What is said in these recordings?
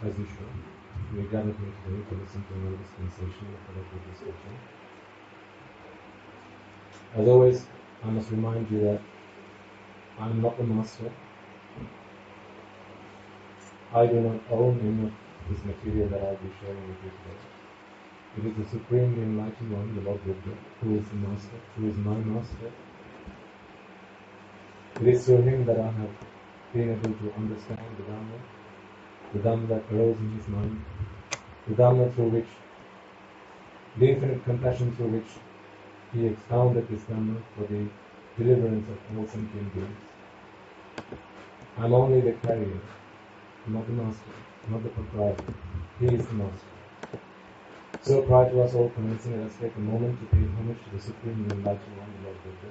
as usual, we gathered here today to listen to another dispensation of the discussion. As always, I must remind you that I am not the master. I do not own any of this material that I will be sharing with you today. It is the Supremely Enlightened One, the Lord Buddha, who is the Master, who is my Master. It is through him that I have been able to understand the Dhamma that arose in his mind, the Dhamma through which, the infinite compassion through which he expounded this Dhamma for the deliverance of all sentient beings. I am only the carrier, not the master, not the proprietor. He is the master. So prior to us all commencing, let us take a moment to pay homage to the Supreme Enlightened One, the Lord Buddha.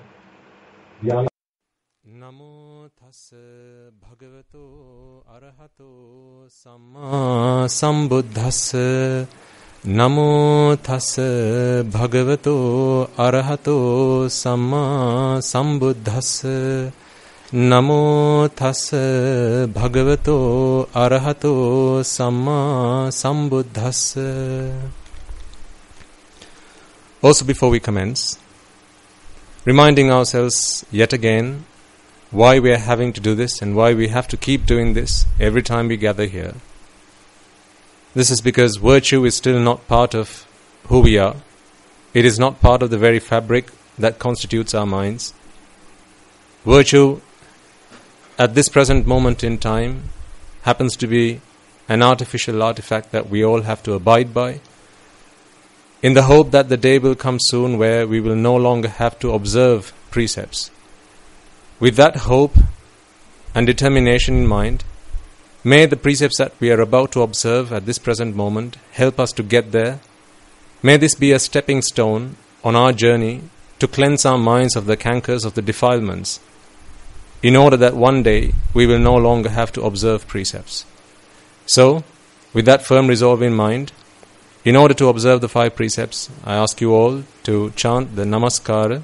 Namo tassa bhagavato arahato samma sambuddhassa. Namo tassa bhagavato arahato samma sambuddhassa. Namo tassa bhagavato arahato samma sambuddhassa. Also, before we commence, reminding ourselves yet again why we are having to do this and why we have to keep doing this every time we gather here. This is because virtue is still not part of who we are. It is not part of the very fabric that constitutes our minds. Virtue, at this present moment in time, happens to be an artificial artifact that we all have to abide by, in the hope that the day will come soon where we will no longer have to observe precepts. With that hope and determination in mind, may the precepts that we are about to observe at this present moment help us to get there. May this be a stepping stone on our journey to cleanse our minds of the cankers of the defilements, in order that one day we will no longer have to observe precepts. So, with that firm resolve in mind, in order to observe the 5 precepts, I ask you all to chant the Namaskara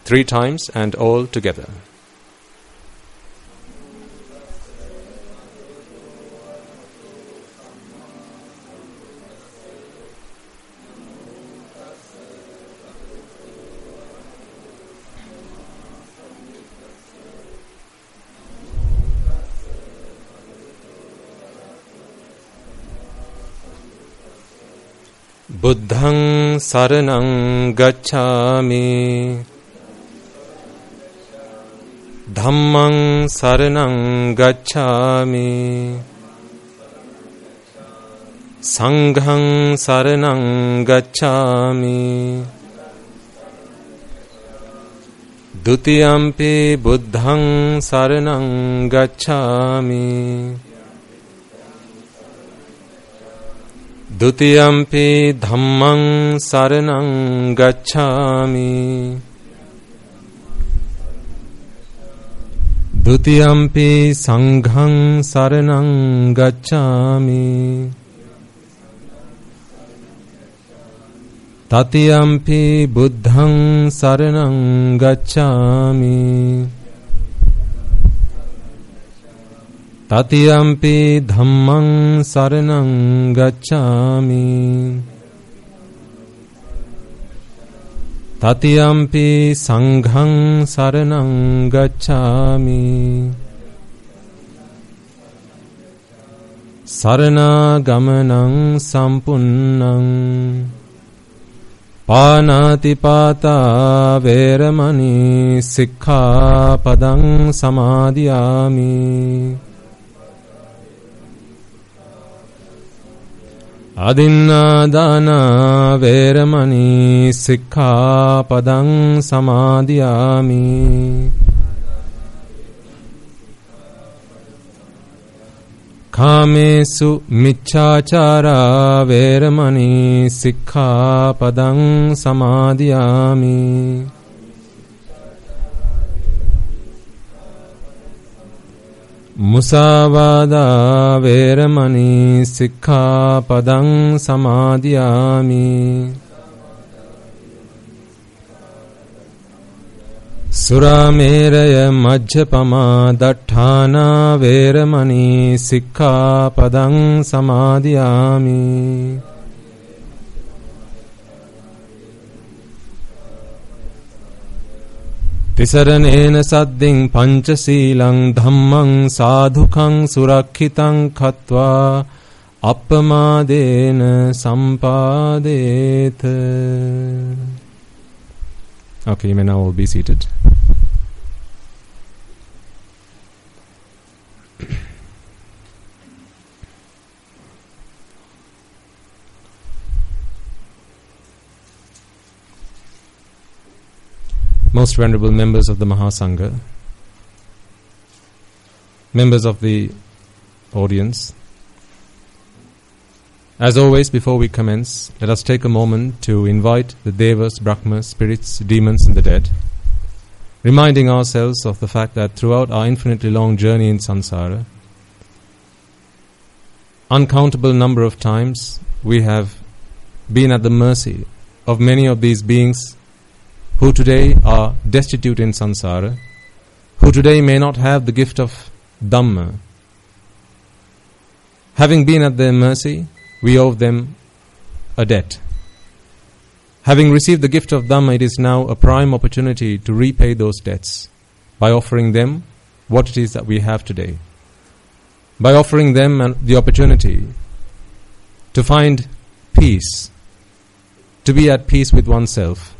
3 times and all together. Buddhaṃ saraṇaṃ gacchāmi, Dhammaṃ saraṇaṃ gacchāmi, Saṅghaṃ saraṇaṃ gacchāmi, Dutiyampi buddhaṃ saraṇaṃ gacchāmi, Dutiyampi dhammaṃ saraṇaṃ gacchāmi, Dutiyampi saṅghaṃ saraṇaṃ gacchāmi, Tatiyampi buddhaṃ saraṇaṃ gacchāmi, Tatiyampi dhammaṃ saraṇaṃ gacchāmi, Tatiyampi saṅghaṃ saraṇaṃ gacchāmi, Saranagamaṇaṃ sampunnaṃ, Pānātipātā vēramaṇī sikkhapaдаṃ samādhiyāmi, Adinādāna vēramaṇī sikkhapaдаṃ samādhiyāmi, Kāmesu micchāchārā vēramaṇī sikkhapaдаṃ samādhiyāmi, Musāvādā vēramaṇī sikkhapaдаṃ samādhiyāmi, Surameraya majjapama datthana veramani sikkhapadang samadhiyami. Tisaranena sadding panchasilang dhammang sadhukang surakkitang khatva appamadena sampadetha. Okay, you may now all be seated. Most venerable members of the Mahasangha, members of the audience, as always, before we commence, let us take a moment to invite the Devas, Brahmas, spirits, demons and the dead, reminding ourselves of the fact that throughout our infinitely long journey in samsara, uncountable number of times we have been at the mercy of many of these beings who today are destitute in samsara, who today may not have the gift of Dhamma. Having been at their mercy, we owe them a debt. Having received the gift of Dhamma, it is now a prime opportunity to repay those debts by offering them what it is that we have today. By offering them the opportunity to find peace, to be at peace with oneself,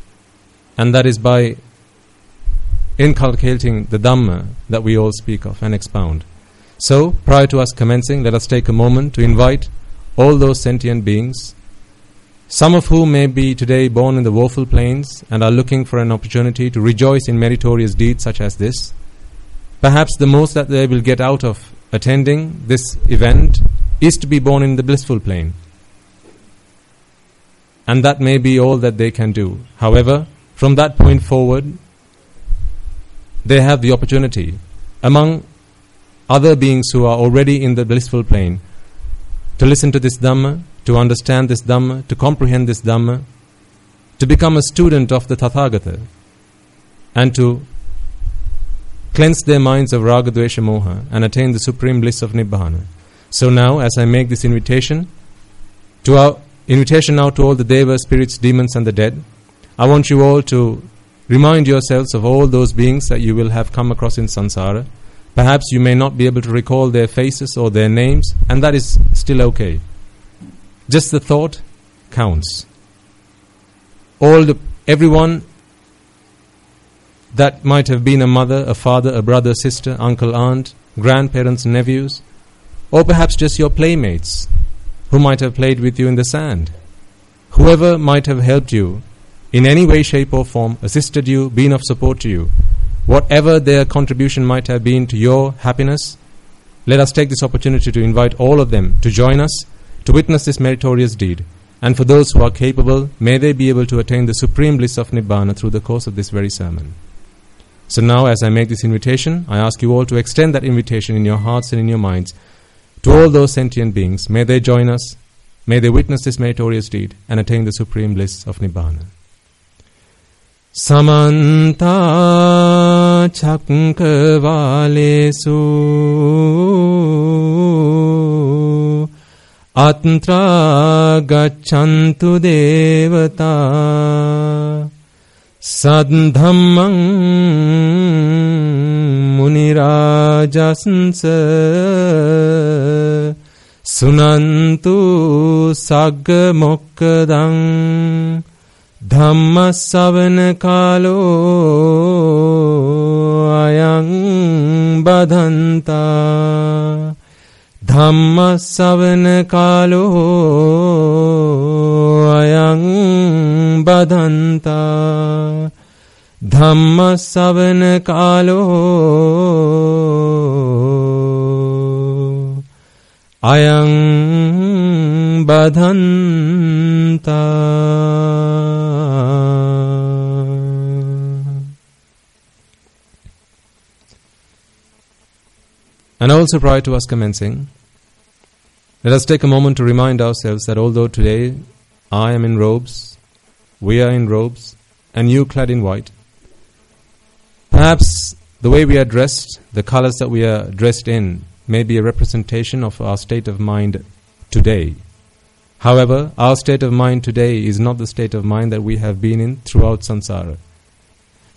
and that is by inculcating the Dhamma that we all speak of and expound. So, prior to us commencing, let us take a moment to invite all those sentient beings, some of whom may be today born in the woeful plains and are looking for an opportunity to rejoice in meritorious deeds such as this. Perhaps the most that they will get out of attending this event is to be born in the blissful plane. And that may be all that they can do. However, from that point forward, they have the opportunity, among other beings who are already in the blissful plane, to listen to this Dhamma, to understand this Dhamma, to comprehend this Dhamma, to become a student of the Tathagata, and to cleanse their minds of Raga, Dvesha, Moha, and attain the supreme bliss of Nibbana. So now, as I make this invitation now to all the Devas, spirits, demons and the dead, I want you all to remind yourselves of all those beings that you will have come across in samsara. Perhaps you may not be able to recall their faces or their names, and that is still okay. Just the thought counts. Everyone that might have been a mother, a father, a brother, sister, uncle, aunt, grandparents, nephews, or perhaps just your playmates who might have played with you in the sand. Whoever might have helped you in any way, shape or form, assisted you, been of support to you, whatever their contribution might have been to your happiness, let us take this opportunity to invite all of them to join us, to witness this meritorious deed. And for those who are capable, may they be able to attain the supreme bliss of Nibbana through the course of this very sermon. So now, as I make this invitation, I ask you all to extend that invitation in your hearts and in your minds to all those sentient beings. May they join us, may they witness this meritorious deed and attain the supreme bliss of Nibbana. Samanta Chakravalesu Atra Gachantu Devata Sadhammang Munirajasansa Sunantu Sagga Mokkadang Dhamma savana kalo ayang badhanta Dhamma savana kalo ayang badhanta Dhamma savana kalo ayang badhanta. And also, prior to us commencing, let us take a moment to remind ourselves that although today I am in robes, we are in robes, and you clad in white, Perhaps the way we are dressed, the colors that we are dressed in, may be a representation of our state of mind today. However, our state of mind today is not the state of mind that we have been in throughout samsara.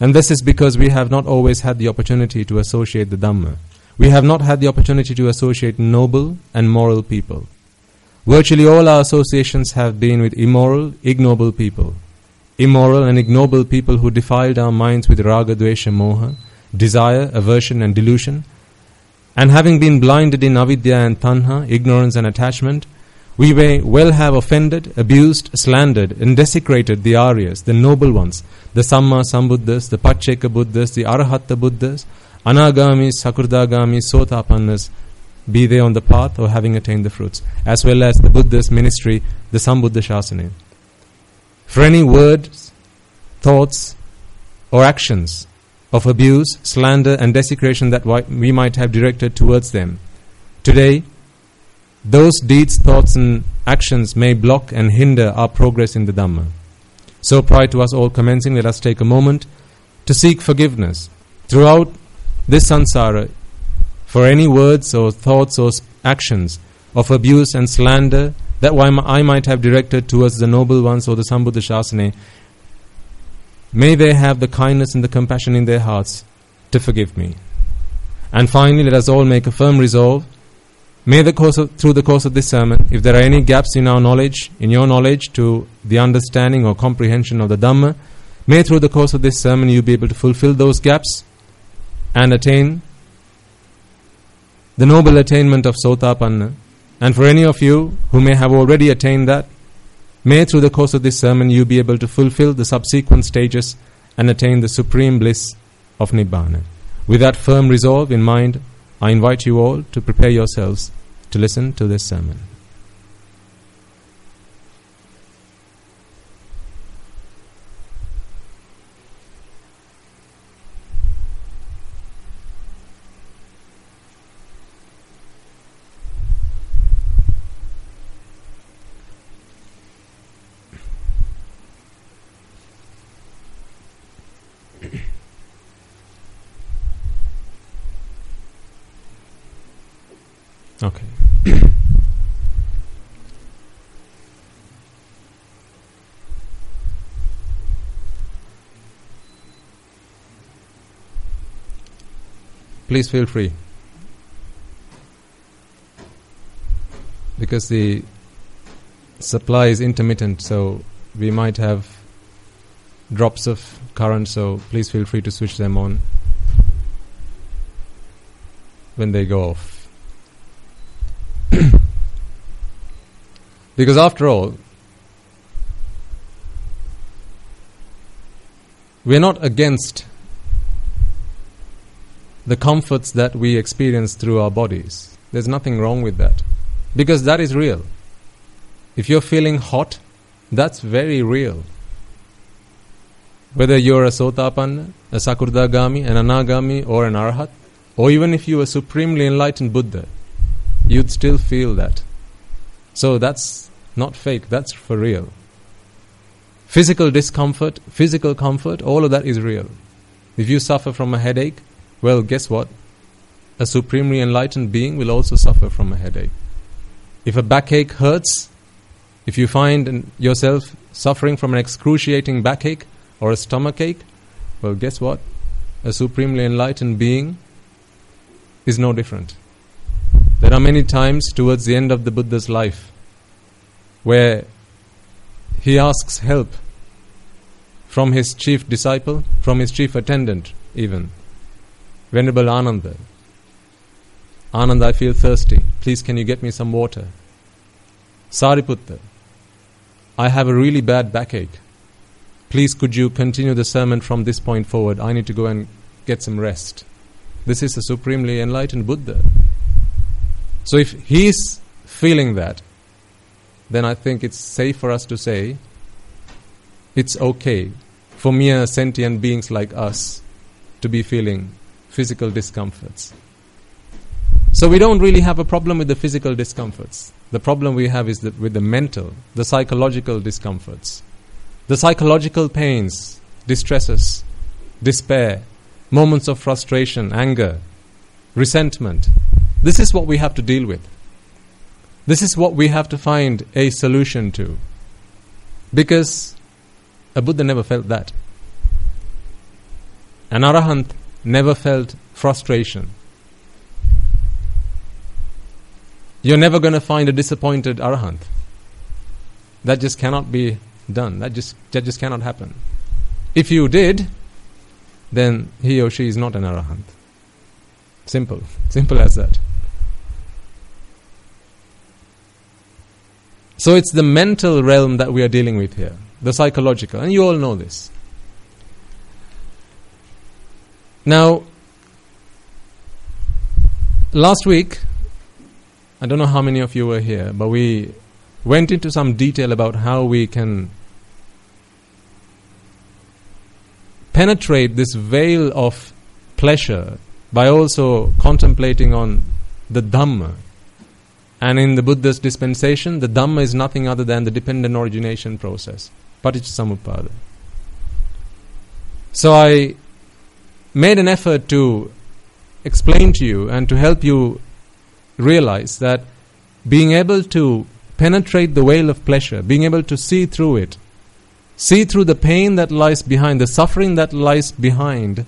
And this is because we have not always had the opportunity to associate the Dhamma. We have not had the opportunity to associate noble and moral people. Virtually all our associations have been with immoral, ignoble people. Immoral and ignoble people who defiled our minds with raga, dvesha, moha, desire, aversion and delusion. And having been blinded in avidya and tanha, ignorance and attachment, we may well have offended, abused, slandered and desecrated the Aryas, the noble ones, the Samma Sambuddhas, the Pacceka Buddhas, the Arahatta Buddhas, Anagamis, Sakurdagamis, Sotapannas, be they on the path or having attained the fruits, as well as the Buddha's ministry, the Sambuddha Shasana. For any words, thoughts or actions of abuse, slander and desecration that we might have directed towards them, today, those deeds, thoughts and actions may block and hinder our progress in the Dhamma. So prior to us all commencing, let us take a moment to seek forgiveness throughout this samsara for any words or thoughts or actions of abuse and slander that I might have directed towards the noble ones or the Sambuddha Shasana. May they have the kindness and the compassion in their hearts to forgive me. And finally, let us all make a firm resolve. May through the course of this sermon, if there are any gaps in our knowledge, in your knowledge to the understanding or comprehension of the Dhamma, may through the course of this sermon you be able to fulfill those gaps and attain the noble attainment of Sotapanna. And for any of you who may have already attained that, may through the course of this sermon you be able to fulfill the subsequent stages and attain the supreme bliss of Nibbana. With that firm resolve in mind, I invite you all to prepare yourselves to listen to this sermon. Okay. Please feel free, because the supply is intermittent, so we might have drops of current, so please feel free to switch them on when they go off. Because after all, we are not against the comforts that we experience through our bodies. There's nothing wrong with that, because that is real. If you're feeling hot, that's very real. Whether you're a Sotapanna, a Sakurdagami, an Anagami or an Arhat, or even if you are supremely enlightened Buddha, you'd still feel that. So that's not fake, that's for real. Physical discomfort, physical comfort, all of that is real. If you suffer from a headache, well, guess what? A supremely enlightened being will also suffer from a headache. If a backache hurts, if you find yourself suffering from an excruciating backache or a stomachache, well, guess what? A supremely enlightened being is no different. There are many times towards the end of the Buddha's life where he asks help from his chief disciple, from his chief attendant even, Venerable Ananda. Ananda, I feel thirsty. Please, can you get me some water? Sariputta, I have a really bad backache. Please, could you continue the sermon from this point forward? I need to go and get some rest. This is a supremely enlightened Buddha. So if he's feeling that, then I think it's safe for us to say it's okay for mere sentient beings like us to be feeling physical discomforts. So we don't really have a problem with the physical discomforts. The problem we have is with the mental, the psychological discomforts. The psychological pains, distresses, despair, moments of frustration, anger, resentment. This is what we have to deal with. This is what we have to find a solution to. Because a Buddha never felt that. An Arahant never felt frustration. You're never going to find a disappointed Arahant. That just cannot be done. That just cannot happen. If you did, then he or she is not an Arahant. Simple as that. So it's the mental realm that we are dealing with here, the psychological, and you all know this. Now, last week, I don't know how many of you were here, but we went into some detail about how we can penetrate this veil of pleasure by also contemplating on the Dhamma. And in the Buddha's dispensation, the Dhamma is nothing other than the dependent origination process, paticcasamuppada. So I made an effort to explain to you and to help you realize that being able to penetrate the veil of pleasure, being able to see through it, see through the pain that lies behind, the suffering that lies behind,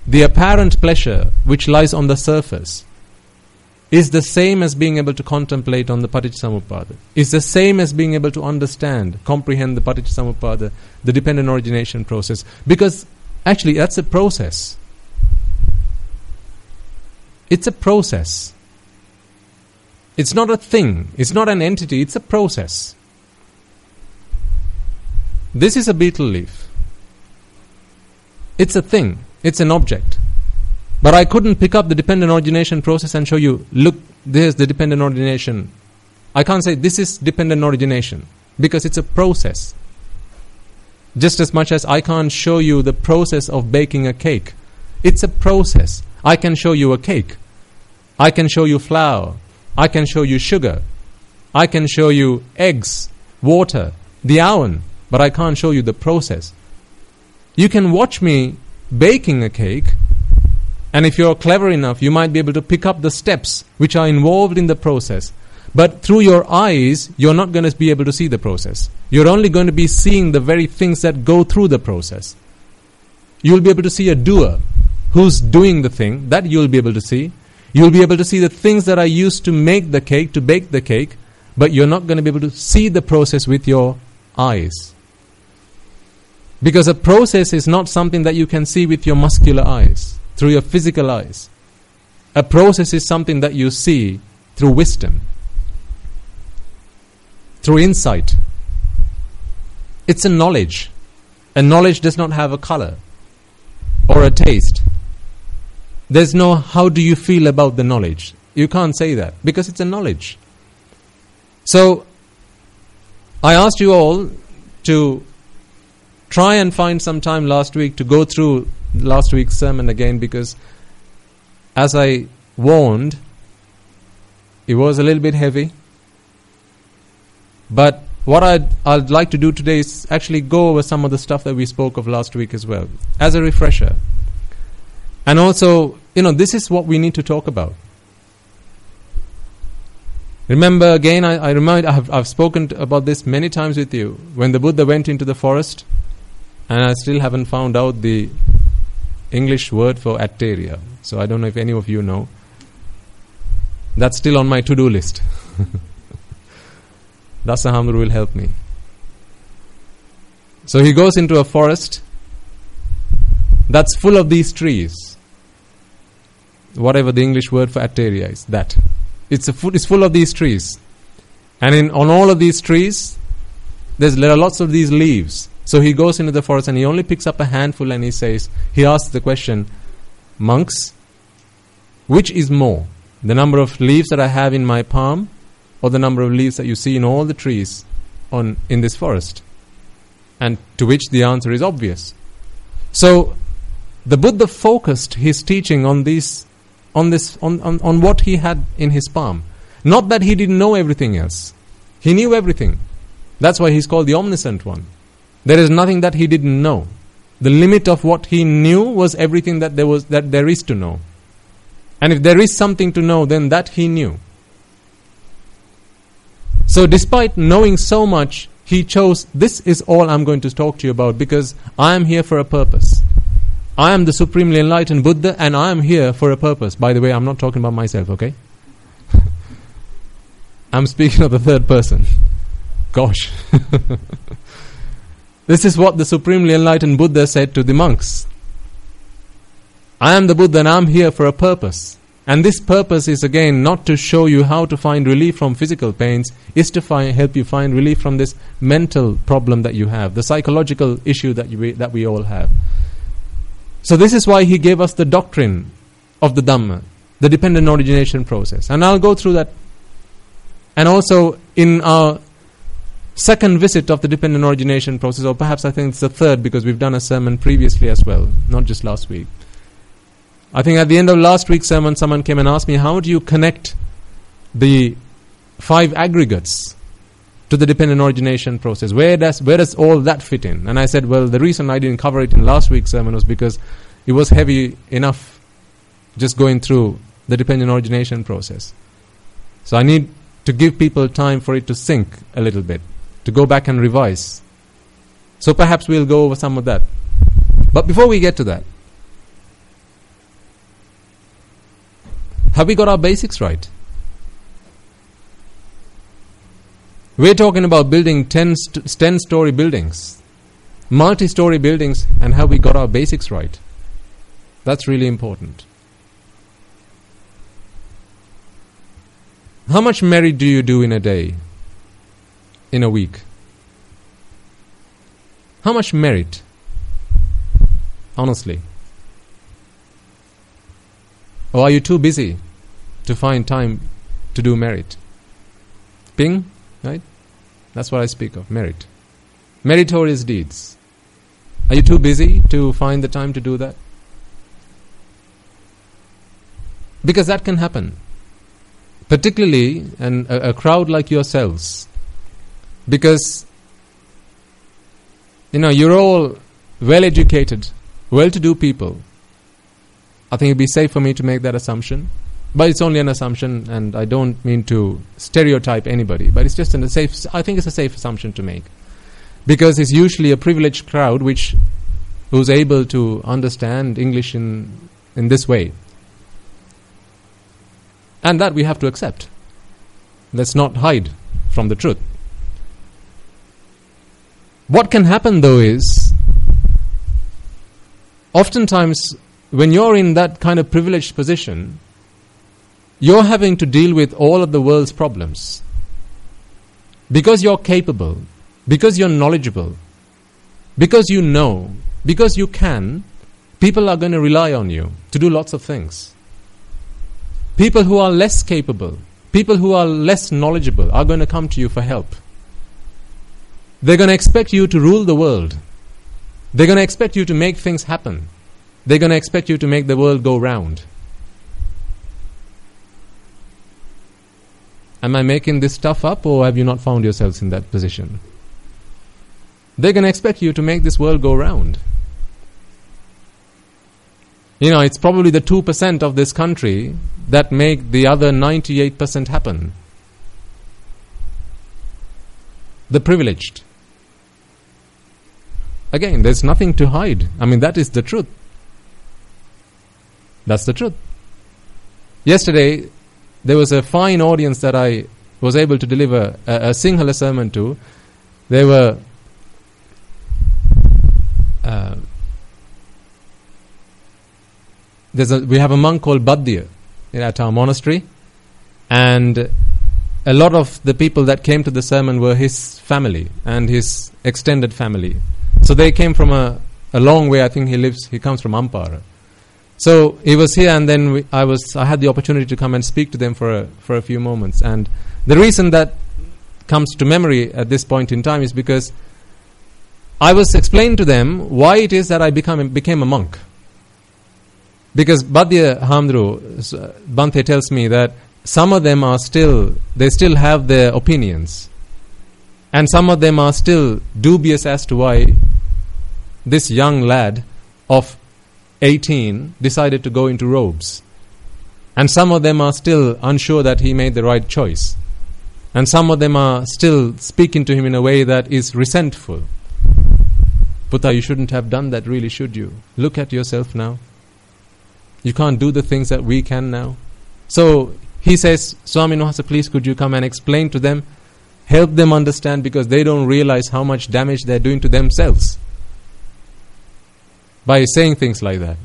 the apparent pleasure which lies on the surface, is the same as being able to contemplate on the paticcasamuppada. Is the same as being able to understand, comprehend the paticcasamuppada, the dependent origination process. Because actually that's a process. It's a process. It's not a thing. It's not an entity. It's a process. This is a beetle leaf. It's a thing. It's an object. But I couldn't pick up the dependent origination process and show you, look, there's the dependent origination. I can't say this is dependent origination because it's a process. Just as much as I can't show you the process of baking a cake. It's a process. I can show you a cake. I can show you flour. I can show you sugar. I can show you eggs, water, the oven, but I can't show you the process. You can watch me baking a cake, and if you're clever enough, you might be able to pick up the steps which are involved in the process. But through your eyes, you're not going to be able to see the process. You're only going to be seeing the very things that go through the process. You'll be able to see a doer who's doing the thing, that you'll be able to see. You'll be able to see the things that are used to make the cake, to bake the cake, but you're not going to be able to see the process with your eyes. Because a process is not something that you can see with your muscular eyes, through your physical eyes. A process is something that you see through wisdom, through insight. It's a knowledge. A knowledge does not have a color or a taste. There's no how do you feel about the knowledge. You can't say that because it's a knowledge. So I asked you all to try and find some time last week to go through last week's sermon again, because as I warned, it was a little bit heavy. But what I'd like to do today is actually go over some of the stuff that we spoke of last week as well, as a refresher. And also, this is what we need to talk about. Remember again, I've spoken about this many times with you. When the Buddha went into the forest, and I still haven't found out the English word for atteria. So I don't know if any of you know. That's still on my to-do list. Dasahamru will help me. So he goes into a forest that's full of these trees. Whatever the English word for atteria is, that. It's full of these trees. And on all of these trees, there are lots of these leaves. So he goes into the forest and he only picks up a handful and he asks the question, monks, which is more? The number of leaves that I have in my palm, or the number of leaves that you see in all the trees in this forest? And to which the answer is obvious. So the Buddha focused his teaching on what he had in his palm. Not that he didn't know everything else. He knew everything. That's why he's called the omniscient one. There is nothing that he didn't know. The limit of what he knew was everything that there is to know. And if there is something to know, then that he knew. So despite knowing so much, he chose, this is all I'm going to talk to you about, because I am here for a purpose. I am the supremely enlightened Buddha, and I am here for a purpose. By the way, I'm not talking about myself, okay? I'm speaking of the third person. Gosh. This is what the supremely enlightened Buddha said to the monks. I am the Buddha and I'm here for a purpose. And this purpose is again not to show you how to find relief from physical pains, is to help you find relief from this mental problem that you have, the psychological issue that we all have. So this is why he gave us the doctrine of the Dhamma, the dependent origination process. And I'll go through that. And also in our second visit of the dependent origination process, or perhaps I think it's the third, because we've done a sermon previously as well, not just last week. I think at the end of last week's sermon, someone came and asked me, how do you connect the 5 aggregates to the dependent origination process? Where does all that fit in? And I said, well, the reason I didn't cover it in last week's sermon was because it was heavy enough just going through the dependent origination process. So I need to give people time for it to sink a little bit, to go back and revise. So perhaps we'll go over some of that. But before we get to that, have we got our basics right? We're talking about building 10-story buildings, multi-story buildings, and have we got our basics right? That's really important. How much merit do you do in a day? In a week? How much merit? Honestly. Or are you too busy to find time to do merit? Ping, right? That's what I speak of, merit. Meritorious deeds. Are you too busy to find the time to do that? Because that can happen. Particularly a crowd like yourselves. Because, you're all well-educated, well-to-do people. I think it'd be safe for me to make that assumption. But it's only an assumption, and I don't mean to stereotype anybody. But it's just I think it's a safe assumption to make. Because it's usually a privileged crowd who's able to understand English in this way. And that we have to accept. Let's not hide from the truth. What can happen though is, oftentimes when you're in that kind of privileged position, you're having to deal with all of the world's problems. Because you're capable, because you're knowledgeable, because you know, because you can, people are going to rely on you to do lots of things. People who are less capable, people who are less knowledgeable are going to come to you for help. They're going to expect you to rule the world. They're going to expect you to make things happen. They're going to expect you to make the world go round. Am I making this stuff up, or have you not found yourselves in that position? They're going to expect you to make this world go round. It's probably the 2% of this country that make the other 98% happen. The privileged. Again, there's nothing to hide. That is the truth. That's the truth. Yesterday, there was a fine audience that I was able to deliver a Sinhala sermon to. They were we have a monk called Badya at our monastery, and a lot of the people that came to the sermon were his family and his extended family. So they came from a long way. I think he comes from Ampara. So he was here, and then I had the opportunity to come and speak to them for a few moments. And the reason that comes to memory at this point in time is because I was explaining to them why it is that I became a monk. Because Badya Hamdru, Bhante tells me that some of them they still have their opinions. And some of them are still dubious as to why this young lad of 18 decided to go into robes. And some of them are still unsure that he made the right choice. And some of them are still speaking to him in a way that is resentful. Buddha, you shouldn't have done that, really, should you? Look at yourself now. You can't do the things that we can now. So he says, Swami Nuhasa, please could you come and explain to them, help them understand, because they don't realize how much damage they're doing to themselves by saying things like that.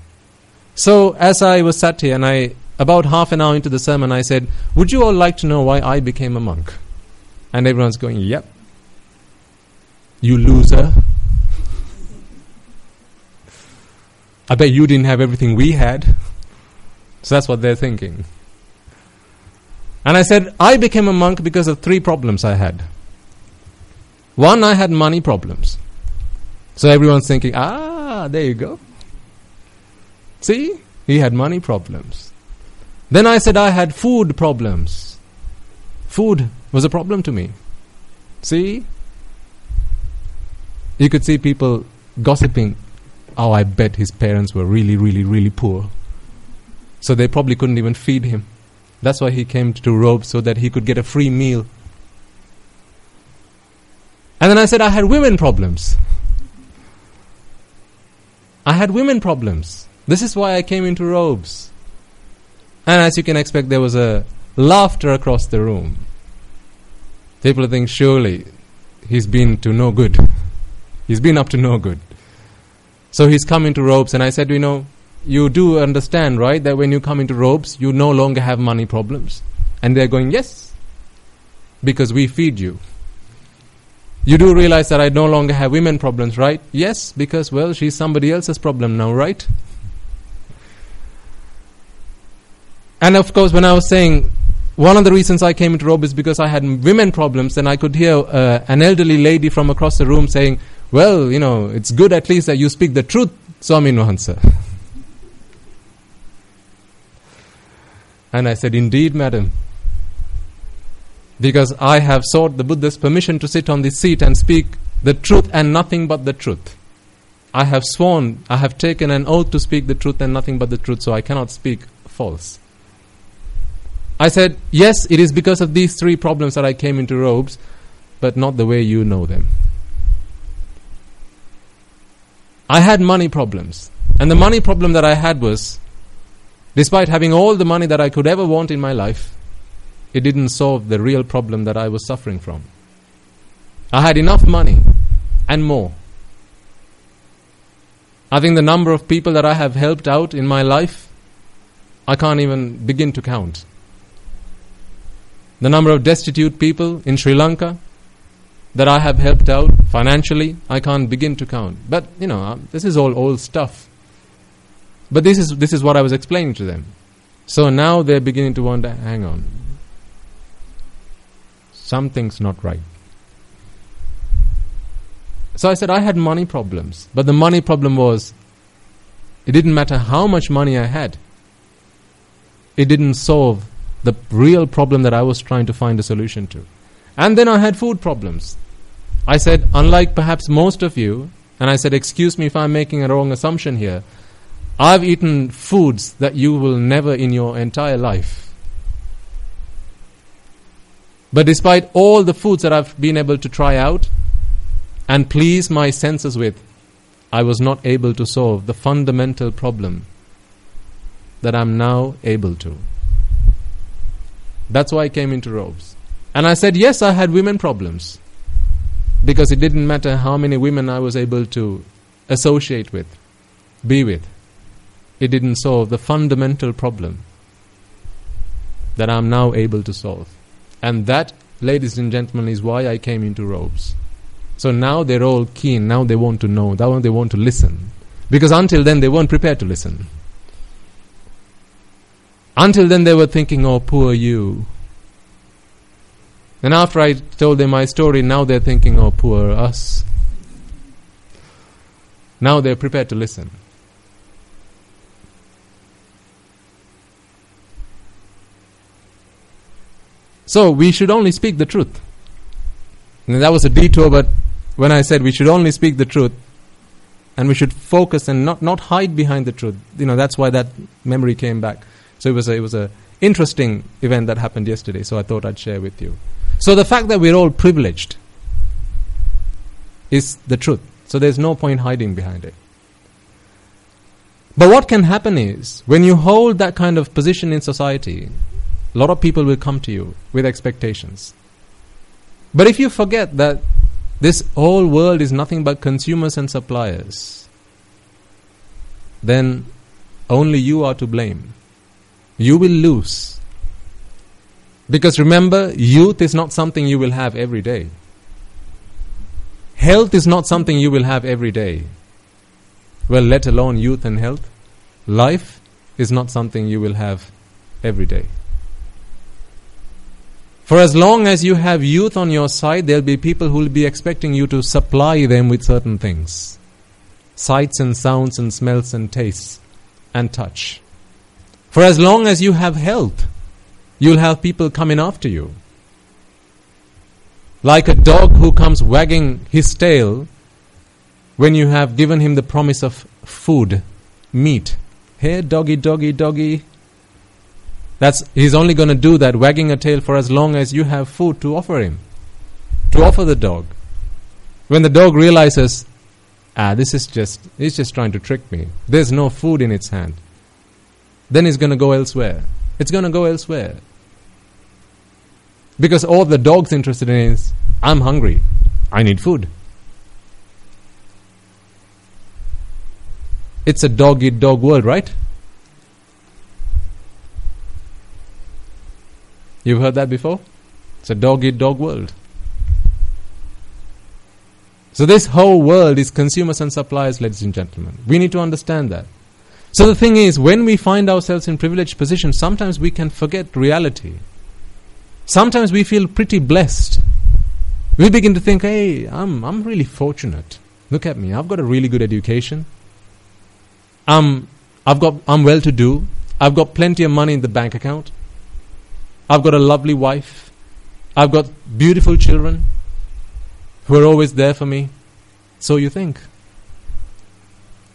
So as I was sat here, and about half an hour into the sermon, I said, would you all like to know why I became a monk? And everyone's going, yep. You loser. I bet you didn't have everything we had. So that's what they're thinking. And I said, I became a monk because of 3 problems I had. One, I had money problems. So everyone's thinking, there you go. See? He had money problems. Then I said I had food problems. Food was a problem to me. See? You could see people gossiping. Oh, I bet his parents were really, really, really poor. So they probably couldn't even feed him. That's why he came to robes, so that he could get a free meal. And then I said I had women problems. I had women problems. This is why I came into robes. And as you can expect, there was a laughter across the room. People think, surely he's been to no good. He's been up to no good. So he's come into robes, and I said, you do understand, right, that when you come into robes, you no longer have money problems. And they're going, yes, because we feed you. You do realize that I no longer have women problems, right? Yes, because, well, she's somebody else's problem now, right? And of course, when I was saying, one of the reasons I came into robe is because I had women problems, and I could hear an elderly lady from across the room saying, well, it's good at least that you speak the truth, Swami Nuhansa. And I said, indeed, madam. Because I have sought the Buddha's permission to sit on this seat and speak the truth and nothing but the truth. I have sworn, I have taken an oath to speak the truth and nothing but the truth, so I cannot speak false. I said, yes, it is because of these 3 problems that I came into robes, but not the way you know them. I had money problems. And the money problem that I had was, despite having all the money that I could ever want in my life, it didn't solve the real problem that I was suffering from. I had enough money and more. I think the number of people that I have helped out in my life, I can't even begin to count. The number of destitute people in Sri Lanka that I have helped out financially, I can't begin to count. But, this is all old stuff. But this is what I was explaining to them. So now they're beginning to wonder, hang on, something's not right. So I said I had money problems. But the money problem was, it didn't matter how much money I had. It didn't solve the real problem that I was trying to find a solution to. And then I had food problems. I said, unlike perhaps most of you, and I said, excuse me if I'm making a wrong assumption here, I've eaten foods that you will never in your entire life. But despite all the foods that I've been able to try out and please my senses with, I was not able to solve the fundamental problem that I'm now able to. That's why I came into robes. And I said, yes, I had women problems. Because it didn't matter how many women I was able to associate with, be with. It didn't solve the fundamental problem that I'm now able to solve. And that, ladies and gentlemen, is why I came into robes. So now they're all keen. Now they want to know. Now they want to listen. Because until then they weren't prepared to listen. Until then they were thinking, oh, poor you. And after I told them my story, now they're thinking, oh, poor us. Now they're prepared to listen. So we should only speak the truth. And that was a detour, but when I said we should only speak the truth, and we should focus and not hide behind the truth. That's why that memory came back. So it was a interesting event that happened yesterday, so I thought I'd share with you. So the fact that we're all privileged is the truth. So there's no point hiding behind it. But what can happen is, when you hold that kind of position in society, a lot of people will come to you with expectations. But if you forget that this whole world is nothing but consumers and suppliers, then only you are to blame. You will lose. Because remember, youth is not something you will have every day. Health is not something you will have every day. Well, let alone youth and health. Life is not something you will have every day. For as long as you have youth on your side, there will be people who will be expecting you to supply them with certain things. Sights and sounds and smells and tastes and touch. For as long as you have health, you'll have people coming after you. Like a dog who comes wagging his tail when you have given him the promise of food, meat. Hey, doggy, doggy, doggy. He's only going to do that, wagging a tail, for as long as you have food to offer him, to offer the dog. When the dog realizes, he's just trying to trick me, there's no food in its hand, then it's going to go elsewhere. It's going to go elsewhere. Because all the dog's interested in is, I'm hungry, I need food. It's a dog-eat-dog world, right? You've heard that before? It's a dog-eat-dog world. So this whole world is consumers and suppliers, ladies and gentlemen. We need to understand that. So the thing is, when we find ourselves in privileged positions, sometimes we can forget reality. Sometimes we feel pretty blessed. We begin to think, hey, I'm really fortunate. Look at me, I've got a really good education. I'm well-to-do. I've got plenty of money in the bank account. I've got a lovely wife. I've got beautiful children who are always there for me. So you think.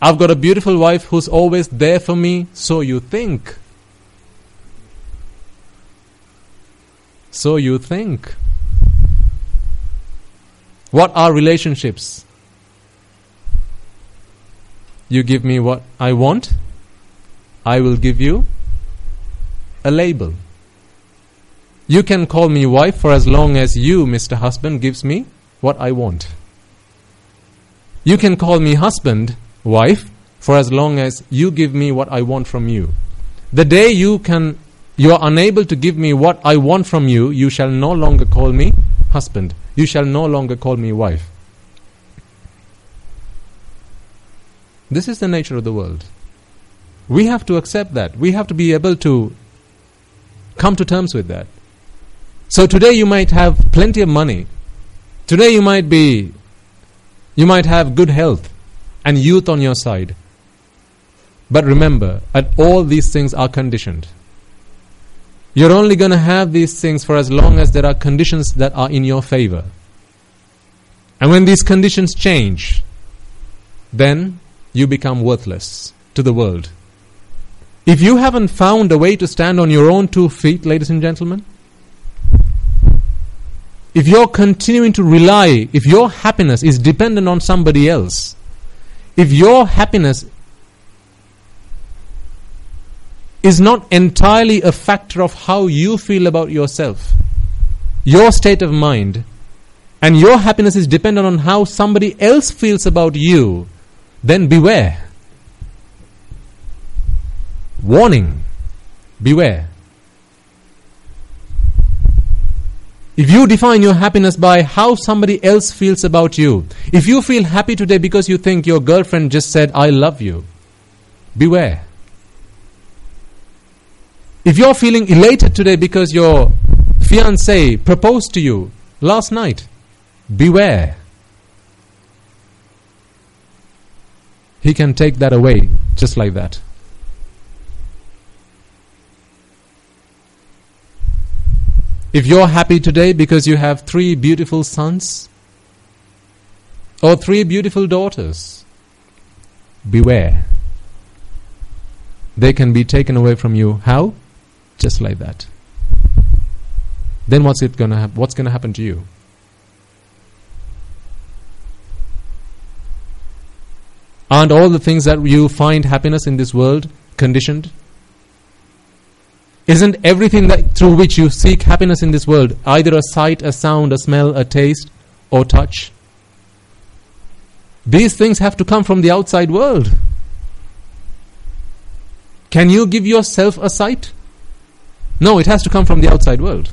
I've got a beautiful wife who's always there for me. So you think. So you think. What are relationships? You give me what I want, I will give you a label. You can call me wife for as long as you, Mr. Husband, gives me what I want. You can call me husband, wife, for as long as you give me what I want from you. The day you are unable to give me what I want from you, you shall no longer call me husband. You shall no longer call me wife. This is the nature of the world. We have to accept that. We have to be able to come to terms with that. So today you might have plenty of money. Today you might have good health and youth on your side. But remember, all these things are conditioned. You're only going to have these things for as long as there are conditions that are in your favor. And when these conditions change, then you become worthless to the world. If you haven't found a way to stand on your own 2 feet, ladies and gentlemen, if you're continuing to rely, if your happiness is dependent on somebody else, if your happiness is not entirely a factor of how you feel about yourself, your state of mind, and your happiness is dependent on how somebody else feels about you, then beware. Warning, beware. If you define your happiness by how somebody else feels about you, if you feel happy today because you think your girlfriend just said, I love you, beware. If you're feeling elated today because your fiancé proposed to you last night, beware. He can take that away just like that. If you're happy today because you have 3 beautiful sons or 3 beautiful daughters, beware. They can be taken away from you. How? Just like that. Then what's going to happen to you? Aren't all the things that you find happiness in this world conditioned? Isn't everything that through which you seek happiness in this world either a sight, a sound, a smell, a taste, or touch? These things have to come from the outside world. Can you give yourself a sight? No, it has to come from the outside world.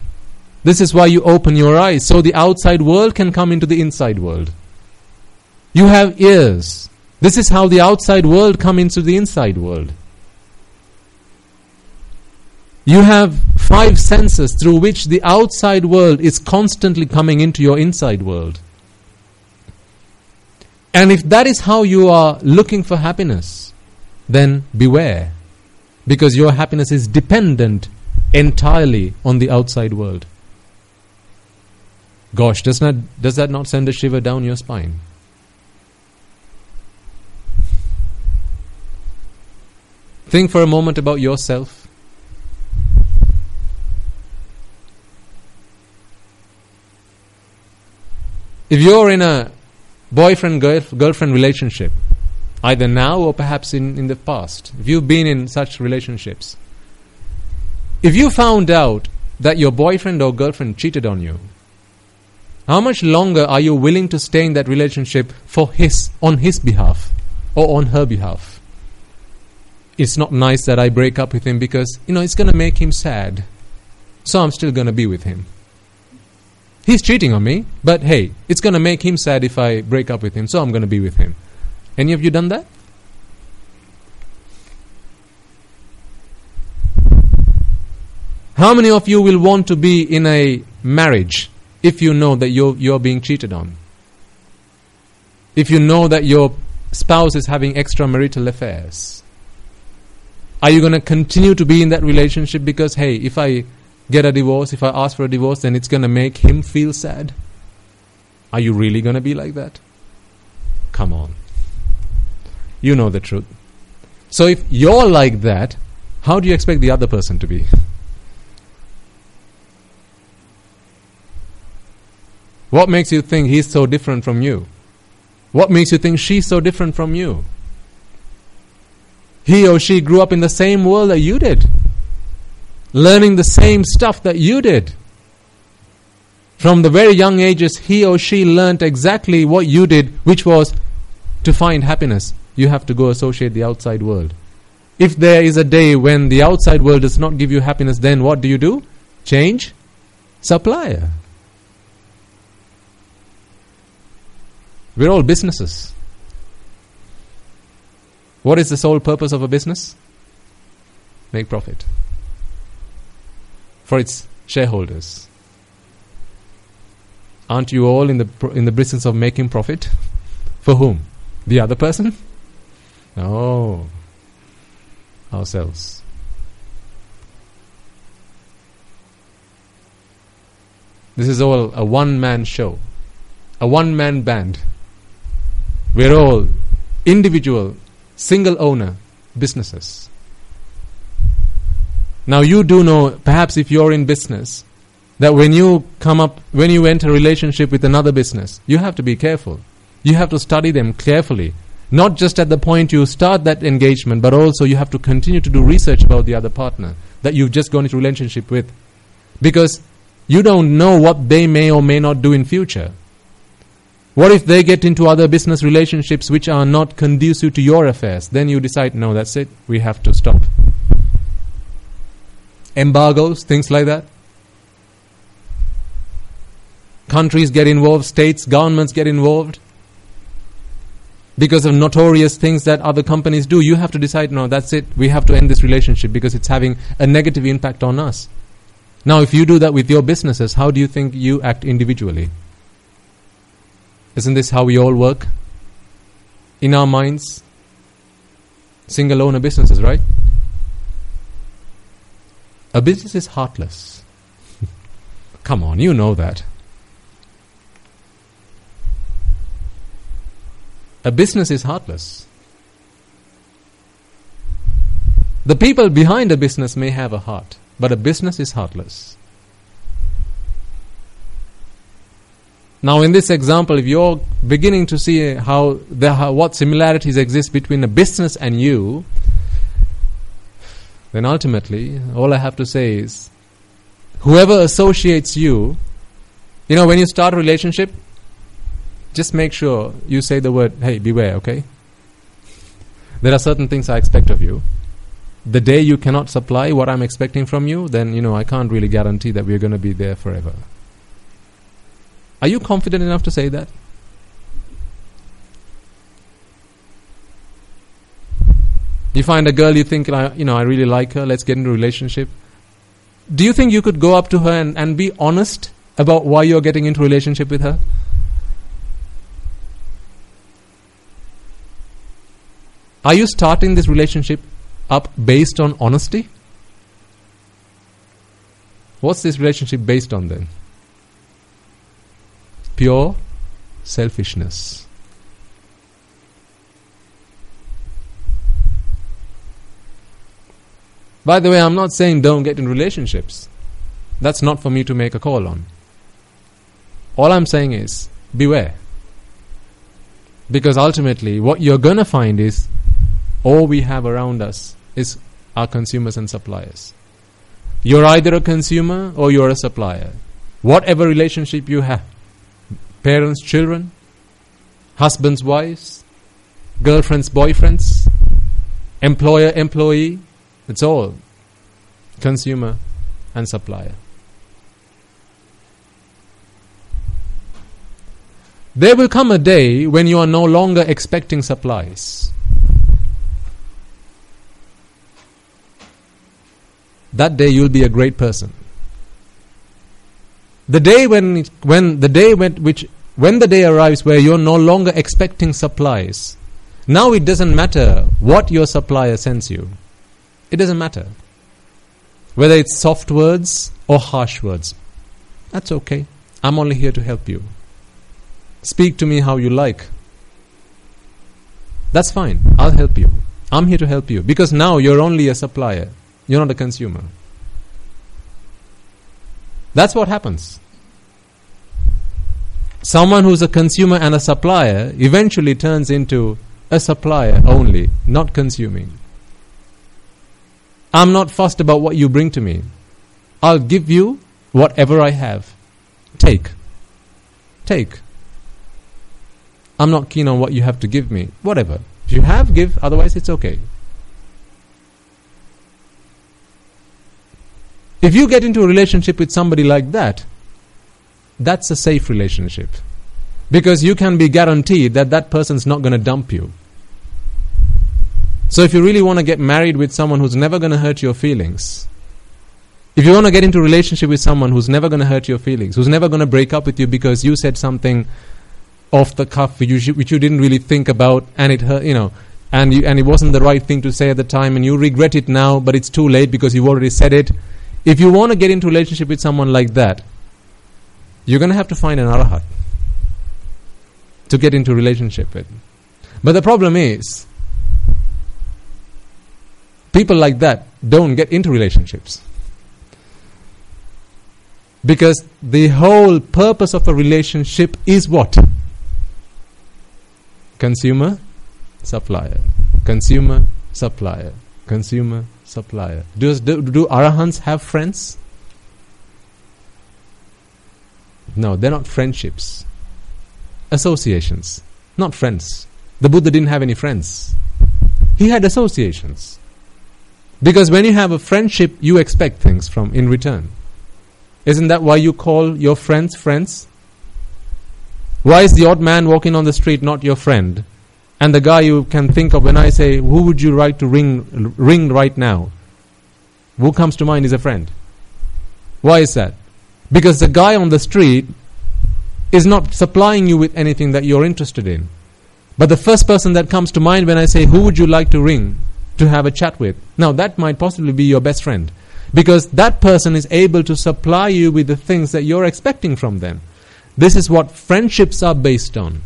This is why you open your eyes, so the outside world can come into the inside world. You have ears. This is how the outside world comes into the inside world. You have 5 senses through which the outside world is constantly coming into your inside world. And if that is how you are looking for happiness, then beware. Because your happiness is dependent entirely on the outside world. Gosh, does that not send a shiver down your spine? Think for a moment about yourself. If you're in a boyfriend-girlfriend relationship, either now or perhaps in the past, if you've been in such relationships, if you found out that your boyfriend or girlfriend cheated on you, how much longer are you willing to stay in that relationship on his behalf or on her behalf? It's not nice that I break up with him because, it's going to make him sad. So I'm still going to be with him. He's cheating on me, but hey, it's going to make him sad if I break up with him, so I'm going to be with him. Any of you done that? How many of you will want to be in a marriage if you know that you're being cheated on? If you know that your spouse is having extramarital affairs? Are you going to continue to be in that relationship because, hey, if I get a divorce, if I ask for a divorce, then it's going to make him feel sad? Are you really going to be like that? Come on. You know the truth. So if you're like that, how do you expect the other person to be? What makes you think he's so different from you? What makes you think she's so different from you? He or she grew up in the same world that you did, learning the same stuff that you did. From the very young ages, he or she learnt exactly what you did, which was to find happiness. You have to go associate the outside world. If there is a day when the outside world does not give you happiness, then what do? Change supplier. We're all businesses. What is the sole purpose of a business? Make profit. For its shareholders. Aren't you all in the business of making profit? For whom? The other person? No. Ourselves. This is all a one-man show. A one-man band. We're all individual, single owner businesses. Now you do know, perhaps if you're in business, that when you enter a relationship with another business, you have to be careful. You have to study them carefully. Not just at the point you start that engagement, but also you have to continue to do research about the other partner that you've just gone into a relationship with. Because you don't know what they may or may not do in future. What if they get into other business relationships which are not conducive to your affairs? Then you decide, no, that's it, we have to stop. Embargoes, things like that. Countries get involved, states, governments get involved. Because of notorious things that other companies do, you have to decide, no, that's it, we have to end this relationship because it's having a negative impact on us. Now, if you do that with your businesses, how do you think you act individually? Isn't this how we all work? In our minds, single owner businesses, right? A business is heartless. Come on, you know that. A business is heartless. The people behind a business may have a heart, but a business is heartless. Now in this example, if you're beginning to see what similarities exist between a business and you, then ultimately, all I have to say is, whoever associates you, when you start a relationship, just make sure you say the word, hey, beware, okay? There are certain things I expect of you. The day you cannot supply what I'm expecting from you, then, I can't really guarantee that we're going to be there forever. Are you confident enough to say that? You find a girl you think, I really like her, let's get into a relationship. Do you think you could go up to her and be honest about why you're getting into a relationship with her? Are you starting this relationship up based on honesty? What's this relationship based on then? Pure selfishness. By the way, I'm not saying don't get in relationships. That's not for me to make a call on. All I'm saying is, beware. Because ultimately, what you're going to find is, all we have around us is our consumers and suppliers. You're either a consumer or you're a supplier. Whatever relationship you have, parents, children, husbands, wives, girlfriends, boyfriends, employer, employee, it's all consumer and supplier. There will come a day when you are no longer expecting supplies. That day you'll be a great person. The day when the day arrives where you're no longer expecting supplies, now it doesn't matter what your supplier sends you. It doesn't matter. Whether it's soft words or harsh words. That's okay. I'm only here to help you. Speak to me how you like. That's fine. I'll help you. I'm here to help you. Because now you're only a supplier. You're not a consumer. That's what happens. Someone who's a consumer and a supplier eventually turns into a supplier only, not consuming. I'm not fussed about what you bring to me. I'll give you whatever I have. Take. I'm not keen on what you have to give me. Whatever. If you have, give. Otherwise, it's okay. If you get into a relationship with somebody like that, that's a safe relationship. Because you can be guaranteed that that person's not going to dump you. So if you really want to get married with someone who's never going to hurt your feelings, if you want to get into a relationship with someone who's never going to hurt your feelings, who's never going to break up with you because you said something off the cuff which you didn't really think about and it hurt, and it wasn't the right thing to say at the time and you regret it now, but it's too late because you've already said it. If you want to get into a relationship with someone like that, you're going to have to find an arahat to get into a relationship with. But the problem is, people like that don't get into relationships. Because the whole purpose of a relationship is what? Consumer, supplier. Consumer, supplier. Consumer, supplier. Do arahants have friends? No, they're not friendships. Associations, not friends. The Buddha didn't have any friends. He had associations. Because when you have a friendship, you expect things from in return. Isn't that why you call your friends friends? Why is the odd man walking on the street not your friend? And the guy you can think of when I say, who would you like to ring right now? Who comes to mind is a friend. Why is that? Because the guy on the street is not supplying you with anything that you're interested in. But the first person that comes to mind when I say, who would you like to ring to have a chat with? Now that might possibly be your best friend. Because that person is able to supply you with the things that you're expecting from them. This is what friendships are based on.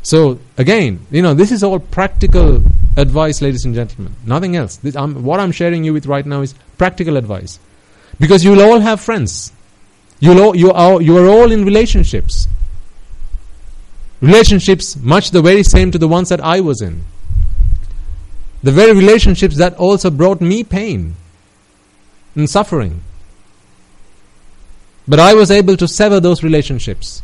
So again, this is all practical advice, ladies and gentlemen. Nothing else. What I'm sharing you with right now is practical advice. Because you'll all have friends. You are all in relationships. Relationships much the very same to the ones that I was in. The very relationships that also brought me pain and suffering. But I was able to sever those relationships.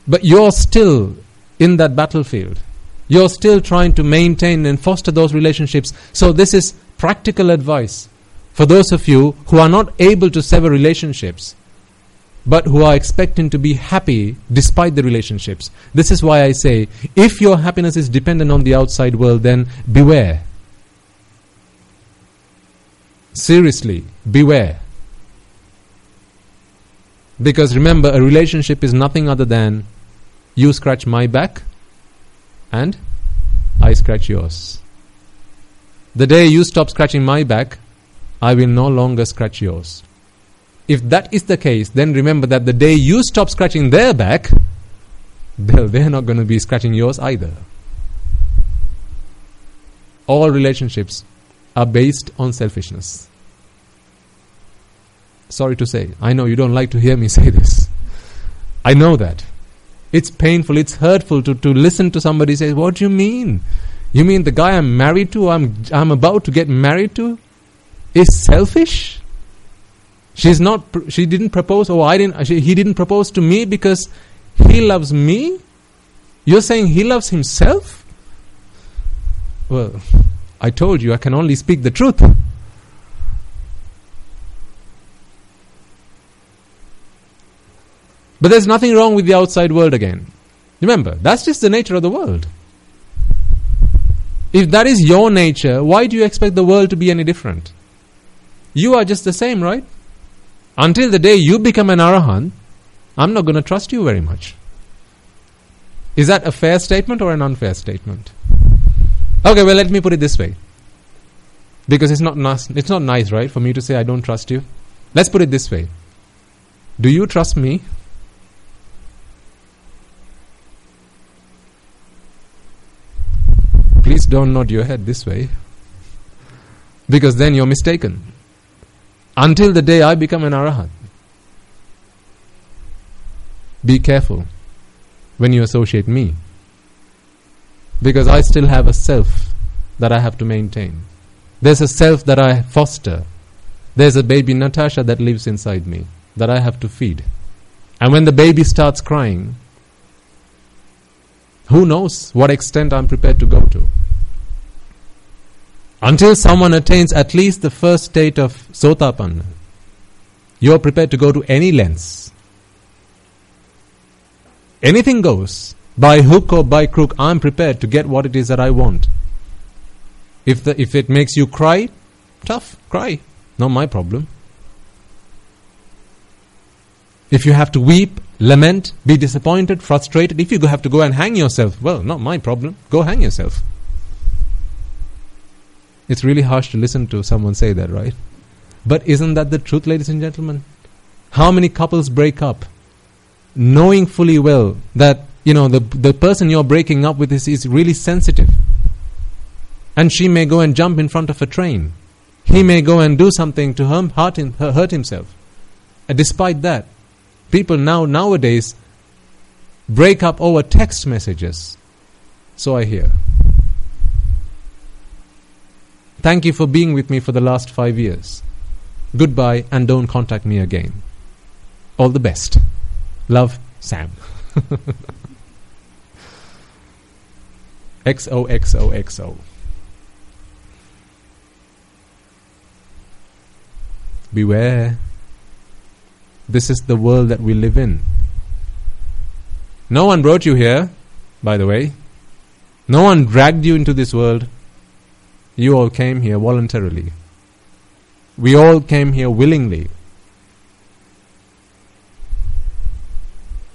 But you're still in that battlefield. You're still trying to maintain and foster those relationships. So this is practical advice for those of you who are not able to sever relationships, but who are expecting to be happy despite the relationships. This is why I say, if your happiness is dependent on the outside world, then beware. Seriously, beware. Because remember, a relationship is nothing other than you scratch my back and I scratch yours. The day you stop scratching my back, I will no longer scratch yours. If that is the case, then remember that the day you stop scratching their back, they're not going to be scratching yours either. All relationships are based on selfishness. Sorry to say, I know you don't like to hear me say this. I know that. It's painful, it's hurtful to listen to somebody say, what do you mean? You mean the guy I'm married to, I'm about to get married to, is selfish? She didn't propose, he didn't propose to me because he loves me? You're saying he loves himself? Well, I told you I can only speak the truth. But there's nothing wrong with the outside world again. Remember, that's just the nature of the world. If that is your nature, why do you expect the world to be any different? You are just the same, right? Until the day you become an arahant, I'm not going to trust you very much. Is that a fair statement or an unfair statement? Okay, well, let me put it this way. Because it's not nice, right, for me to say I don't trust you. Let's put it this way. Do you trust me? Please don't nod your head this way. Because then you're mistaken. Until the day I become an arahant. Be careful when you associate me. Because I still have a self that I have to maintain. There's a self that I foster. There's a baby Natasha that lives inside me that I have to feed. And when the baby starts crying, who knows what extent I'm prepared to go to. Until someone attains at least the first state of Sotapanna, you're prepared to go to any lengths. Anything goes. By hook or by crook, I'm prepared to get what it is that I want. If it makes you cry, tough, cry. Not my problem. If you have to weep, lament, be disappointed, frustrated, if you have to go and hang yourself, well, not my problem. Go hang yourself. It's really harsh to listen to someone say that, right? But isn't that the truth, ladies and gentlemen? How many couples break up knowing fully well that, the person you're breaking up with is really sensitive. And she may go and jump in front of a train. He may go and do something to hurt himself. And despite that, people nowadays break up over text messages. So I hear. Thank you for being with me for the last 5 years. Goodbye and don't contact me again. All the best. Love, Sam. XOXOXO. Beware. This is the world that we live in. No one brought you here, by the way. No one dragged you into this world. You all came here voluntarily. We all came here willingly.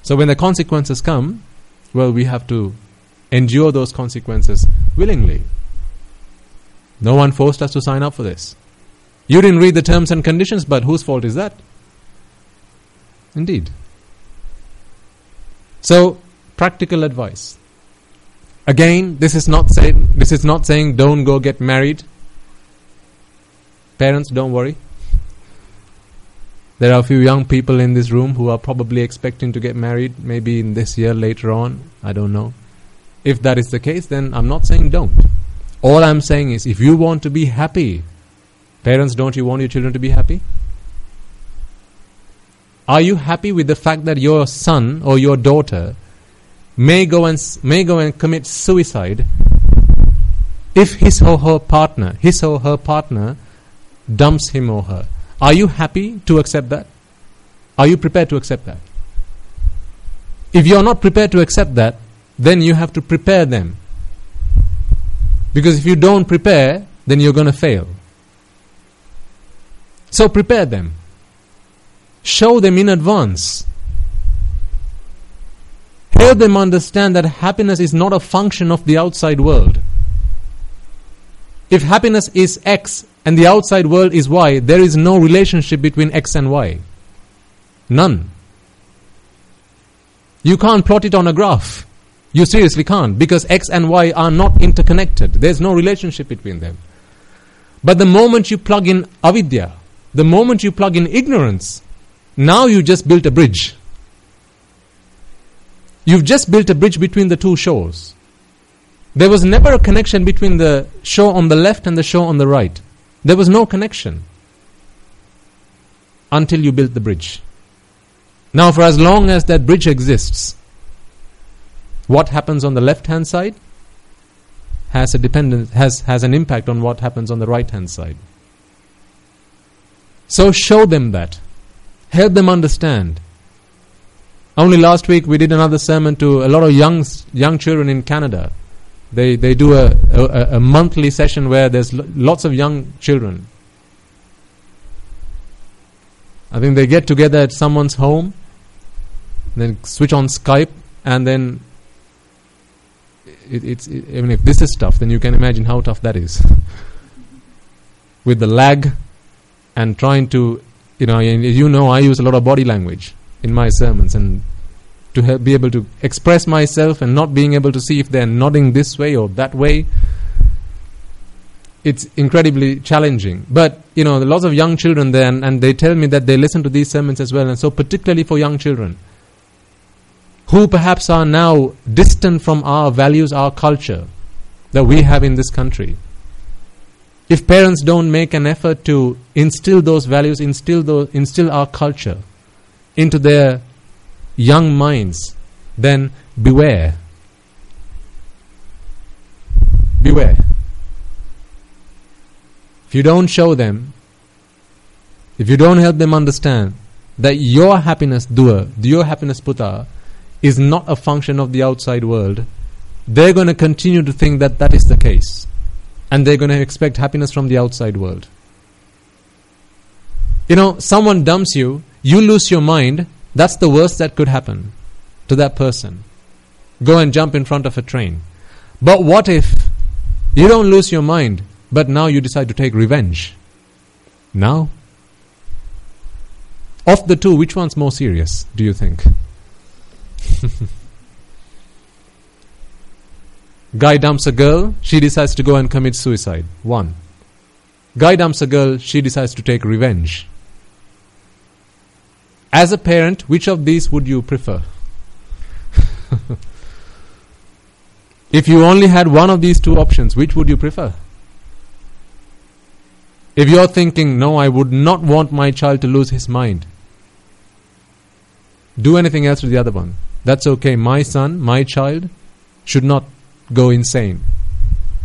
So when the consequences come, well, we have to endure those consequences willingly. No one forced us to sign up for this. You didn't read the terms and conditions, but whose fault is that? Indeed. So, practical advice. Again, this is not saying don't go get married. Parents, don't worry. There are a few young people in this room who are probably expecting to get married, maybe in this year, later on, I don't know. If that is the case, then I'm not saying don't. All I'm saying is, if you want to be happy, parents, don't you want your children to be happy? Are you happy with the fact that your son or your daughter may go and commit suicide if his or her partner dumps him or her? Are you happy to accept that? Are you prepared to accept that? If you are not prepared to accept that, then you have to prepare them. Because if you don't prepare, then you're going to fail. So prepare them. Show them in advance. Help them understand that happiness is not a function of the outside world. If happiness is X and the outside world is Y, there is no relationship between X and Y. None. You can't plot it on a graph. You seriously can't, because X and Y are not interconnected. There's no relationship between them. But the moment you plug in avidya, the moment you plug in ignorance, now you just built a bridge. You've just built a bridge between the two shores. There was never a connection between the shore on the left and the shore on the right. There was no connection until you built the bridge. Now, for as long as that bridge exists, what happens on the left-hand side has an impact on what happens on the right-hand side. So show them that. Help them understand. Only last week we did another sermon to a lot of young children in Canada. They do a monthly session where there's lots of young children. I think they get together at someone's home, then switch on Skype, and then even if this is tough, then you can imagine how tough that is. With the lag and trying to, I use a lot of body language in my sermons, and to be able to express myself and not being able to see if they're nodding this way or that way, it's incredibly challenging. But, there are lots of young children there, and they tell me that they listen to these sermons as well. And so particularly for young children, who perhaps are now distant from our values, our culture that we have in this country. If parents don't make an effort to instill those values, instill our culture into their young minds, then beware. Beware. If you don't show them, if you don't help them understand that your happiness doer, your happiness puta, is not a function of the outside world, they're going to continue to think that that is the case. And they're going to expect happiness from the outside world. Someone dumps you, you lose your mind, that's the worst that could happen to that person. Go and jump in front of a train. But what if you don't lose your mind, but now you decide to take revenge? Now? Of the two, which one's more serious, do you think? Guy dumps a girl, she decides to go and commit suicide. One. Guy dumps a girl, she decides to take revenge. As a parent, which of these would you prefer? If you only had one of these two options, which would you prefer? If you're thinking, no, I would not want my child to lose his mind, do anything else to the other one. That's okay. My son, my child, should not go insane,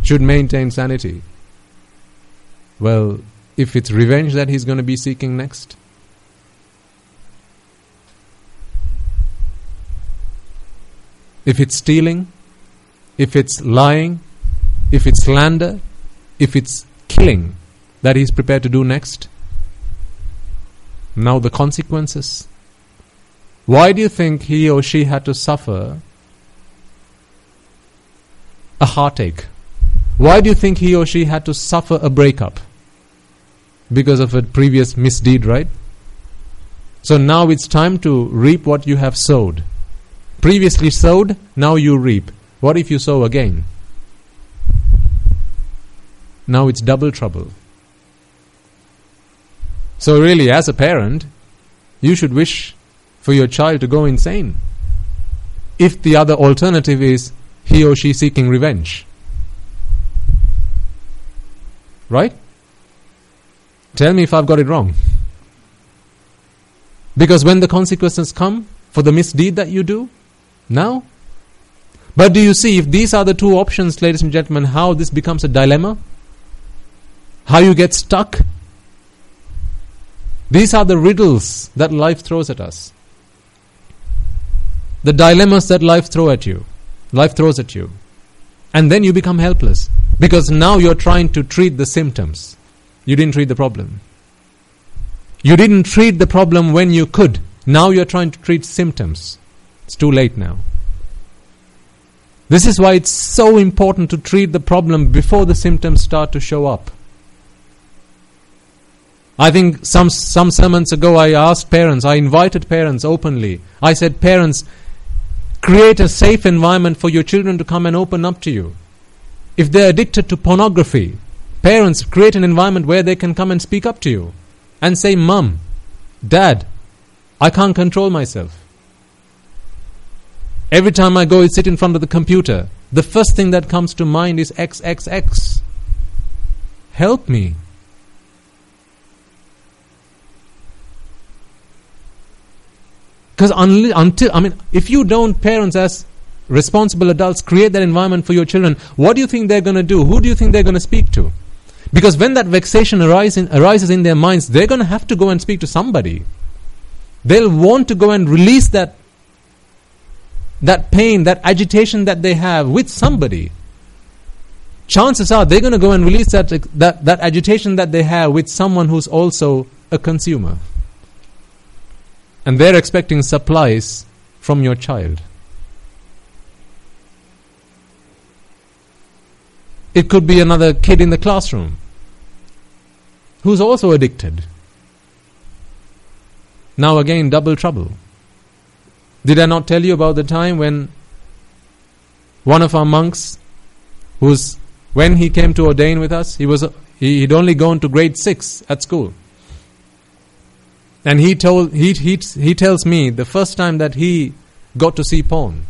should maintain sanity. Well, if it's revenge that he's going to be seeking next, if it's stealing, if it's lying, if it's slander, if it's killing that he's prepared to do next, now the consequences. Why do you think he or she had to suffer a heartache? Why do you think he or she had to suffer a breakup? Because of a previous misdeed, right? So now it's time to reap what you have sowed. Previously sowed, now you reap. What if you sow again? Now it's double trouble. So really, as a parent, you should wish for your child to go insane. If the other alternative is he or she seeking revenge. Right? Tell me if I've got it wrong. Because when the consequences come for the misdeed that you do, now. But do you see, if these are the two options, ladies and gentlemen, how this becomes a dilemma? How you get stuck? These are the riddles that life throws at us. The dilemmas that life throws at you. And then you become helpless. Because now you're trying to treat the symptoms. You didn't treat the problem. You didn't treat the problem when you could. Now you're trying to treat symptoms. It's too late now. This is why it's so important to treat the problem before the symptoms start to show up. I think some sermons ago I invited parents openly. I said, parents, create a safe environment for your children to come and open up to you. If they're addicted to pornography, parents, create an environment where they can come and speak up to you and say, Mum, Dad, I can't control myself. Every time I go and sit in front of the computer, the first thing that comes to mind is XXX. Help me. Because if you don't, parents as responsible adults, create that environment for your children, what do you think they're going to do? Who do you think they're going to speak to? Because when that vexation arises in their minds, they're going to have to go and speak to somebody. They'll want to go and release that pain, that agitation that they have with somebody. Chances are they're going to go and release that agitation that they have with someone who's also a consumer. And they're expecting supplies from your child. It could be another kid in the classroom who's also addicted. Now again, double trouble. Did I not tell you about the time when one of our monks, when he came to ordain with us, he'd only gone to grade 6 at school. And he tells me the first time that he got to see porn,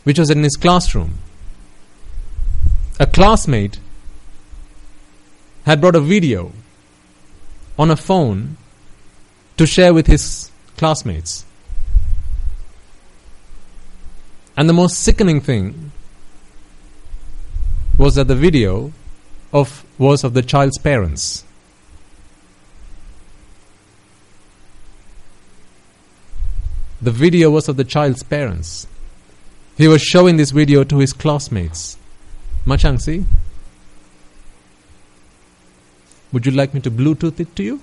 which was in his classroom. A classmate had brought a video on a phone to share with his classmates. And the most sickening thing was that the video was of the child's parents. The video was of the child's parents. He was showing this video to his classmates. Machang, see? Would you like me to Bluetooth it to you?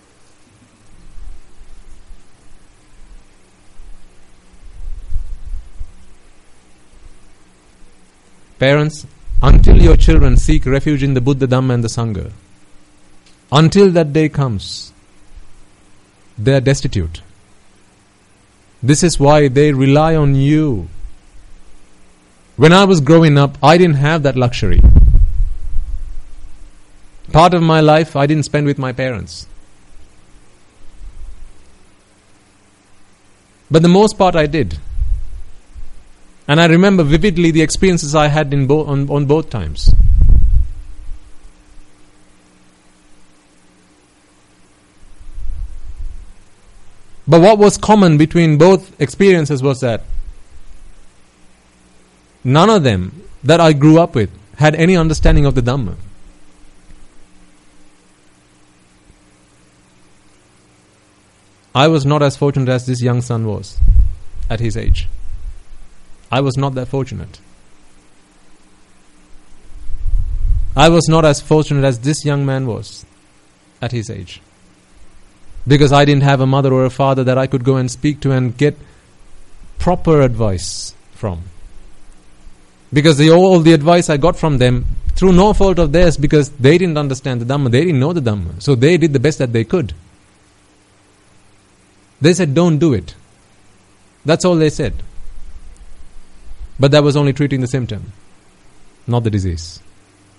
Parents, until your children seek refuge in the Buddha, Dhamma and the Sangha, until that day comes, they are destitute. This is why they rely on you. When I was growing up, I didn't have that luxury. Part of my life I didn't spend with my parents. But the most part I did. And I remember vividly the experiences I had on both times. But what was common between both experiences was that none of them that I grew up with had any understanding of the Dhamma. I was not as fortunate as this young son was at his age. I was not that fortunate. I was not as fortunate as this young man was at his age. Because I didn't have a mother or a father that I could go and speak to and get proper advice from. Because all the advice I got from them, through no fault of theirs, because they didn't understand the Dhamma, they didn't know the Dhamma. So they did the best that they could. They said, don't do it. That's all they said. But that was only treating the symptom, not the disease.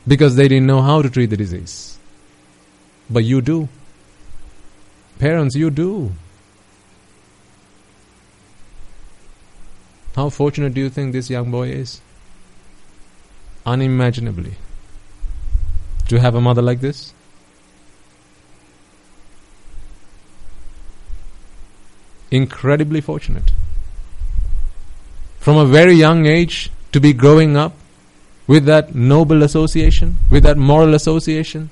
Because they didn't know how to treat the disease. But you do. Parents, you do. How fortunate do you think this young boy is? Unimaginably. To have a mother like this? Incredibly fortunate. From a very young age to be growing up with that noble association, with that moral association,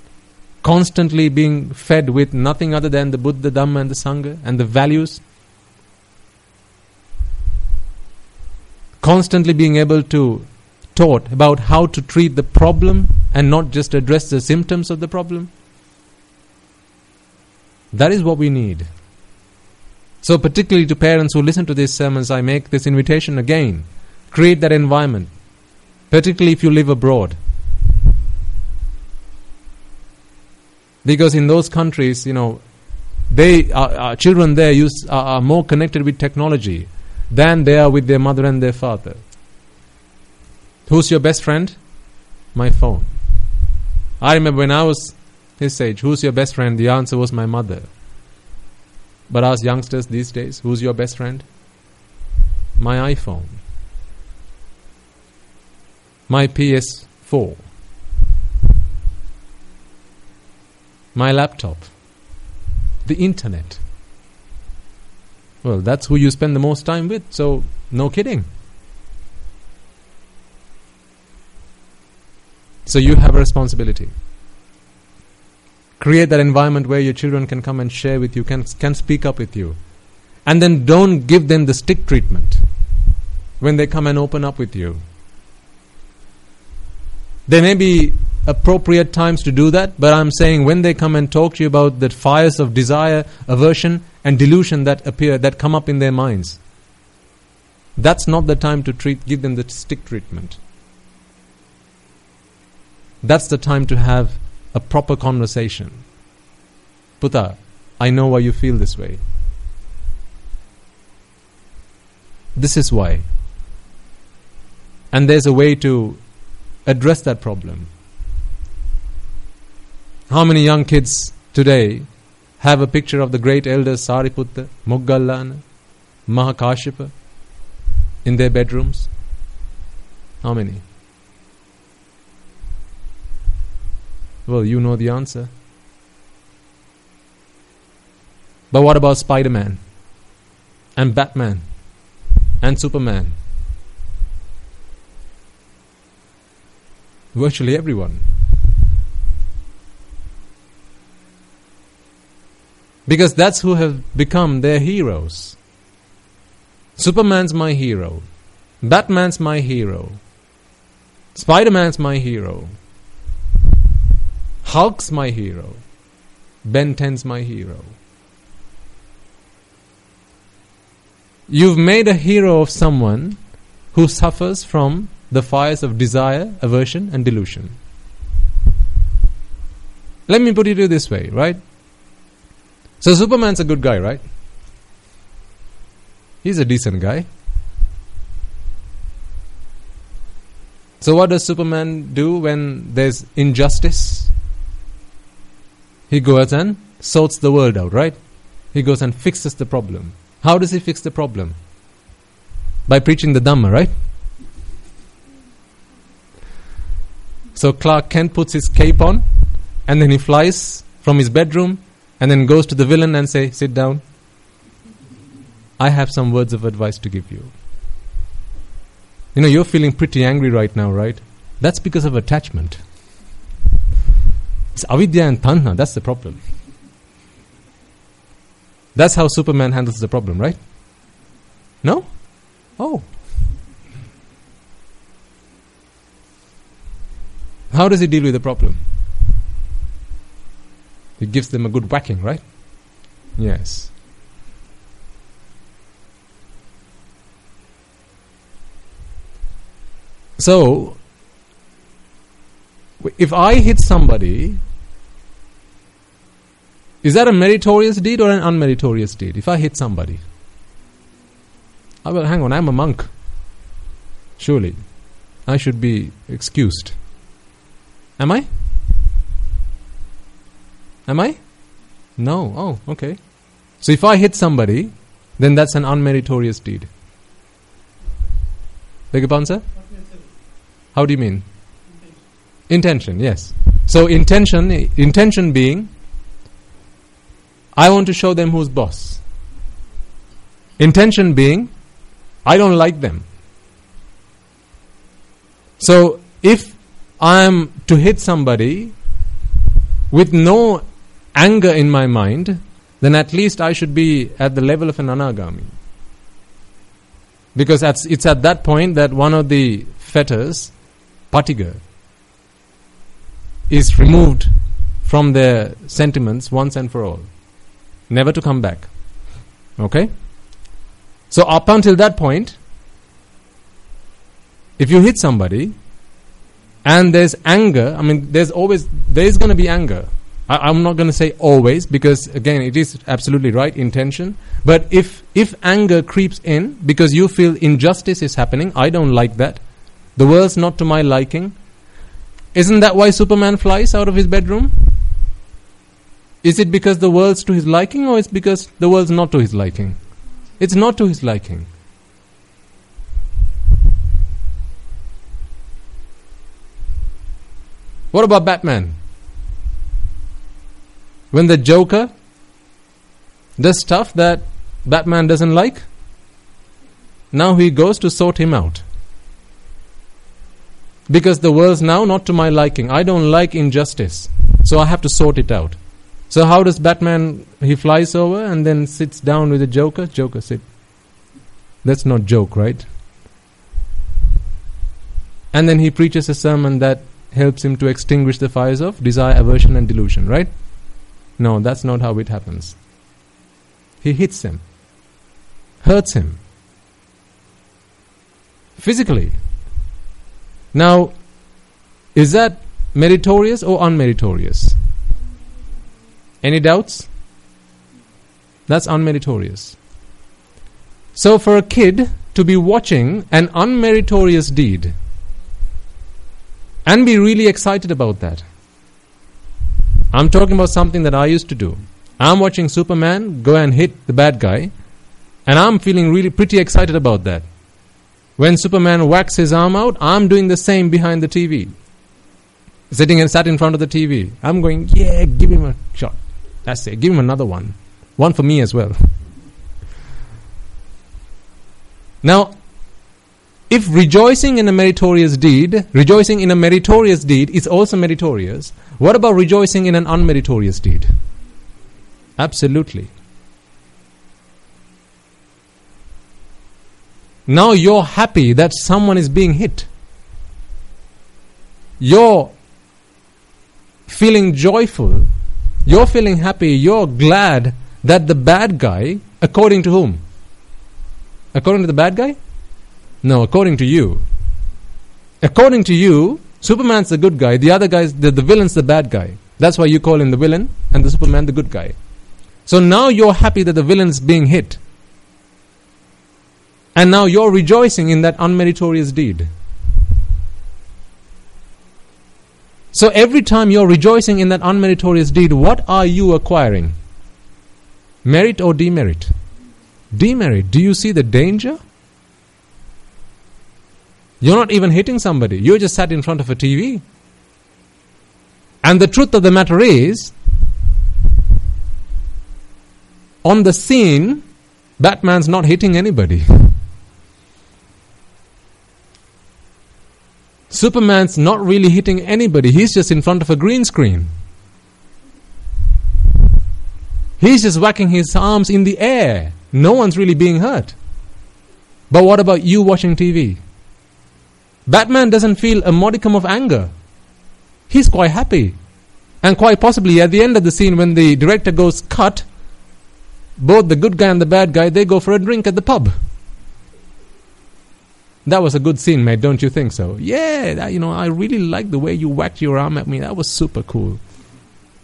constantly being fed with nothing other than the Buddha, Dhamma and the Sangha and the values, constantly being able to taught about how to treat the problem and not just address the symptoms of the problem. That is what we need. So particularly to parents who listen to these sermons, I make this invitation again. Create that environment. Particularly if you live abroad. Because in those countries, they children there are more connected with technology than they are with their mother and their father. Who's your best friend? My phone. I remember when I was his age, who's your best friend? The answer was my mother. But us youngsters these days, who's your best friend? My iPhone. My PS4. My laptop. The internet. Well, that's who you spend the most time with, so no kidding. So you have a responsibility. Create that environment where your children can come and share with you, can speak up with you. And then don't give them the stick treatment when they come and open up with you. There may be appropriate times to do that, but I'm saying when they come and talk to you about the fires of desire, aversion and delusion that come up in their minds, that's not the time to give them the stick treatment. That's the time to have a proper conversation. Putta, I know why you feel this way. This is why. And there's a way to address that problem. How many young kids today have a picture of the great elders Sariputta, Moggallana, Mahakashyapa in their bedrooms? How many? Well, you know the answer. But what about Spider-Man and Batman and Superman? Virtually everyone. Because that's who have become their heroes. Superman's my hero. Batman's my hero. Spider-Man's my hero. Hulk's my hero. Ben 10's my hero. You've made a hero of someone who suffers from the fires of desire, aversion and delusion. Let me put it this way, right? So Superman's a good guy, right? He's a decent guy. So what does Superman do when there's injustice? He goes and sorts the world out, right? He goes and fixes the problem. How does he fix the problem? By preaching the Dhamma, right? So Clark Kent puts his cape on and then he flies from his bedroom and then goes to the villain and say, sit down. I have some words of advice to give you. You're feeling pretty angry right now, right? That's because of attachment. It's avidya and tanha, that's the problem. That's how Superman handles the problem, right? No? Oh. How does he deal with the problem? He gives them a good whacking, right? Yes. So, if I hit somebody, is that a meritorious deed or an unmeritorious deed? If I hit somebody, hang on, I'm a monk. Surely. I should be excused. Am I? Am I? No. Oh, okay. So if I hit somebody, then that's an unmeritorious deed. Beg your pardon, sir? How do you mean? Intention, yes. So intention being, I want to show them who's boss. Intention being, I don't like them. So if I am to hit somebody with no anger in my mind, then at least I should be at the level of an anagami. Because it's at that point that one of the fetters, patiga, is removed from their sentiments once and for all. Never to come back. Okay? So up until that point, if you hit somebody and there's anger, there's going to be anger. I'm not going to say always, because again it is absolutely right, intention. But if anger creeps in because you feel injustice is happening, I don't like that, the world's not to my liking, isn't that why Superman flies out of his bedroom? Is it because the world's to his liking, or it's because the world's not to his liking? It's not to his liking. What about Batman? When the Joker does stuff that Batman doesn't like, now he goes to sort him out. Because the world's now not to my liking. I don't like injustice, so I have to sort it out. So how does Batman, he flies over and then sits down with the Joker. Joker, sit. That's not joke, right? And then he preaches a sermon that helps him to extinguish the fires of desire, aversion and delusion, right? No, that's not how it happens. He hits him, hurts him, physically. Now, is that meritorious or unmeritorious? Any doubts? That's unmeritorious. So for a kid to be watching an unmeritorious deed and be really excited about that. I'm talking about something that I used to do. I'm watching Superman go and hit the bad guy, and I'm feeling really pretty excited about that. When Superman whacks his arm out, I'm doing the same behind the TV. Sat in front of the TV. I'm going, yeah, give him a shot. That's it. Give him another one. One for me as well. Now, if rejoicing in a meritorious deed is also meritorious, what about rejoicing in an unmeritorious deed? Absolutely. Now you're happy that someone is being hit. You're feeling joyful. You're feeling happy. You're glad that the bad guy, according to whom? According to the bad guy? No, according to you. According to you, Superman's the good guy. The other guy's the villain's the bad guy. That's why you call him the villain and the Superman the good guy. So now you're happy that the villain's being hit. And now you're rejoicing in that unmeritorious deed. So every time you're rejoicing in that unmeritorious deed, what are you acquiring? Merit or demerit? Demerit. Do you see the danger? You're not even hitting somebody. You just sat in front of a TV. And the truth of the matter is, on the scene, Batman's not hitting anybody. Superman's not really hitting anybody. He's just in front of a green screen. He's just whacking his arms in the air. No one's really being hurt. But what about you watching TV? Batman doesn't feel a modicum of anger. He's quite happy. And quite possibly at the end of the scene, when the director goes cut, both the good guy and the bad guy, they go for a drink at the pub. That was a good scene, mate, don't you think so? Yeah, I really like the way you whacked your arm at me. That was super cool.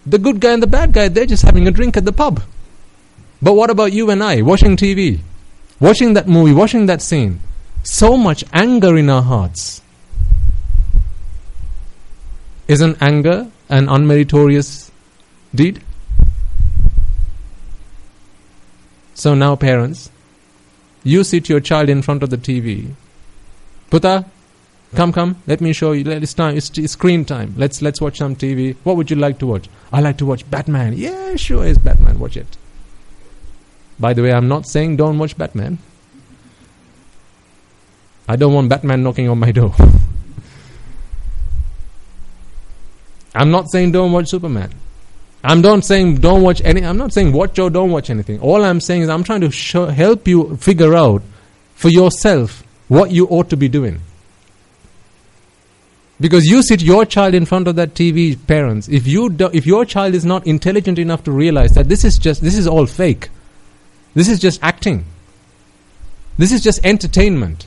The good guy and the bad guy, they're just having a drink at the pub. But what about you and I, watching TV, watching that movie, watching that scene? so much anger in our hearts. Isn't anger an unmeritorious deed? So now parents, you sit your child in front of the TV. Puta, come, let me show you. It's screen time. Let's watch some TV. What would you like to watch? I like to watch Batman. Yeah, sure, it's Batman. Watch it. By the way, I'm not saying don't watch Batman. I don't want Batman knocking on my door. I'm not saying don't watch Superman. I'm not saying don't watch any. I'm not saying watch or don't watch anything. All I'm saying is I'm trying to help you figure out for yourself what you ought to be doing. Because you sit your child in front of that TV, parents. If your child is not intelligent enough to realize that this is all fake. This is just acting. This is just entertainment.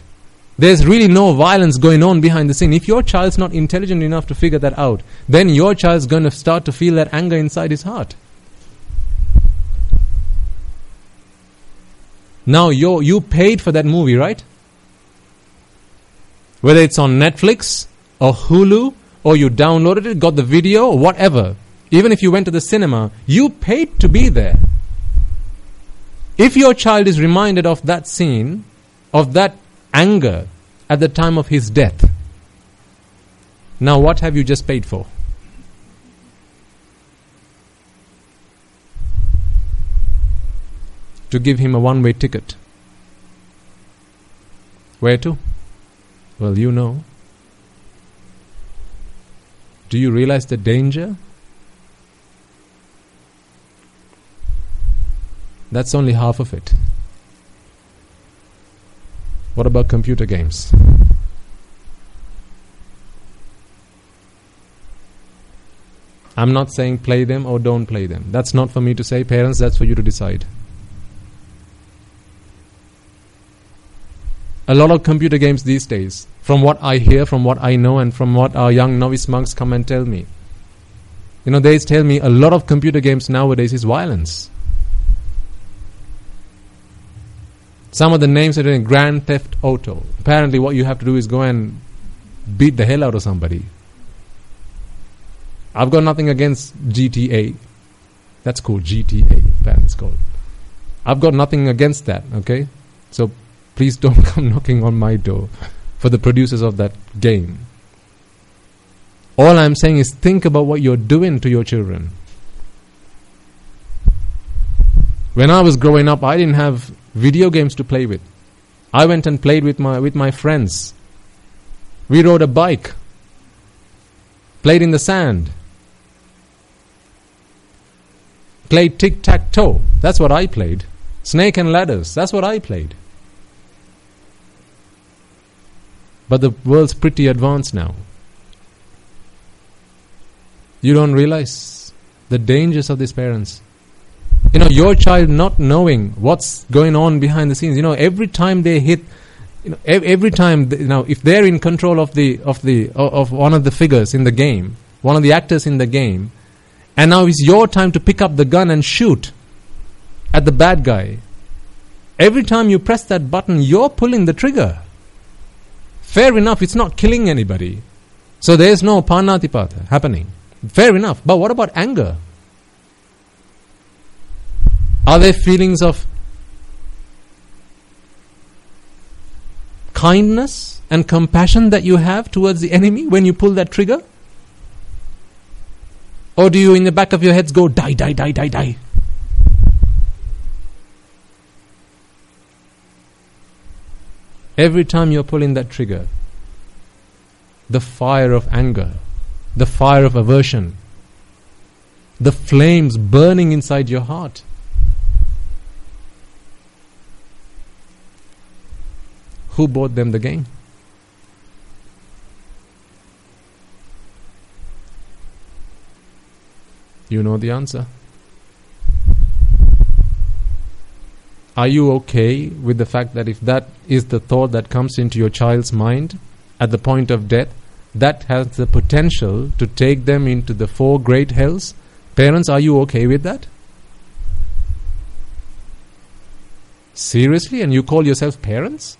There's really no violence going on behind the scene. If your child's not intelligent enough to figure that out, then your child's going to start to feel that anger inside his heart. Now you paid for that movie, right? Whether it's on Netflix or Hulu, or you downloaded it, got the video, or whatever. Even if you went to the cinema, you paid to be there. If your child is reminded of that scene, of that anger at the time of his death, now what have you just paid for? To give him a one-way ticket. Where to? Well, you know. Do you realize the danger? That's only half of it. What about computer games? I'm not saying play them or don't play them. That's not for me to say. Parents, that's for you to decide. A lot of computer games these days, from what I hear, from what I know, and from what our young novice monks come and tell me. They tell me a lot of computer games nowadays is violence. Some of the names are in Grand Theft Auto. Apparently what you have to do is go and beat the hell out of somebody. I've got nothing against GTA. That's cool, GTA, apparently it's called. I've got nothing against that, okay? So please don't come knocking on my door for the producers of that game. All I'm saying is think about what you're doing to your children. When I was growing up, I didn't have video games to play with. I went and played with my friends. We rode a bike. Played in the sand. Played tic-tac-toe. That's what I played. Snake and ladders. That's what I played. But the world's pretty advanced now. You don't realize the dangers of these parents. Your child not knowing what's going on behind the scenes. Every time they hit, every time if they're in control of one of the figures in the game, one of the actors in the game, and now it's your time to pick up the gun and shoot at the bad guy. Every time you press that button, you're pulling the trigger. Fair enough, it's not killing anybody. So there's no panatipata happening. Fair enough. But what about anger? Are there feelings of kindness and compassion that you have towards the enemy when you pull that trigger? Or do you in the back of your heads go, die, die, die, die, die? Every time you're pulling that trigger, the fire of anger, the fire of aversion, the flames burning inside your heart. Who bought them the game? You know the answer. Are you okay with the fact that if that is the thought that comes into your child's mind at the point of death, that has the potential to take them into the 4 great hells? Parents, are you okay with that? Seriously? And you call yourself parents?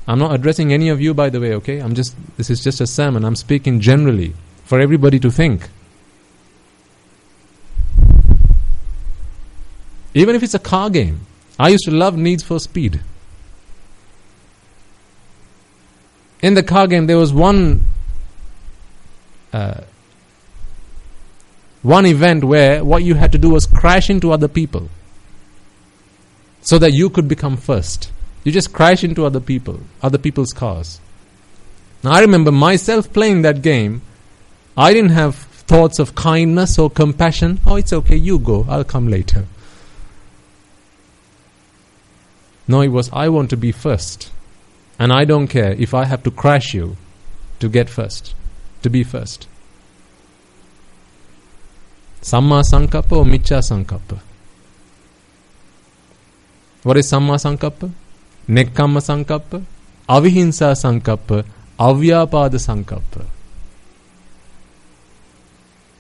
I'm not addressing any of you, by the way, okay? This is just a sermon. I'm speaking generally for everybody to think. Even if it's a car game. I used to love Need for Speed. In the car game, there was one event where what you had to do was crash into other people so that you could become first. You just crash into other people's cars. Now, I remember myself playing that game. I didn't have thoughts of kindness or compassion. Oh, it's okay, you go, I'll come later. No, it was, I want to be first. And I don't care if I have to crash you to get first, to be first. Samma Sankappa or Miccha Sankappa? What is Samma Sankappa? Nekkamma Sankappa, Avihinsa Sankappa, Avyapada Sankappa.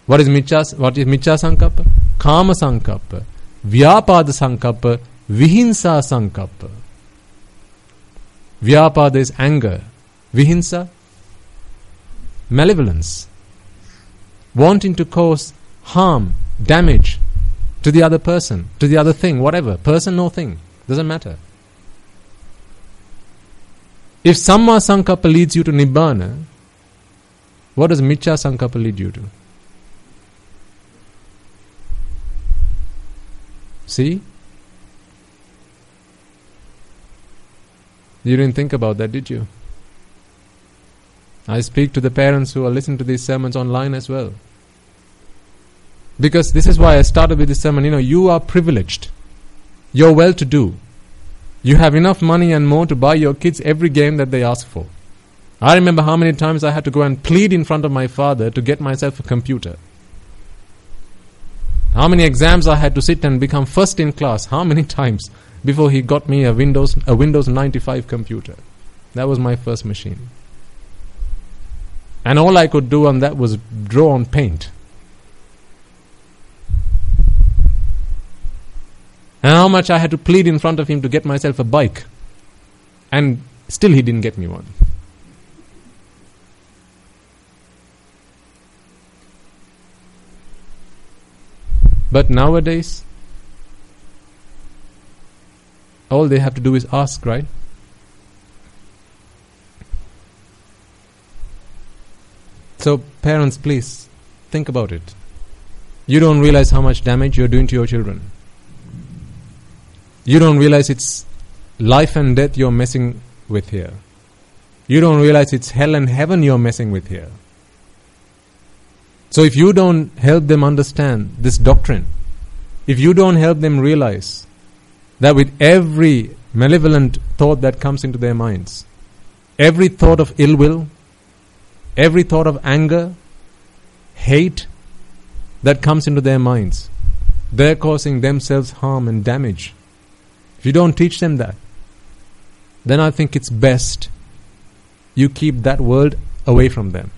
What is Miccha Sankappa? Kama Sankappa, Vyapada Sankappa, Vihinsa Sankappa. Vyapada is anger. Vihinsa, malevolence. Wanting to cause harm, damage to the other person, to the other thing, whatever. Person or thing. Doesn't matter. If Samma Sankappa leads you to Nibbana, what does Miccha Sankappa lead you to? See? You didn't think about that, did you? I speak to the parents who are listening to these sermons online as well. Because this is why I started with this sermon. You are privileged. You're well-to-do. You have enough money and more to buy your kids every game that they ask for. I remember how many times I had to go and plead in front of my father to get myself a computer. How many exams I had to sit and become first in class. How many times before he got me a Windows 95 computer. That was my first machine. And all I could do on that was draw on paint. And how much I had to plead in front of him to get myself a bike. And still he didn't get me one. But nowadays, all they have to do is ask, right? So parents, please, think about it. You don't realize how much damage you're doing to your children. You don't realize it's life and death you're messing with here. You don't realize it's hell and heaven you're messing with here. So if you don't help them understand this doctrine, if you don't help them realize that with every malevolent thought that comes into their minds, every thought of ill will, every thought of anger, hate that comes into their minds, they're causing themselves harm and damage. If you don't teach them that, then I think it's best you keep that world away from them.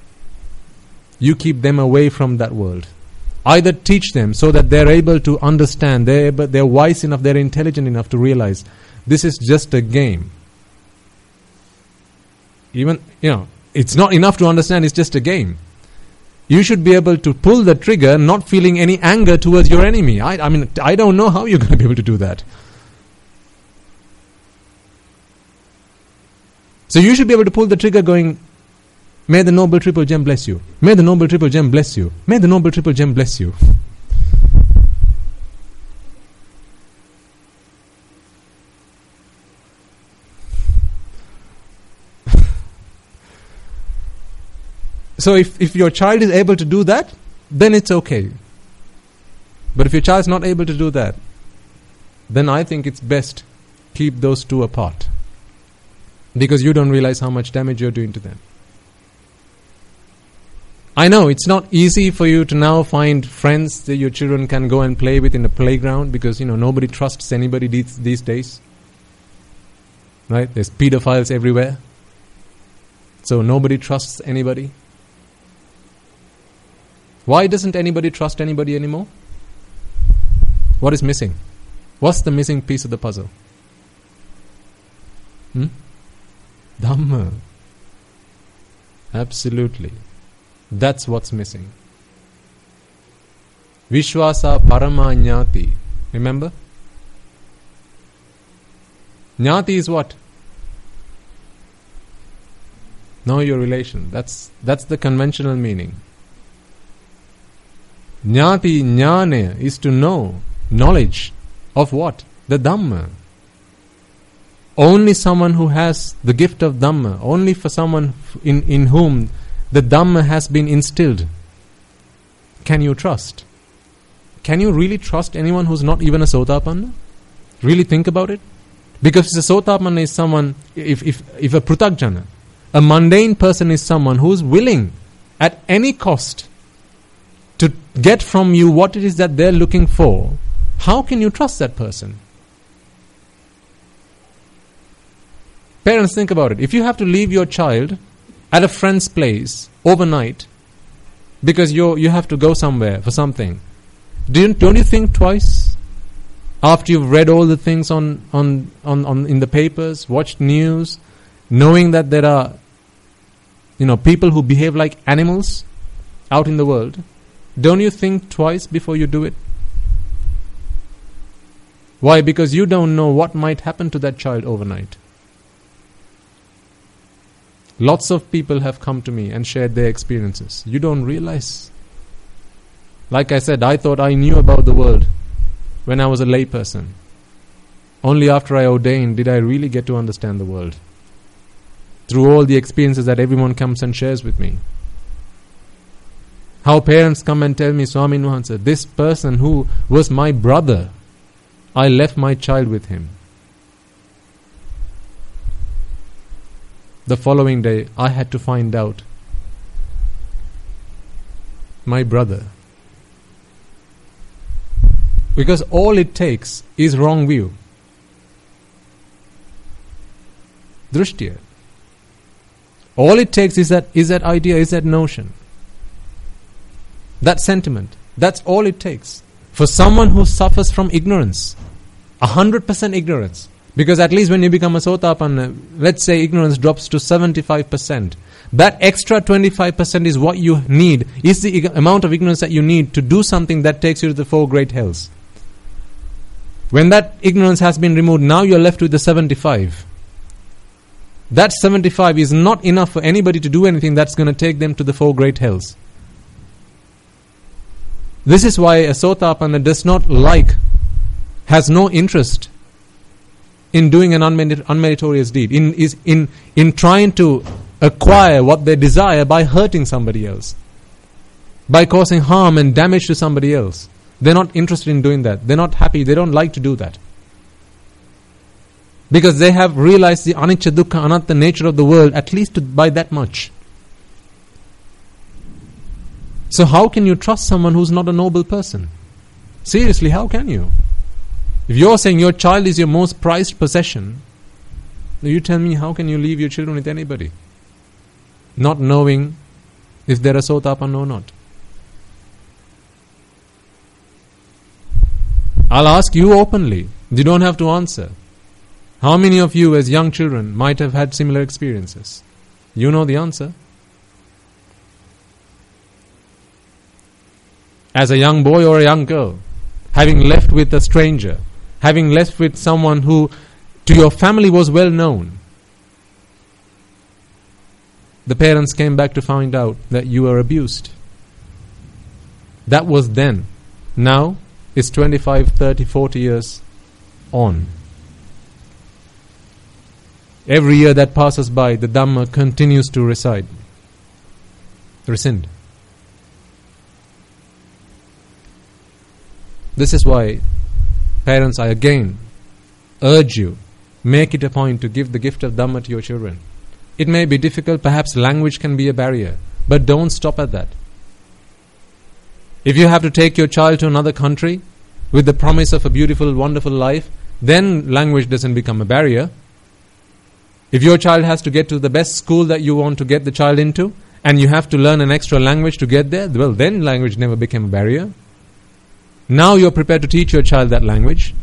You keep them away from that world. Either teach them so that they're able to understand, they're wise enough, they're intelligent enough to realize this is just a game. Even, it's not enough to understand it's just a game. You should be able to pull the trigger not feeling any anger towards your enemy. I don't know how you're going to be able to do that. So you should be able to pull the trigger going, may the Noble Triple Gem bless you. May the Noble Triple Gem bless you. May the Noble Triple Gem bless you. So if your child is able to do that, then it's okay. But if your child is not able to do that, then I think it's best keep those two apart. Because you don't realize how much damage you're doing to them. I know it's not easy for you to now find friends that your children can go and play with in the playground because nobody trusts anybody these days. Right? There's pedophiles everywhere. So nobody trusts anybody. Why doesn't anybody trust anybody anymore? What is missing? What's the missing piece of the puzzle? Dhamma. Absolutely. That's what's missing. Vishwasa parama jnati. Remember? Jnati is what? Know your relation. That's the conventional meaning. Jnati, jnane is to know. Knowledge of what? The Dhamma. Only someone who has the gift of Dhamma, only for someone in whom the Dhamma has been instilled, can you trust. Can you really trust anyone who's not even a Sotapanna? Really think about it? Because a Sotapanna is someone, if a Pruthakjana, a mundane person is someone who's willing at any cost to get from you what it is that they're looking for, how can you trust that person? Parents, think about it. If you have to leave your child at a friend's place overnight because you have to go somewhere for something, don't you think twice after you've read all the things on in the papers, watched news, knowing that there are people who behave like animals out in the world? Don't you think twice before you do it? Why? Because you don't know what might happen to that child overnight. Lots of people have come to me and shared their experiences. You don't realize. Like I said, I thought I knew about the world when I was a lay person. Only after I ordained did I really get to understand the world. Through all the experiences that everyone comes and shares with me. How parents come and tell me, Swami Nuhansa, this person who was my brother, I left my child with him. The following day, I had to find out my brother. Because all it takes is wrong view. Drishtiya. All it takes is that idea, is that notion. That sentiment. That's all it takes. For someone who suffers from ignorance, 100% ignorance. Because at least when you become a Sotapanna, let's say ignorance drops to 75%. That extra 25% is what you need, is the amount of ignorance that you need to do something that takes you to the 4 great hells. When that ignorance has been removed, now you're left with the 75. That 75 is not enough for anybody to do anything that's going to take them to the 4 great hells. This is why a Sotapanna does not has no interest in doing an unmeritorious deed, in trying to acquire what they desire by hurting somebody else, by causing harm and damage to somebody else. They're not interested in doing that. They're not happy. They don't like to do that. Because they have realized the anicca, dukkha, anatta nature of the world, at least by that much. So how can you trust someone who's not a noble person? Seriously, how can you? If you're saying your child is your most prized possession, you tell me, how can you leave your children with anybody? Not knowing if they're a Sotapanna or not. I'll ask you openly. You don't have to answer. How many of you as young children might have had similar experiences? You know the answer. As a young boy or a young girl, having left with a stranger, having left with someone who to your family was well known, the parents came back to find out that you were abused. That was then. Now it's 25, 30, 40 years on. Every year that passes by, the Dhamma continues to rescind. This is why, parents, I again urge you, make it a point to give the gift of Dhamma to your children. It may be difficult, perhaps language can be a barrier, but don't stop at that. If you have to take your child to another country with the promise of a beautiful, wonderful life, then language doesn't become a barrier. If your child has to get to the best school that you want to get the child into, and you have to learn an extra language to get there, well, then language never became a barrier. Now you're prepared to teach your child that language.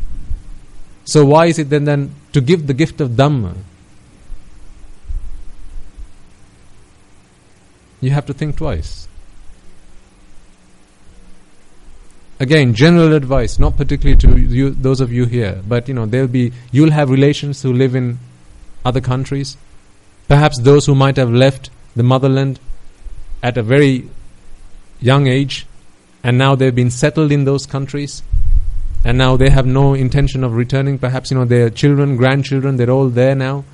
So why is it then to give the gift of Dhamma? you have to think twice. Again, general advice, not particularly to you, those of you here, but you'll have relations who live in other countries. Perhaps those who might have left the motherland at a very young age, and now they've been settled in those countries, and now they have no intention of returning. Perhaps their children, grandchildren, they're all there now.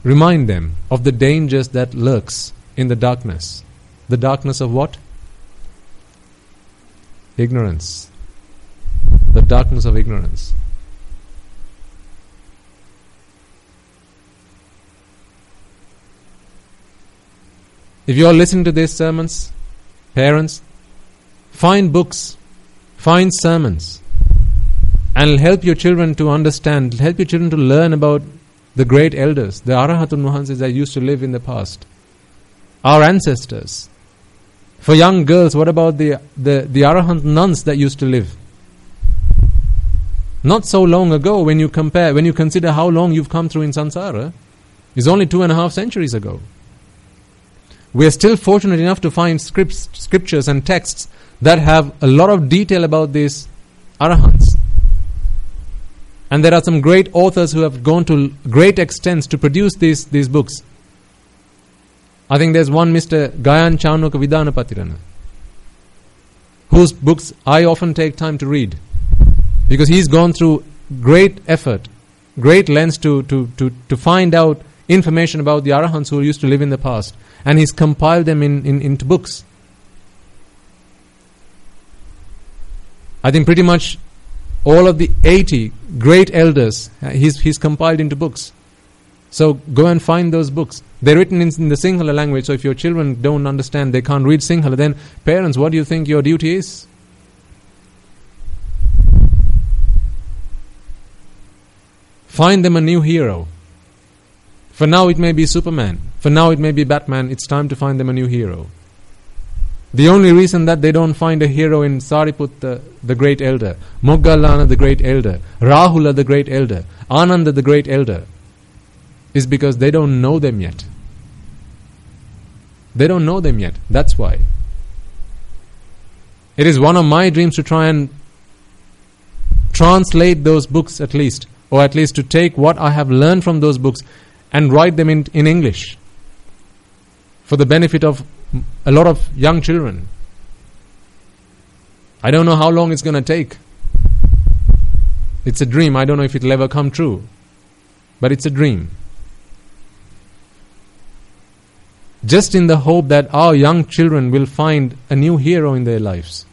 Remind them of the dangers that lurks in the darkness. The darkness of what? Ignorance. The darkness of ignorance. If you are listening to these sermons, parents, find books, find sermons, and help your children to understand, help your children to learn about the great elders, the Arahatun Wahanses that used to live in the past, our ancestors. For young girls, what about the Arahant nuns that used to live? Not so long ago, when you consider how long you've come through in samsara, it's only 2.5 centuries ago. We are still fortunate enough to find scriptures and texts that have a lot of detail about these Arahants. And there are some great authors who have gone to great extents to produce these books. I think there's one Mr. Gayan Chaunuka Vidanapatirana, whose books I often take time to read, because he's gone through great effort, great lengths to find out information about the Arahants who used to live in the past, and he's compiled them into books. I think pretty much all of the 80 great elders he's compiled into books. So go and find those books. They're written in the Sinhala language, so if your children don't understand, they can't read Sinhala, then parents, what do you think your duty is? Find them a new hero. For now it may be Superman. For now it may be Batman. It's time to find them a new hero. The only reason that they don't find a hero in Sariputta, the great elder, Moggallana, the great elder, Rahula, the great elder, Ananda, the great elder, is because they don't know them yet. They don't know them yet. That's why. It is one of my dreams to try and translate those books at least, or at least to take what I have learned from those books and write them in English for the benefit of a lot of young children. I don't know how long it's going to take. It's a dream. I don't know if it'll ever come true, but it's a dream. Just in the hope that our young children will find a new hero in their lives.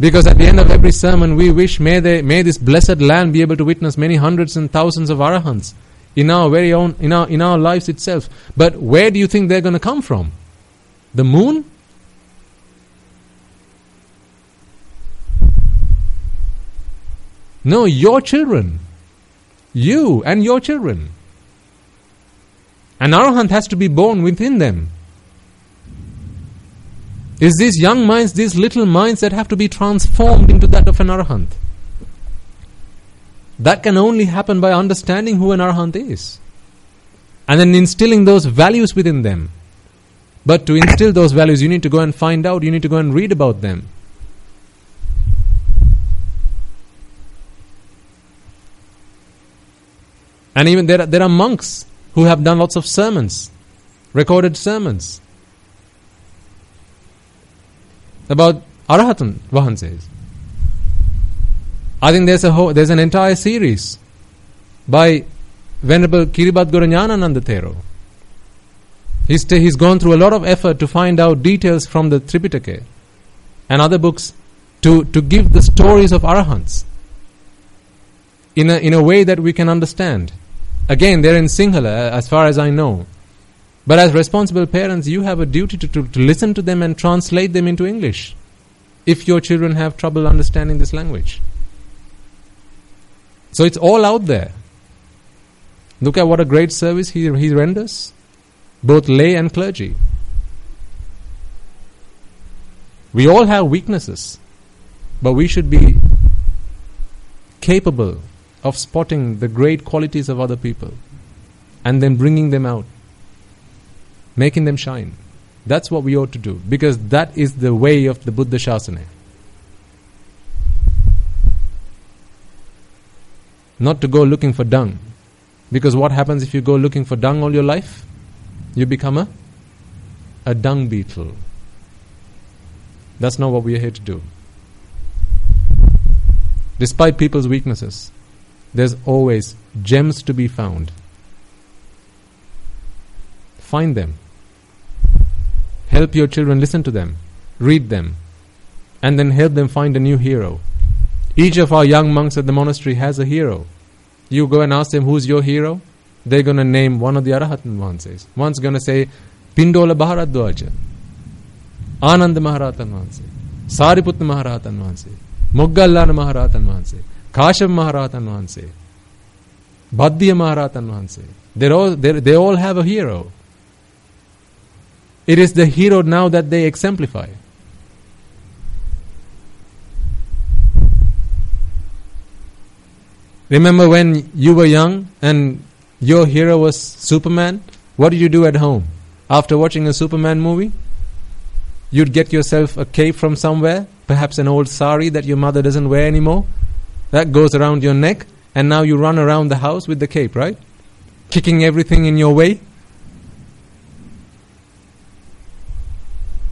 Because at the end of every sermon we wish, may this blessed land be able to witness many hundreds and thousands of Arahants in our very own, in our lives itself. But where do you think they're going to come from? The moon? No, your children. You and your children. An Arahant has to be born within them. It's these young minds, these little minds that have to be transformed into that of an Arahant. That can only happen by understanding who an Arahant is, and then instilling those values within them. But to instill those values, you need to go and find out, you need to go and read about them. And even there are monks who have done lots of sermons, recorded sermons about Arahatun Wahanses. I think there's an entire series by Venerable Kiribati Goranyanananda Thero. He's gone through a lot of effort to find out details from the Tripitaka and other books to give the stories of Arahants in a way that we can understand. Again, they're in Sinhala, as far as I know. But as responsible parents, you have a duty to listen to them and translate them into English, if your children have trouble understanding this language. So it's all out there. Look at what a great service he renders, both lay and clergy. We all have weaknesses, but we should be capable of spotting the great qualities of other people and then bringing them out. making them shine. That's what we ought to do, because that is the way of the Buddha Shasana. Not to go looking for dung. Because what happens if you go looking for dung all your life? You become a dung beetle. That's not what we are here to do. Despite people's weaknesses, there's always gems to be found. Find them. Help your children listen to them. Read them. And then help them find a new hero. Each of our young monks at the monastery has a hero. You go and ask them, who's your hero? They're going to name one of the Arahatan Vanses. One's going to say, Pindola Bharadwaja, Ananda Maharatan Vanse, Sariputta Maharatan Vanse, Moggallana Maharatan Vanse, Kashyap Maharatan Vanse, Bhaddiya Maharatan Vanse. They all have a hero. It is the hero now that they exemplify. Remember when you were young and your hero was Superman? What did you do at home? After watching a Superman movie, you'd get yourself a cape from somewhere, perhaps an old sari that your mother doesn't wear anymore. That goes around your neck, and now you run around the house with the cape, right? Kicking everything in your way.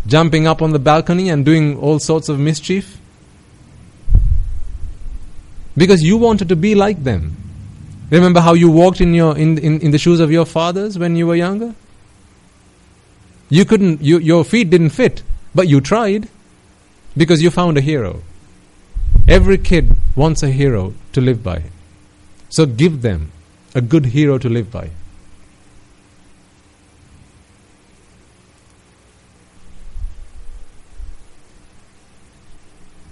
Jumping up on the balcony and doing all sorts of mischief. Because you wanted to be like them. Remember how you walked in the shoes of your fathers when you were younger? You couldn't, your feet didn't fit, but you tried because you found a hero. Every kid wants a hero to live by. So give them a good hero to live by.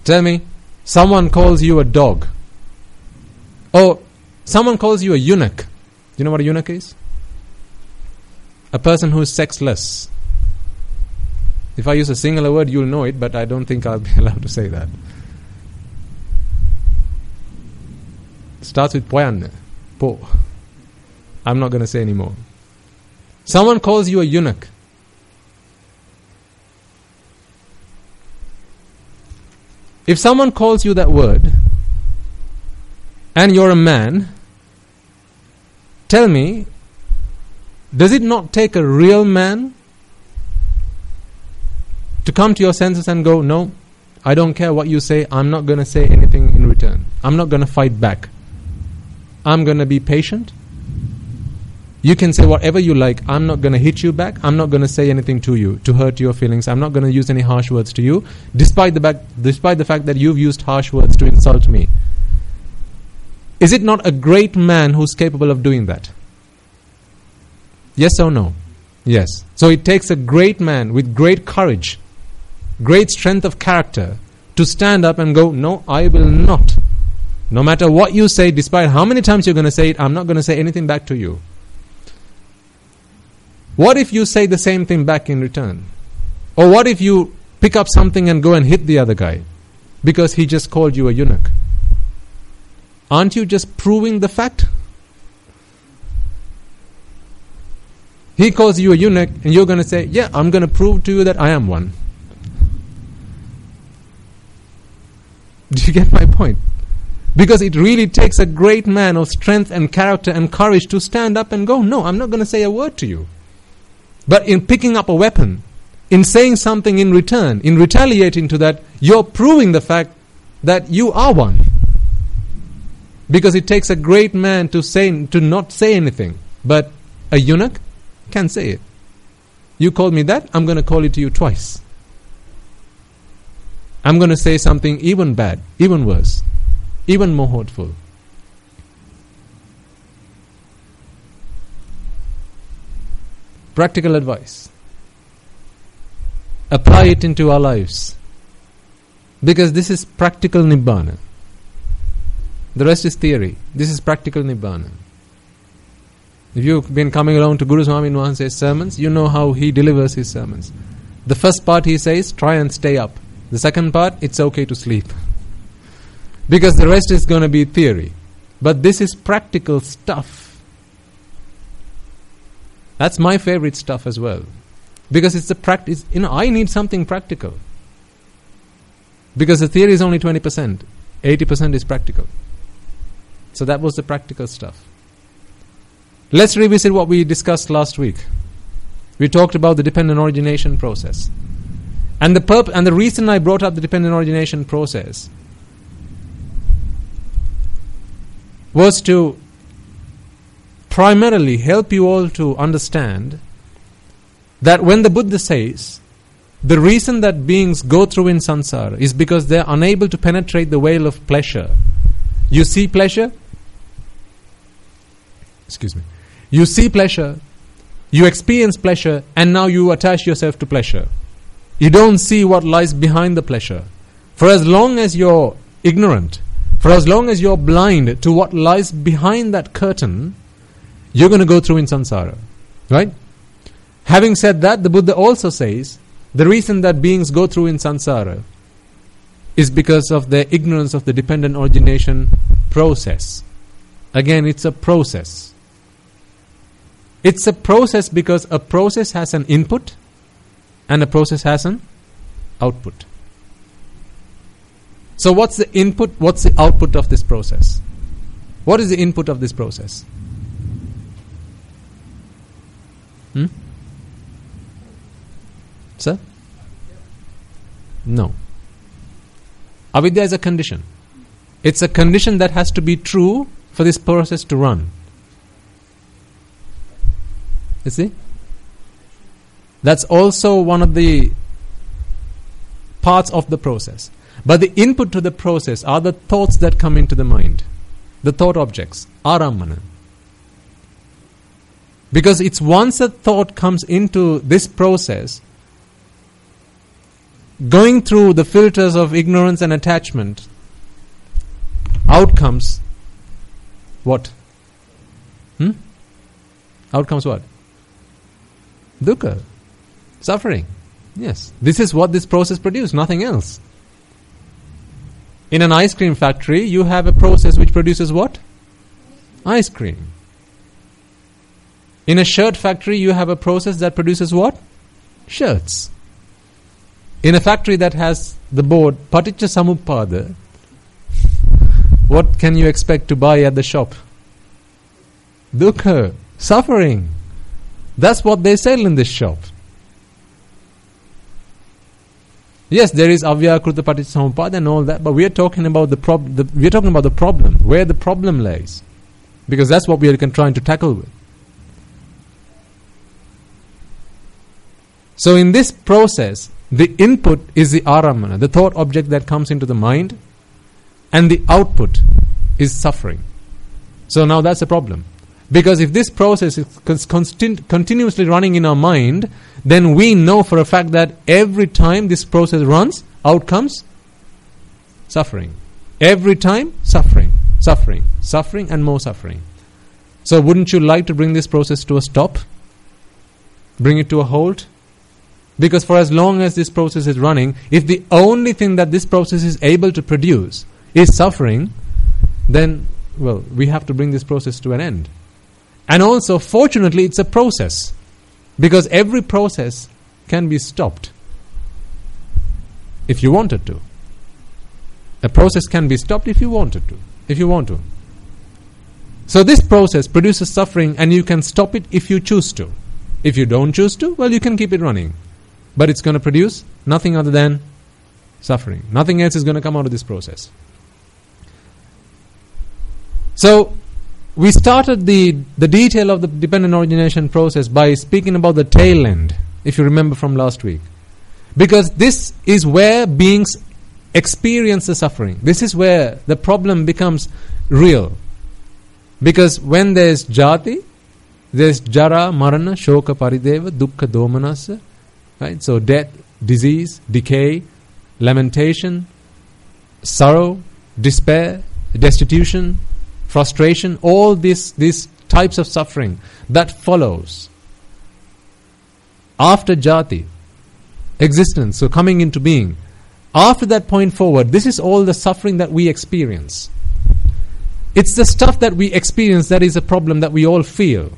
Tell me, someone calls you a dog. Or someone calls you a eunuch. You know what a eunuch is? A person who is sexless. If I use a singular word, you'll know it, but I don't think I'll be allowed to say that. It starts with poyanne. Po. I'm not going to say anymore. Someone calls you a eunuch. If someone calls you that word, and you're a man, tell me, does it not take a real man to come to your senses and go, no, I don't care what you say, I'm not going to say anything in return. I'm not going to fight back. I'm going to be patient. You can say whatever you like, I'm not going to hit you back, I'm not going to say anything to you to hurt your feelings, I'm not going to use any harsh words to you, despite the fact that you've used harsh words to insult me. Is it not a great man who's capable of doing that? Yes or no? Yes. So it takes a great man with great courage, great strength of character to stand up and go, no, I will not. No matter what you say, despite how many times you're going to say it, I'm not going to say anything back to you. What if you say the same thing back in return? Or what if you pick up something and go and hit the other guy because he just called you a eunuch? Aren't you just proving the fact? He calls you a eunuch and you're going to say, yeah, I'm going to prove to you that I am one. Do you get my point? Because it really takes a great man of strength and character and courage to stand up and go, no, I'm not going to say a word to you. But in picking up a weapon, in saying something in return, in retaliating to that, you're proving the fact that you are one. Because it takes a great man to not say anything. But a eunuch can say it. You call me that, I'm going to call it to you twice. I'm going to say something even bad, even worse, even more hurtful. Practical advice. Apply it into our lives. Because this is practical Nibbana. The rest is theory. This is practical Nibbana. If you've been coming along to Guru Swami Nwanse's sermons, you know how he delivers his sermons. The first part he says, try and stay up. The second part, it's okay to sleep. Because the rest is going to be theory. But this is practical stuff. That's my favorite stuff as well. Because it's the practice. I need something practical. Because the theory is only 20%. 80% is practical. So that was the practical stuff. Let's revisit what we discussed last week. We talked about the dependent origination process. And the reason I brought up the dependent origination process was to primarily help you all to understand that when the Buddha says the reason that beings go through in samsara is because they are unable to penetrate the veil of pleasure. You see pleasure? Excuse me. You see pleasure, you experience pleasure, and now you attach yourself to pleasure. You don't see what lies behind the pleasure. For as long as you're ignorant, for as long as you're blind to what lies behind that curtain, you're going to go through in samsara. Right? Having said that, the Buddha also says the reason that beings go through in samsara is because of their ignorance of the dependent origination process. Again, it's a process. It's a process because a process has an input and a process has an output. So what's the input, what's the output of this process? What is the input of this process? Sir? No. Avidya is a condition. It's a condition that has to be true for this process to run. You see? That's also one of the parts of the process. But the input to the process are the thoughts that come into the mind. The thought objects, arammana. Because it's once a thought comes into this process, going through the filters of ignorance and attachment, out comes what? Out comes what? Dukkha. Suffering. Yes. This is what this process produces, nothing else. In an ice cream factory, you have a process which produces what? Ice cream. In a shirt factory, you have a process that produces what? Shirts. In a factory that has the board Paticca Samuppada, what can you expect to buy at the shop? Dukkha, suffering. That's what they sell in this shop. Yes, there is Avyakrita Paticca Samuppada and all that, but we are talking about the problem, where the problem lies, because that's what we are trying to tackle with. So in this process, the input is the arammana, the thought object that comes into the mind, and the output is suffering. So now that's a problem. Because if this process is continuously running in our mind, then we know for a fact that every time this process runs, out comes suffering. Every time, suffering, suffering, suffering and more suffering. So wouldn't you like to bring this process to a stop? Bring it to a halt? Because for as long as this process is running, if the only thing that this process is able to produce is suffering, then, well, we have to bring this process to an end. And also, fortunately, it's a process. Because every process can be stopped if you wanted to. A process can be stopped if you wanted to. If you want to. So this process produces suffering and you can stop it if you choose to. If you don't choose to, well, you can keep it running. But it's going to produce nothing other than suffering. Nothing else is going to come out of this process. So, we started the detail of the dependent origination process by speaking about the tail end, if you remember from last week. Because this is where beings experience the suffering. This is where the problem becomes real. Because when there's jati, there's jara, marana, shoka, parideva, dukkha, domanasa. Right? So death, disease, decay, lamentation, sorrow, despair, destitution, frustration, all these types of suffering that follows after jati, existence, so coming into being. After that point forward, this is all the suffering that we experience. It's the stuff that we experience that is a problem that we all feel.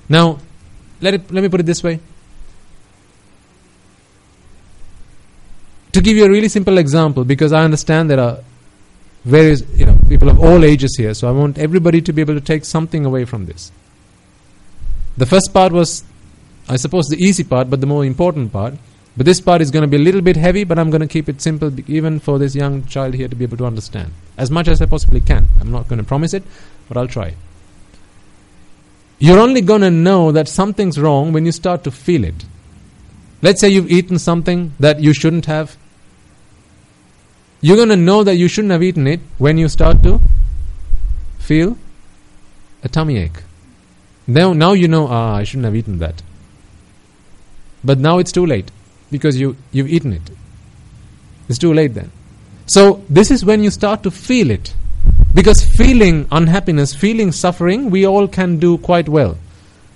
Now, let me put it this way. To give you a really simple example, because I understand there are various people of all ages here, so I want everybody to be able to take something away from this. The first part was, I suppose, the easy part, but the more important part. But this part is going to be a little bit heavy, but I'm going to keep it simple, even for this young child here to be able to understand as much as I possibly can. I'm not going to promise it, but I'll try. You're only going to know that something's wrong when you start to feel it. Let's say you've eaten something that you shouldn't have. You're going to know that you shouldn't have eaten it when you start to feel a tummy ache. Now you know, I shouldn't have eaten that. But now it's too late, because you've eaten it. It's too late then. So this is when you start to feel it. Because feeling unhappiness, feeling suffering, we all can do quite well.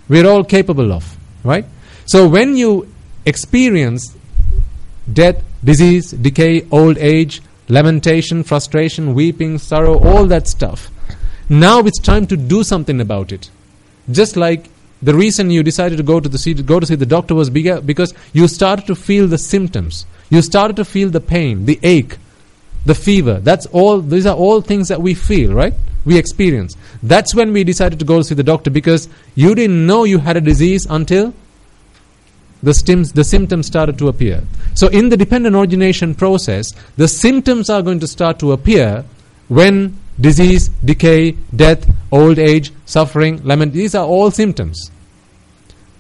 We're all capable of, right? So when you experience death, disease, decay, old age, lamentation, frustration, weeping, sorrow, all that stuff, now it's time to do something about it. Just like the reason you decided to go to see the doctor was because you started to feel the symptoms. You started to feel the pain, the ache, the fever. These are all things that we feel, right? We experience. That's when we decided to go to see the doctor, because you didn't know you had a disease until the symptoms started to appear. So in the dependent origination process, the symptoms are going to start to appear when disease, decay, death, old age, suffering, lament, these are all symptoms.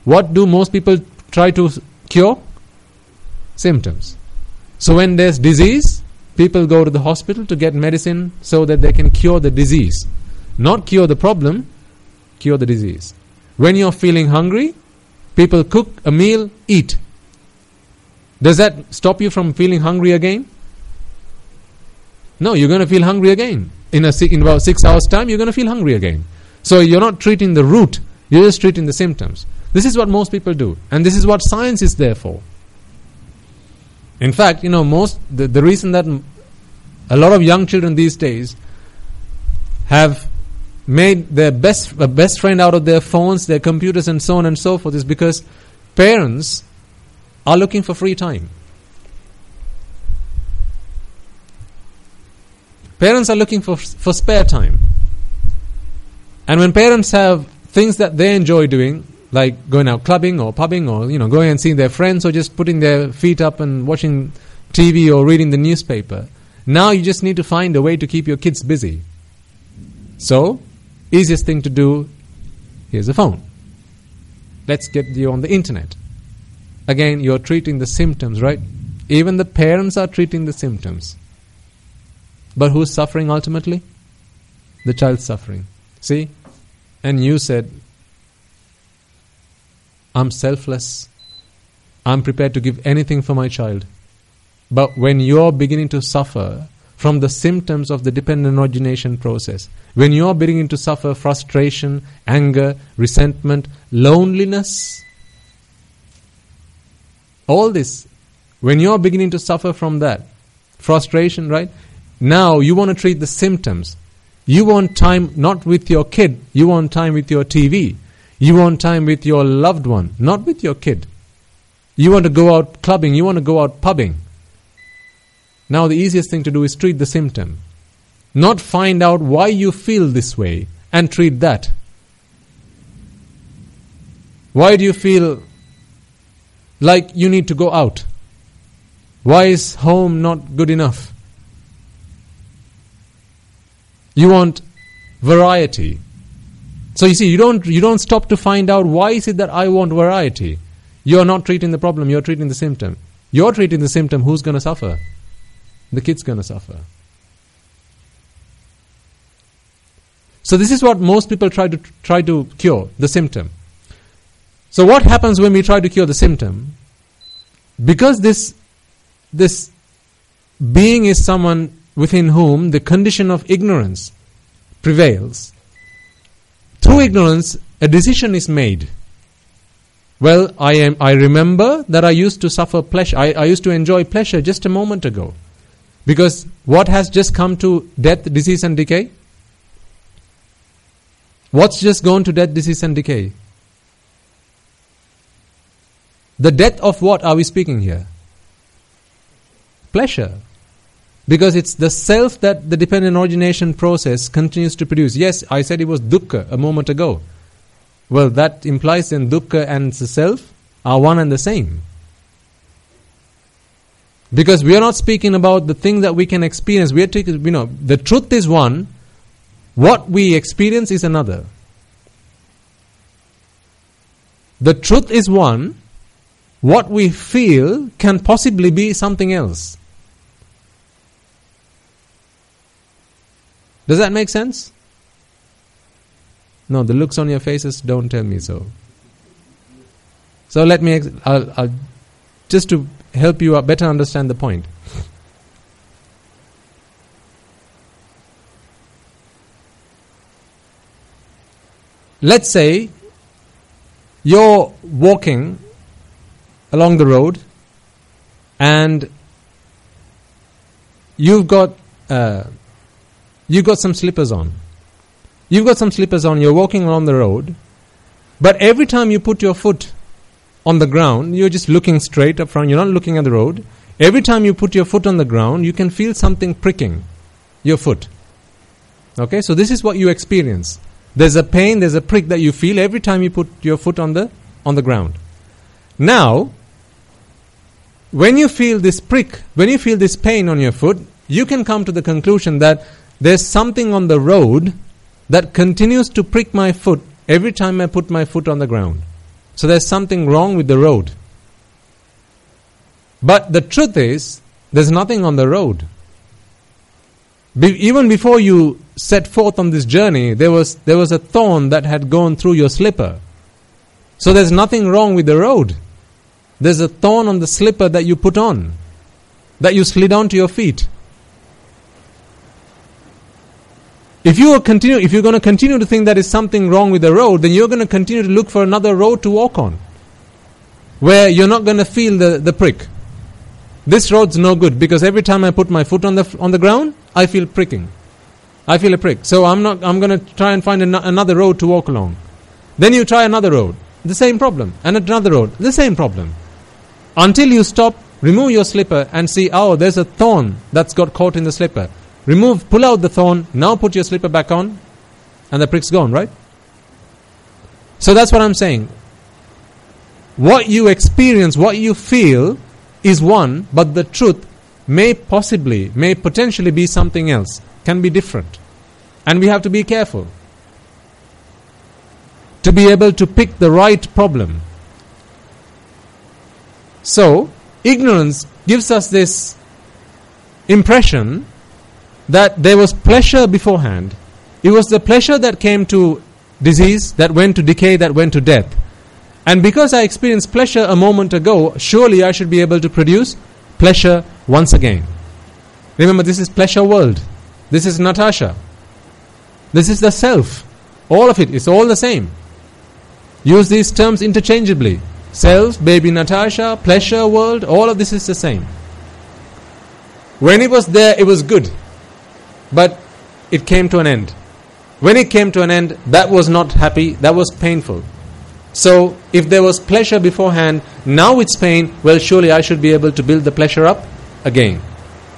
What do most people try to cure? Symptoms. So when there's disease, people go to the hospital to get medicine so that they can cure the disease. Not cure the problem, cure the disease. When you're feeling hungry, people cook a meal, eat. Does that stop you from feeling hungry again? No, you're going to feel hungry again. In about 6 hours' time, you're going to feel hungry again. So you're not treating the root, you're just treating the symptoms. This is what most people do, and this is what science is there for. In fact, the reason that a lot of young children these days have made their best friend out of their phones, their computers, and so on and so forth is because parents are looking for free time. Parents are looking for spare time. And when parents have things that they enjoy doing, like going out clubbing or pubbing or going and seeing their friends or just putting their feet up and watching TV or reading the newspaper, now you just need to find a way to keep your kids busy. So, easiest thing to do, here's a phone. Let's get you on the internet. Again, you're treating the symptoms, right? Even the parents are treating the symptoms. But who's suffering ultimately? The child's suffering. See? And you said, I'm selfless. I'm prepared to give anything for my child. But when you're beginning to suffer from the symptoms of the dependent origination process, when you're beginning to suffer frustration, anger, resentment, loneliness, all this, when you're beginning to suffer from that, frustration, right? Now you want to treat the symptoms. You want time not with your kid, you want time with your TV. You want time with your loved one, not with your kid. You want to go out clubbing, you want to go out pubbing. Now the easiest thing to do is treat the symptom. Not find out why you feel this way and treat that. Why do you feel like you need to go out? Why is home not good enough? You want variety. So you see, you don't stop to find out why is it that I want variety. You're not treating the problem, you're treating the symptom. You're treating the symptom, who's going to suffer? The kid's going to suffer. So this is what most people try to cure, the symptom. So what happens when we try to cure the symptom? Because this being is someone within whom the condition of ignorance prevails. Through ignorance, a decision is made. Well, I remember that I used to suffer pleasure. I used to enjoy pleasure just a moment ago. Because what has just come to death, disease and decay? What's just gone to death, disease and decay? The death of what are we speaking here? Pleasure. Because it's the self that the dependent origination process continues to produce. Yes, I said it was dukkha a moment ago. Well, that implies then dukkha and the self are one and the same. Because we are not speaking about the thing that we can experience. We are taking, the truth is one, what we experience is another. The truth is one, what we feel can possibly be something else. Does that make sense? No, the looks on your faces don't tell me so. So let me, I'll just to help you better understand the point. Let's say you're walking along the road and you've got some slippers on. You've got some slippers on, you're walking along the road, but every time you put your foot on the ground, you're just looking straight up front, you're not looking at the road. Every time you put your foot on the ground, you can feel something pricking your foot. Okay, so this is what you experience. There's a pain, there's a prick that you feel every time you put your foot on the ground. Now, when you feel this prick, when you feel this pain on your foot, you can come to the conclusion that there's something on the road that continues to prick my foot every time I put my foot on the ground. So there's something wrong with the road. But the truth is, there's nothing on the road. Even before you set forth on this journey, there was a thorn that had gone through your slipper. So there's nothing wrong with the road. There's a thorn on the slipper that you put on, that you slid onto your feet. If you're going to continue to think that is something wrong with the road, then you're going to continue to look for another road to walk on, where you're not going to feel the prick. This road's no good because every time I put my foot on the ground, I feel pricking. I feel a prick. So I'm going to try and find another road to walk along. Then you try another road, the same problem, and another road, the same problem, until you stop, remove your slipper, and see, oh, there's a thorn that's got caught in the slipper. Pull out the thorn, now put your slipper back on, and the prick's gone, right? So that's what I'm saying. What you experience, what you feel is one, but the truth may potentially be something else, can be different. And we have to be careful to be able to pick the right problem. So, ignorance gives us this impression that there was pleasure beforehand. It was the pleasure that came to disease, that went to decay, that went to death. And because I experienced pleasure a moment ago, surely I should be able to produce pleasure once again. Remember, this is pleasure world. This is Natasha. This is the self. All of it is all the same. Use these terms interchangeably. Self, baby Natasha, pleasure world, all of this is the same. When it was there, it was good. But it came to an end. When it came to an end, that was not happy, that was painful. So, if there was pleasure beforehand, now it's pain, well, surely I should be able to build the pleasure up again.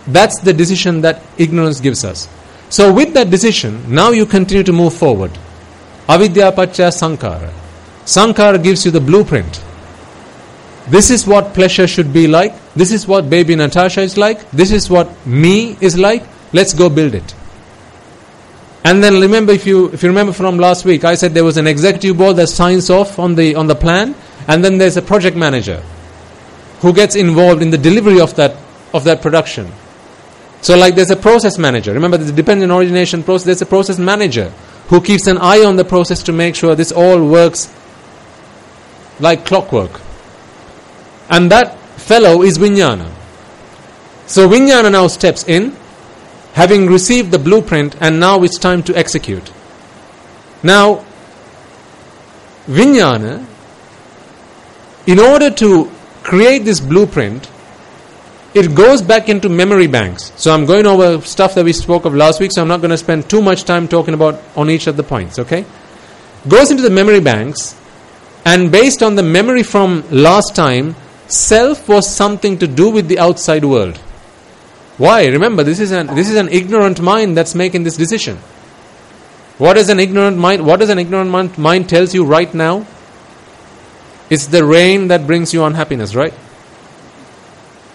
That's the decision that ignorance gives us. So, with that decision, now you continue to move forward. Avidya paccaya sankhara. Sankhara gives you the blueprint. This is what pleasure should be like. This is what baby Natasha is like. This is what me is like. Let's go build it. And then remember, if you remember from last week, I said there was an executive board that signs off on the plan, and then there's a project manager who gets involved in the delivery of that production. So like there's a process manager. Remember, the dependent origination process, there's a process manager who keeps an eye on the process to make sure this all works like clockwork. And that fellow is Vijnana. So Vijnana now steps in, having received the blueprint, and now it's time to execute. Now, Vijnana, in order to create this blueprint, it goes back into memory banks. So I'm going over stuff that we spoke of last week, so I'm not going to spend too much time talking about on each of the points, okay? Goes into the memory banks, And based on the memory from last time, self was something to do with the outside world. Why? Remember, this is an ignorant mind that's making this decision. What does an ignorant mind tells you right now? It's the rain that brings you unhappiness, right?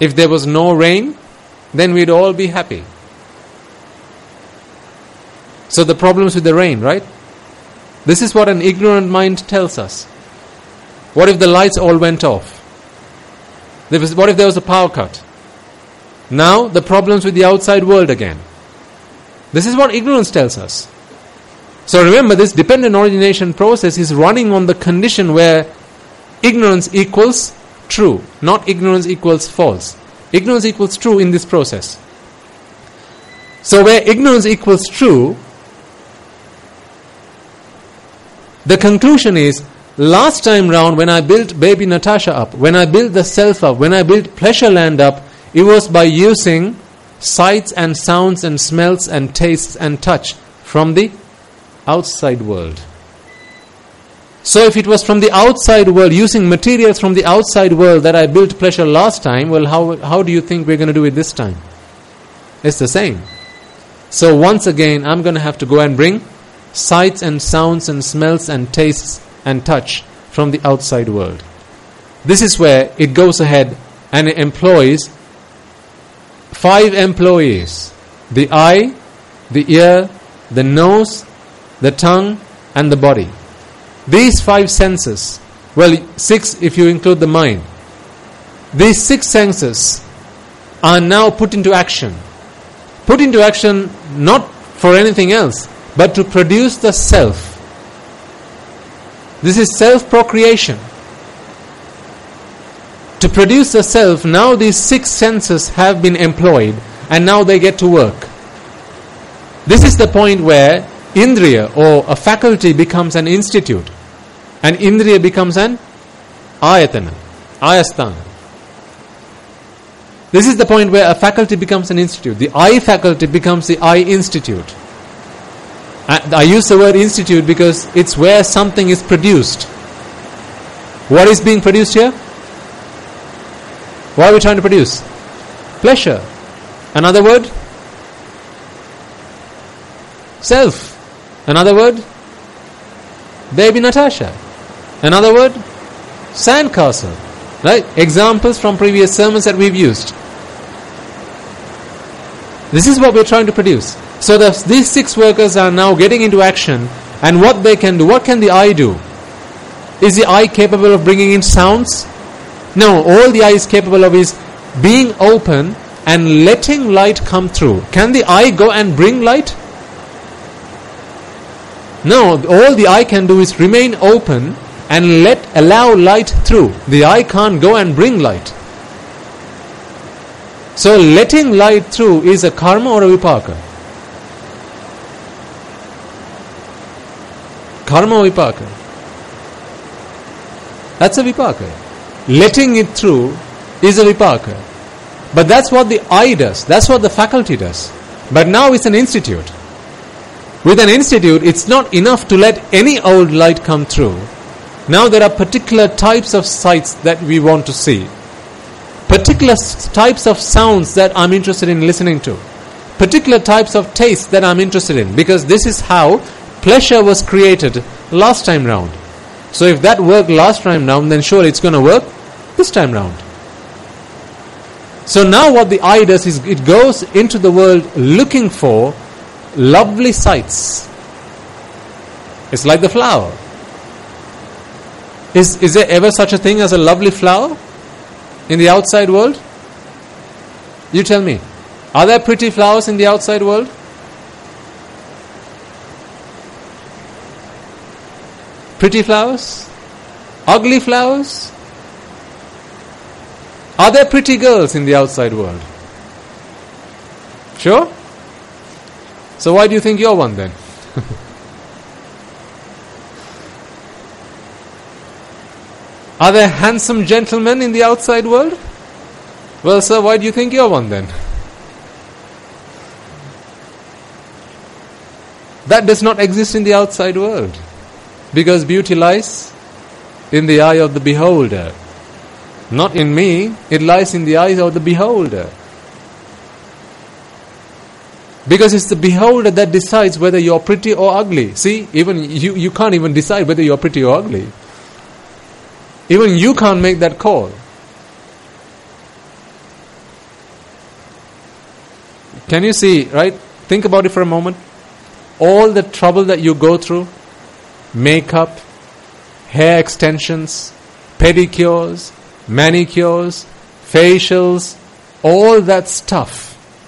If there was no rain, then we'd all be happy. So the problems with the rain, right? This is what an ignorant mind tells us. What if the lights all went off? What if there was a power cut? Now the problems with the outside world again. This is what ignorance tells us. So remember, this dependent origination process is running on the condition where ignorance equals true, not ignorance equals false. Ignorance equals true in this process. So where ignorance equals true, the conclusion is, last time round when I built baby Natasha up, when I built the self up, when I built pleasure land up, it was by using sights and sounds and smells and tastes and touch from the outside world. So if it was from the outside world, using materials from the outside world that I built pleasure last time, well, how do you think we're going to do it this time? It's the same. So once again, I'm going to have to go and bring sights and sounds and smells and tastes and touch from the outside world. This is where it goes ahead and it employs 5 employees: the eye, the ear, the nose, the tongue, and the body. These 5 senses, well, 6 if you include the mind, these 6 senses are now put into action. Put into action not for anything else, but to produce the self. This is self-procreation. To produce the self, now these 6 senses have been employed and now they get to work. This is the point where Indriya or a faculty becomes an institute and Indriya becomes an ayatana, ayasthana. This is the point where a faculty becomes an institute. The eye faculty becomes the eye institute. I use the word institute because it's where something is produced. What is being produced here? What are we trying to produce? Pleasure. Another word? Self. Another word? Baby Natasha. Another word? Sandcastle. Right? Examples from previous sermons that we've used. This is what we're trying to produce. So these 6 workers are now getting into action, and what they can do, what can the eye do? Is the eye capable of bringing in sounds? No, all the eye is capable of is being open and letting light come through. Can the eye go and bring light? No, all the eye can do is remain open and allow light through. The eye can't go and bring light. So letting light through is a karma or a vipaka? Karma or vipaka? That's a vipaka. Letting it through is a vipaka. But that's what the eye does. That's what the faculty does. But now it's an institute. With an institute, it's not enough to let any old light come through. Now there are particular types of sights that we want to see. Particular types of sounds that I'm interested in listening to. Particular types of tastes that I'm interested in. Because this is how pleasure was created last time round. So if that worked last time round, then surely it's going to work this time round. So now what the eye does is it goes into the world looking for lovely sights. It's like the flower. Is there ever such a thing as a lovely flower in the outside world? You tell me. Are there pretty flowers in the outside world? Pretty flowers? Ugly flowers? Are there pretty girls in the outside world? Sure? So why do you think you're one then? Are there handsome gentlemen in the outside world? Well, sir, why do you think you're one then? That does not exist in the outside world. Because beauty lies in the eye of the beholder. Not in me, it lies in the eyes of the beholder. Because it's the beholder that decides whether you're pretty or ugly. See, even you can't even decide whether you're pretty or ugly. Even you can't make that call. Can you see, right? Think about it for a moment. All the trouble that you go through, makeup, hair extensions, pedicures, manicures, facials, all that stuff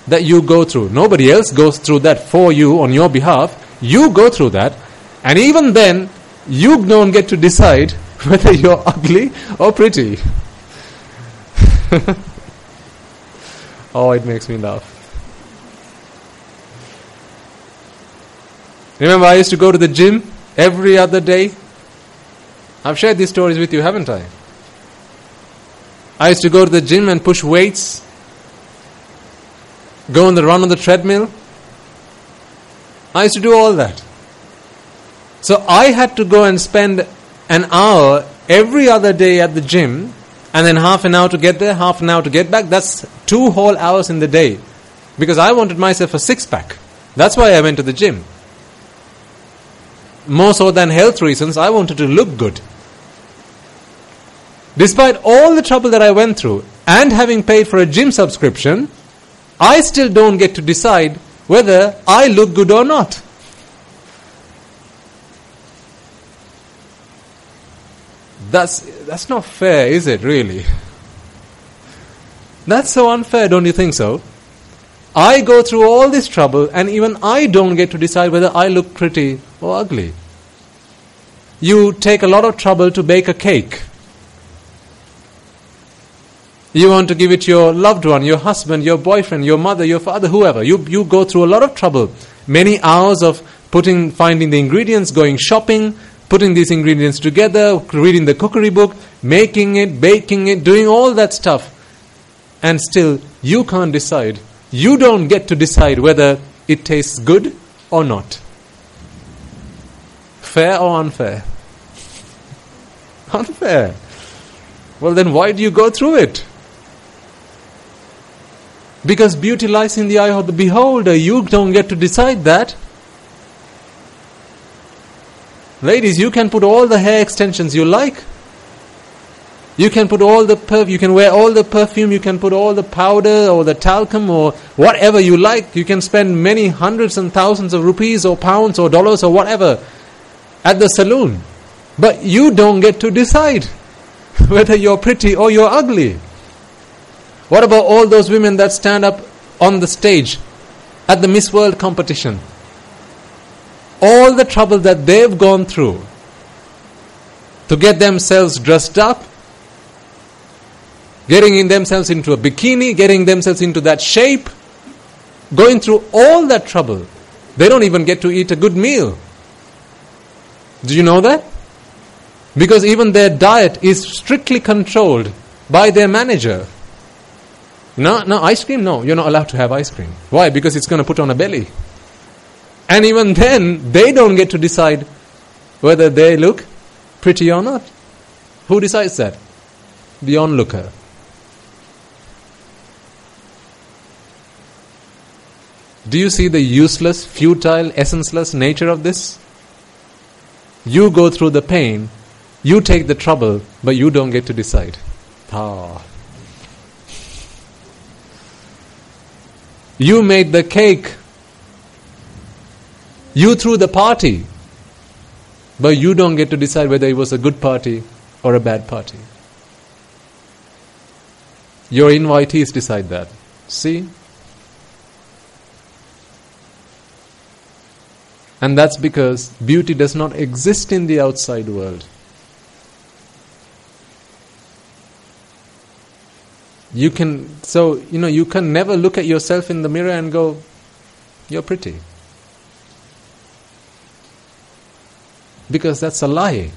that you go through. Nobody else goes through that for you on your behalf. You go through that, and even then, you don't get to decide whether you're ugly or pretty. Oh, it makes me laugh. Remember, I used to go to the gym every other day. I've shared these stories with you, haven't I? I used to go to the gym and push weights, go on the run on the treadmill. I used to do all that. So I had to go and spend an hour every other day at the gym, and then half an hour to get there, half an hour to get back. That's 2 whole hours in the day. Because I wanted myself a 6-pack. That's why I went to the gym. More so than health reasons, I wanted to look good. Despite all the trouble that I went through, and having paid for a gym subscription, I still don't get to decide whether I look good or not. That's not fair, is it, really? That's so unfair, don't you think so? I go through all this trouble, and even I don't get to decide whether I look pretty or ugly. You take a lot of trouble to bake a cake. You want to give it to your loved one, your husband, your boyfriend, your mother, your father, whoever. You go through a lot of trouble. Many hours of finding the ingredients, going shopping, putting these ingredients together, reading the cookery book, making it, baking it, doing all that stuff. And still, you can't decide. You don't get to decide whether it tastes good or not. Fair or unfair? Unfair. Well, then why do you go through it? Because beauty lies in the eye of the beholder. You don't get to decide that. Ladies, you can put all the hair extensions you like. You can put all the perfume, you can wear all the perfume, you can put all the powder or the talcum or whatever you like. You can spend many hundreds and thousands of rupees or pounds or dollars or whatever at the saloon. But you don't get to decide whether you're pretty or you're ugly. What about all those women that stand up on the stage at the Miss World competition? All the trouble that they've gone through to get themselves dressed up, getting themselves into a bikini, getting themselves into that shape, going through all that trouble. They don't even get to eat a good meal. Do you know that? Because even their diet is strictly controlled by their manager. No, ice cream? No, you're not allowed to have ice cream. Why? Because it's going to put on a belly. And even then, they don't get to decide whether they look pretty or not. Who decides that? The onlooker. Do you see the useless, futile, essenceless nature of this? You go through the pain, you take the trouble, but you don't get to decide. You made the cake. You threw the party. But you don't get to decide whether it was a good party or a bad party. Your invitees decide that. See? And that's because beauty does not exist in the outside world. You can never look at yourself in the mirror and go, you're pretty. Because that's a lie.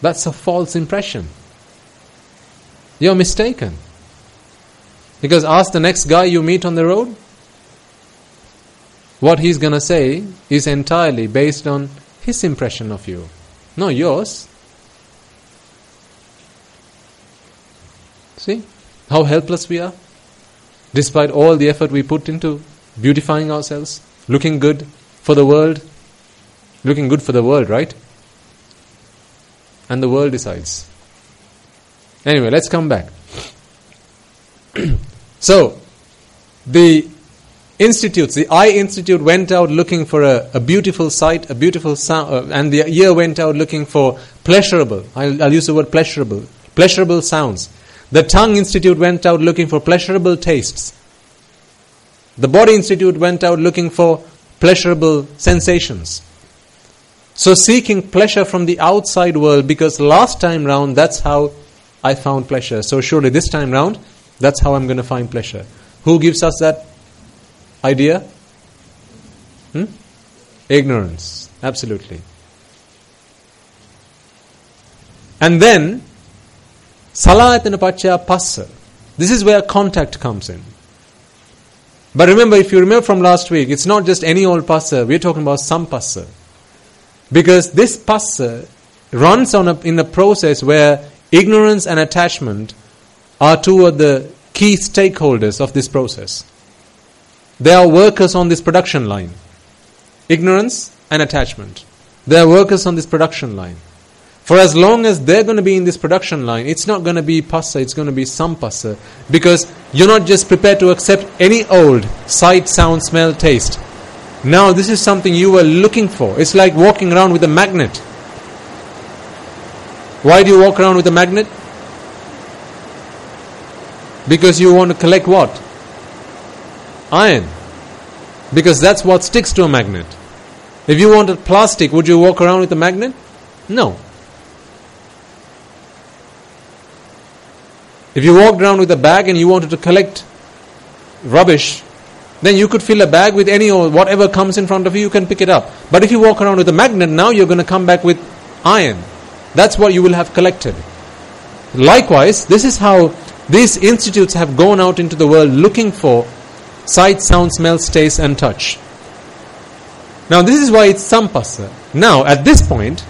That's a false impression. You're mistaken. Because ask the next guy you meet on the road. What he's going to say is entirely based on his impression of you, not yours. See how helpless we are? Despite all the effort we put into beautifying ourselves, looking good for the world. Looking good for the world, right? And the world decides. Anyway, let's come back. So, the institutes, the eye institute went out looking for a beautiful sight, a beautiful sound, and the ear went out looking for pleasurable, I'll use the word pleasurable sounds. The tongue institute went out looking for pleasurable tastes. The body institute went out looking for pleasurable sensations. So seeking pleasure from the outside world, because last time round that's how I found pleasure. So surely this time round, that's how I'm going to find pleasure. Who gives us that idea? Ignorance. Absolutely. And then, salayatana paccaya passa. This is where contact comes in. But remember, if you remember from last week, it's not just any old passa, we're talking about sampassa. Because this passa runs in a process where ignorance and attachment are two of the key stakeholders of this process. They are workers on this production line. Ignorance and attachment. They are workers on this production line. For as long as they're going to be in this production line, it's not going to be passa, it's going to be sampassa. Because you're not just prepared to accept any old sight, sound, smell, taste. Now this is something you were looking for. It's like walking around with a magnet. Why do you walk around with a magnet? Because you want to collect what? Iron. Because that's what sticks to a magnet. If you wanted plastic, would you walk around with a magnet? No. If you walked around with a bag and you wanted to collect rubbish, then you could fill a bag with any or whatever comes in front of you, you can pick it up. But if you walk around with a magnet, now you're going to come back with iron. That's what you will have collected. Likewise, this is how these institutes have gone out into the world looking for sight, sound, smell, taste and touch. Now this is why it's sampassa. Now at this point,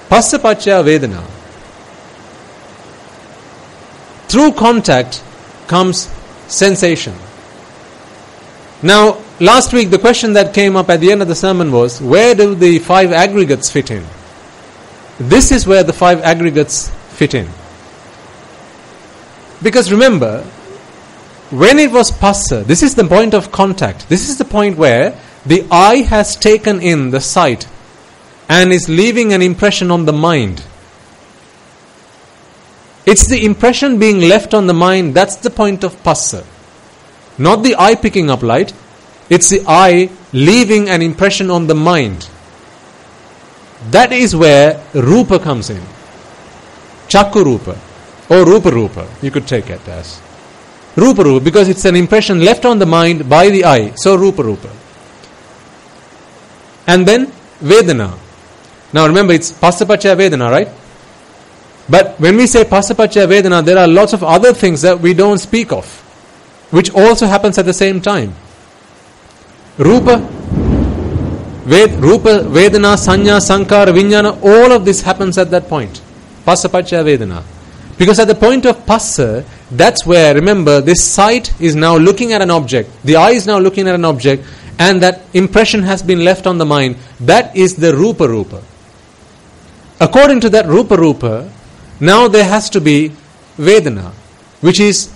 passa paccaya vedana. Through contact comes sensation. Now, last week the question that came up at the end of the sermon was, where do the 5 aggregates fit in? This is where the 5 aggregates fit in. Because remember, when it was passa, this is the point of contact. This is the point where the eye has taken in the sight and is leaving an impression on the mind. It's the impression being left on the mind, that's the point of passa. Not the eye picking up light, it's the eye leaving an impression on the mind. That is where rupa comes in. Chakku rupa or rupa rupa, you could take it as. Rupa rupa, because it's an impression left on the mind by the eye, so rupa rupa. And then vedana. Now remember, it's passa paccaya vedana, right? But when we say passa paccaya vedana, there are lots of other things that we don't speak of, which also happens at the same time. Rupa, vedana, sanya, sankara, vijnana, all of this happens at that point. Passa paccaya vedana. Because at the point of passa, that's where, remember, this sight is now looking at an object. The eye is now looking at an object, and that impression has been left on the mind. That is the rupa rupa. According to that rupa rupa, now there has to be vedana, which is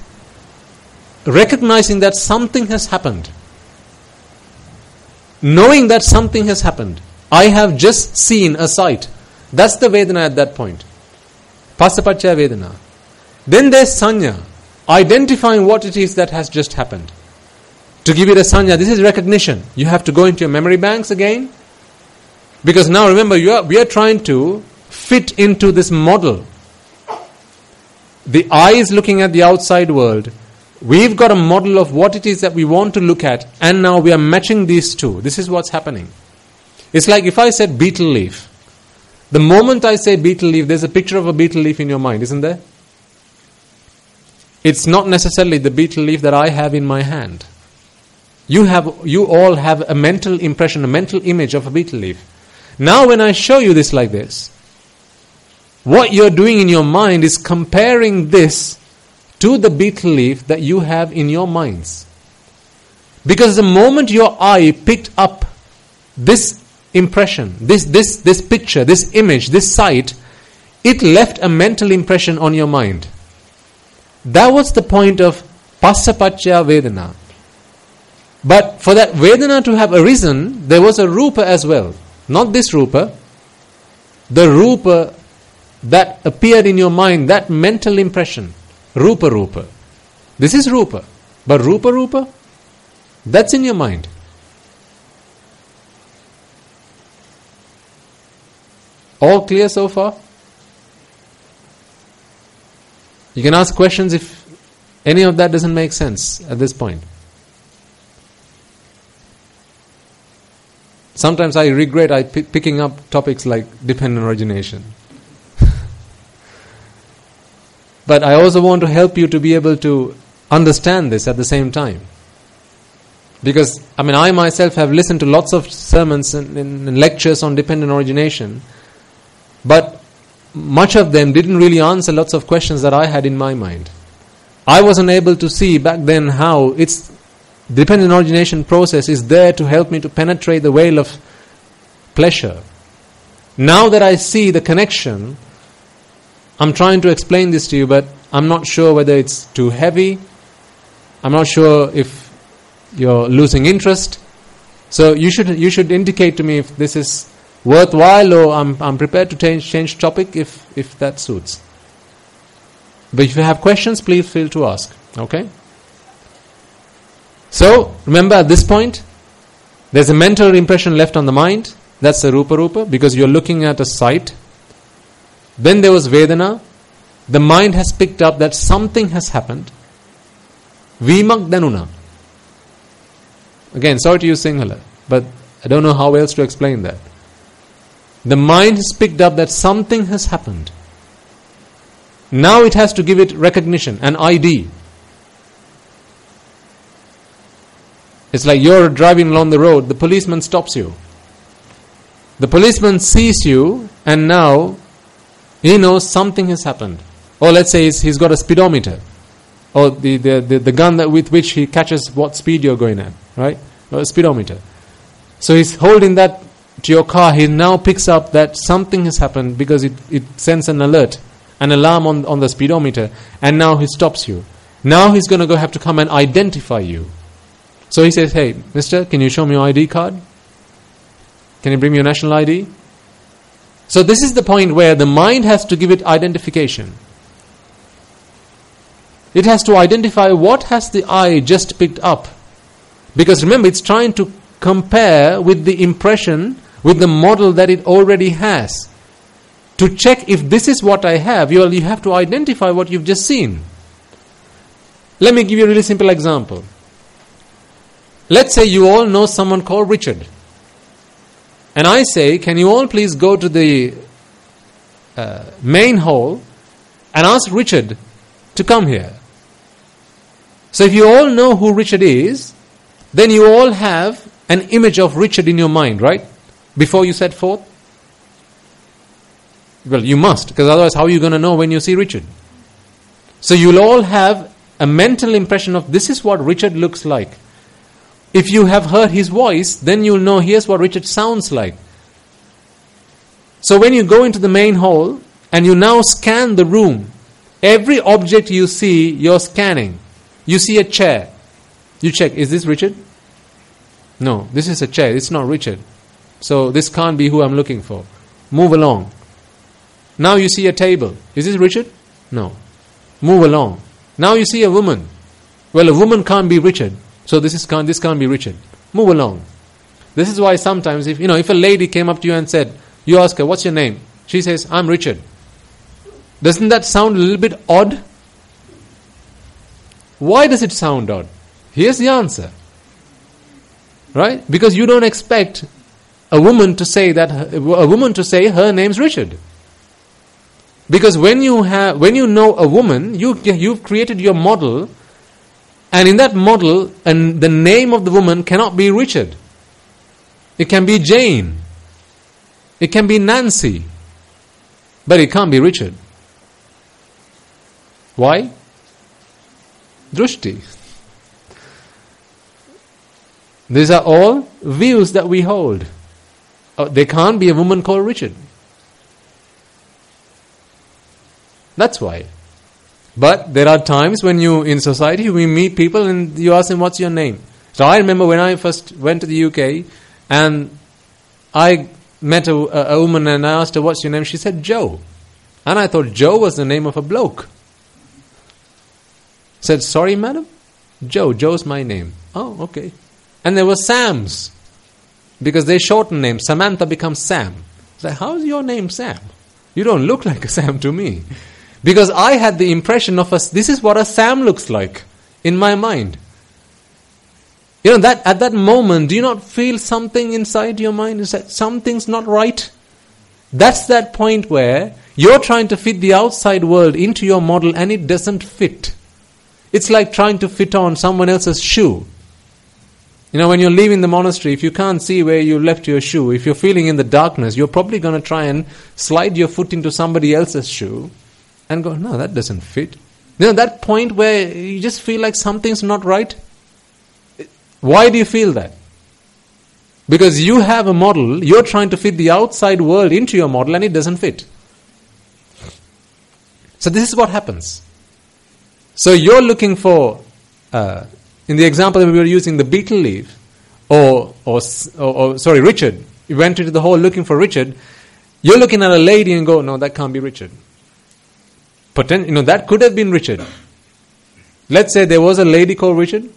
recognizing that something has happened. Knowing that something has happened. I have just seen a sight. That's the vedana at that point. Passa paccaya vedana. Then there's sanya, identifying what it is that has just happened. To give it a sanya, this is recognition. You have to go into your memory banks again. Because now remember, we are trying to fit into this model. The eye is looking at the outside world. We've got a model of what it is that we want to look at, and now we are matching these two. This is what's happening. It's like if I said beetle leaf. The moment I say beetle leaf, there's a picture of a beetle leaf in your mind, isn't there? It's not necessarily the beetle leaf that I have in my hand. You all have a mental impression, a mental image of a beetle leaf. Now when I show you this like this, what you're doing in your mind is comparing this to the betel leaf that you have in your minds. Because the moment your eye picked up this impression, this picture, this image, this sight, it left a mental impression on your mind. That was the point of Passapacchaya Vedana. But for that Vedana to have arisen, there was a Rupa as well. Not this Rupa. The Rupa that appeared in your mind, that mental impression. Rupa. This is Rupa. But Rupa, that's in your mind. All clear so far? You can ask questions if any of that doesn't make sense at this point. Sometimes I regret picking up topics like dependent origination. But I also want to help you to be able to understand this at the same time. Because, I myself have listened to lots of sermons and lectures on dependent origination, but much of them didn't really answer lots of questions that I had in my mind. I wasn't able to see back then how its dependent origination process is there to help me to penetrate the veil of pleasure. Now that I see the connection, I'm trying to explain this to you, but I'm not sure whether it's too heavy. I'm not sure if you're losing interest. So you should indicate to me if this is worthwhile, or I'm prepared to change topic if that suits. But if you have questions, please feel to ask. Okay? So, remember at this point, there's a mental impression left on the mind. That's the Rupa, because you're looking at a sight. Then there was Vedana. The mind has picked up that something has happened. Vimagdanuna. Again, sorry to use Sinhala, but I don't know how else to explain that. The mind has picked up that something has happened. Now it has to give it recognition, an ID. It's like you're driving along the road, the policeman stops you. The policeman sees you, and now he knows something has happened. Or let's say he's got a speedometer, or the gun with which he catches what speed you're going at, right? Or a speedometer. So he's holding that to your car. He now picks up that something has happened because it sends an alert, an alarm on the speedometer, and now he stops you. Now he's going to have to come and identify you. So he says, "Hey, mister, can you show me your ID card? Can you bring me your national ID?" So this is the point where the mind has to give it identification. It has to identify what has the eye just picked up. Because remember, it's trying to compare with the impression, with the model that it already has. To check if this is what I have, you have to identify what you've just seen. Let me give you a really simple example. Let's say you all know someone called Richard. And I say, can you all please go to the main hall and ask Richard to come here. So if you all know who Richard is, then you all have an image of Richard in your mind, right? Before you set forth? Well, you must, because otherwise how are you going to know when you see Richard? So you'll all have a mental impression of this is what Richard looks like. If you have heard his voice, then you'll know here's what Richard sounds like. So when you go into the main hall and you now scan the room, every object you see, you're scanning. You see a chair. You check, is this Richard? No, this is a chair. It's not Richard. So this can't be who I'm looking for. Move along. Now you see a table. Is this Richard? No. Move along. Now you see a woman. Well, a woman can't be Richard. So this can't be Richard. Move along. This is why sometimes if a lady came up to you and said, you ask her, what's your name? She says, I'm Richard. Doesn't that sound a little bit odd? Why does it sound odd? Here's the answer. Right? Because you don't expect a woman to say her name's Richard. Because when you know a woman, you've created your model, and in that model, and the name of the woman cannot be Richard. It can be Jane. It can be Nancy. But it can't be Richard. Why? Drushti. These are all views that we hold. There can't be a woman called Richard. That's why. But there are times when in society, we meet people and you ask them, what's your name? So I remember when I first went to the UK and I met a woman and I asked her, what's your name? She said, Joe. And I thought Joe was the name of a bloke. Said, sorry madam? Joe's my name. Oh, okay. And there were Sams. Because they shorten names. Samantha becomes Sam. It's like, how's your name Sam? You don't look like a Sam to me. Because I had the impression of this is what a Sam looks like in my mind. You know, that at that moment, do you not feel something inside your mind? Is that something's not right? That's that point where you're trying to fit the outside world into your model and it doesn't fit. It's like trying to fit on someone else's shoe. You know, when you're leaving the monastery, if you can't see where you left your shoe, if you're feeling in the darkness, you're probably going to try and slide your foot into somebody else's shoe and go, no, that doesn't fit. You know, that point where you just feel like something's not right. Why do you feel that? Because you have a model, you're trying to fit the outside world into your model and it doesn't fit. So this is what happens. So you're looking for, in the example that we were using, the beetle leaf, or Richard. You went into the hall looking for Richard. You're looking at a lady and go, no, that can't be Richard. That could have been Richard. Let's say there was a lady called Richard,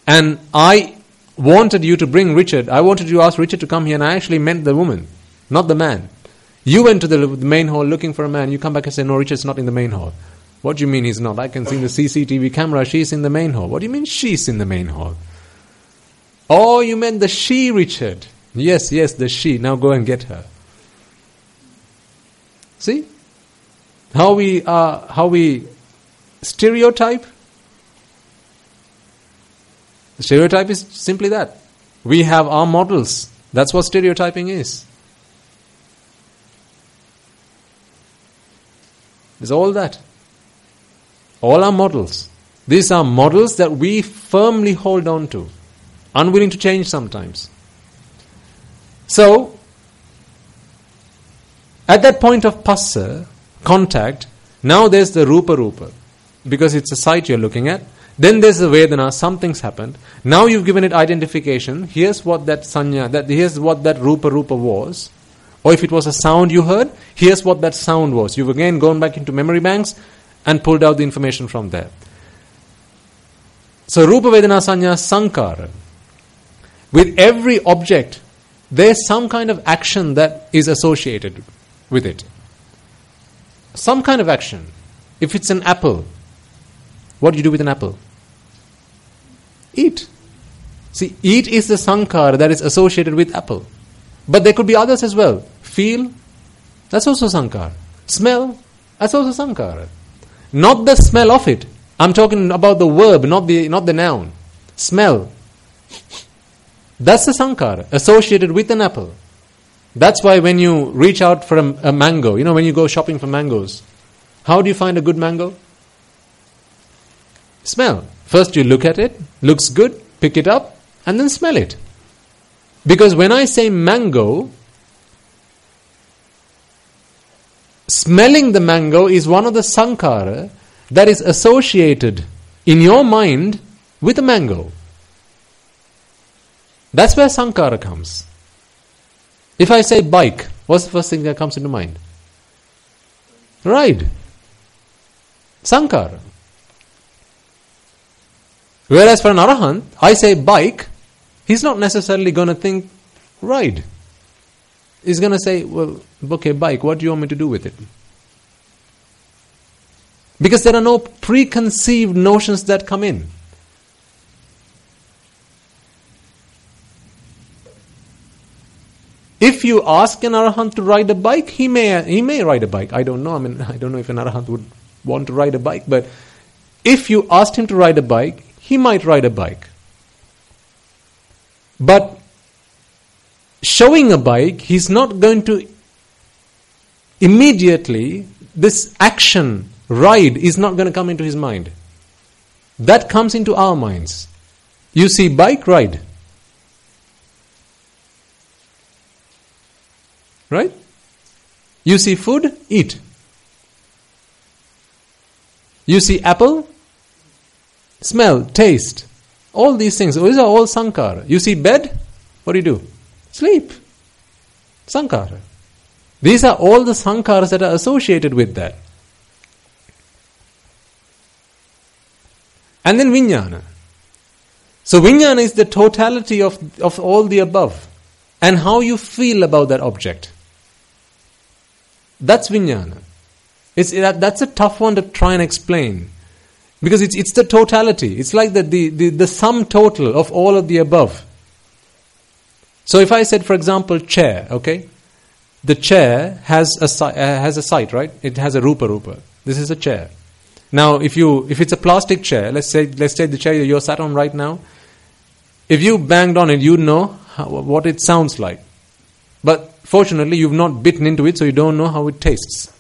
and I wanted you to bring Richard. I wanted you to ask Richard to come here, and I actually meant the woman, not the man. You went to the main hall looking for a man. You come back and say, no, Richard's not in the main hall. What do you mean he's not? I can see in the CCTV camera, she's in the main hall. What do you mean she's in the main hall? Oh, you meant the she, Richard. Yes, the she. Now go and get her. See? How we stereotype? The stereotype is simply that. We have our models. That's what stereotyping is. It's all that. All our models. These are models that we firmly hold on to. Unwilling to change sometimes. So, at that point of passa, contact, now there's the rupa, because it's a sight you're looking at. Then there's the vedana, something's happened. Now you've given it identification. Here's what that sanya, here's what that rupa was. Or if it was a sound you heard, here's what that sound was. You've again gone back into memory banks and pulled out the information from there. So rupa vedana sanya sankara. With every object, there's some kind of action that is associated with it. Some kind of action. If it's an apple, what do you do with an apple? Eat. See, eat is the sankara that is associated with apple. But there could be others as well. Feel, that's also sankara. Smell, that's also sankara. Not the smell of it. I'm talking about the verb, not the noun. Smell. That's the sankara associated with an apple. That's why when you reach out for a mango, when you go shopping for mangoes, how do you find a good mango? Smell. First you look at it, looks good, pick it up, and then smell it. Because when I say mango, smelling the mango is one of the sankara that is associated in your mind with a mango. That's where sankara comes. If I say bike, what's the first thing that comes into mind? Ride. Sankara. Whereas for an arahant, I say bike, he's not necessarily going to think ride. He's going to say, well, okay, bike, what do you want me to do with it? Because there are no preconceived notions that come in. If you ask an arahant to ride a bike, he may ride a bike. I don't know. I don't know if an arahant would want to ride a bike, but if you asked him to ride a bike, he might ride a bike. But showing a bike, he's not going to immediately, this action, ride, is not going to come into his mind. That comes into our minds. You see bike, ride. Right? You see food, eat. You see apple, smell, taste. All these things, these are all sankhara. You see bed, what do? Sleep. Sankhara. These are all the sankharas that are associated with that. And then vijnana. So vijnana is the totality of all the above. And how you feel about that object. That's vijnana. That's a tough one to try and explain. Because it's the totality. It's like the sum total of all of the above. So if I said, for example, chair, okay? The chair has a site, right? It has a rupa. This is a chair. Now, if it's a plastic chair, let's say the chair you're sat on right now, if you banged on it, you'd know what it sounds like. But fortunately, you've not bitten into it, so you don't know how it tastes.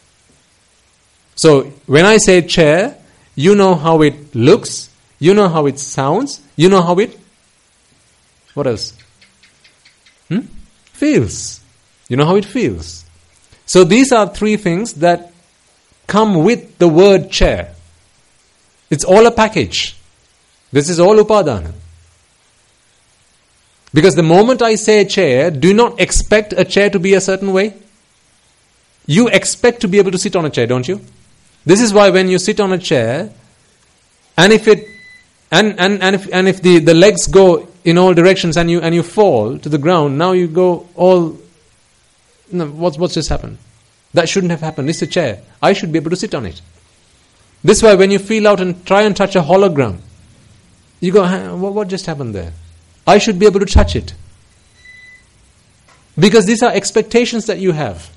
So when I say chair, you know how it looks, you know how it sounds, you know how it, what else? Feels. You know how it feels. So these are three things that come with the word chair. It's all a package. This is all upadana. Because the moment I say chair, do not expect a chair to be a certain way. You expect to be able to sit on a chair, don't you? This is why when you sit on a chair, and if the legs go in all directions and you fall to the ground, now you go all. No, what's just happened? That shouldn't have happened. It's a chair. I should be able to sit on it. This way, when you feel out and try and touch a hologram, you go, what just happened there? I should be able to touch it. Because these are expectations that you have.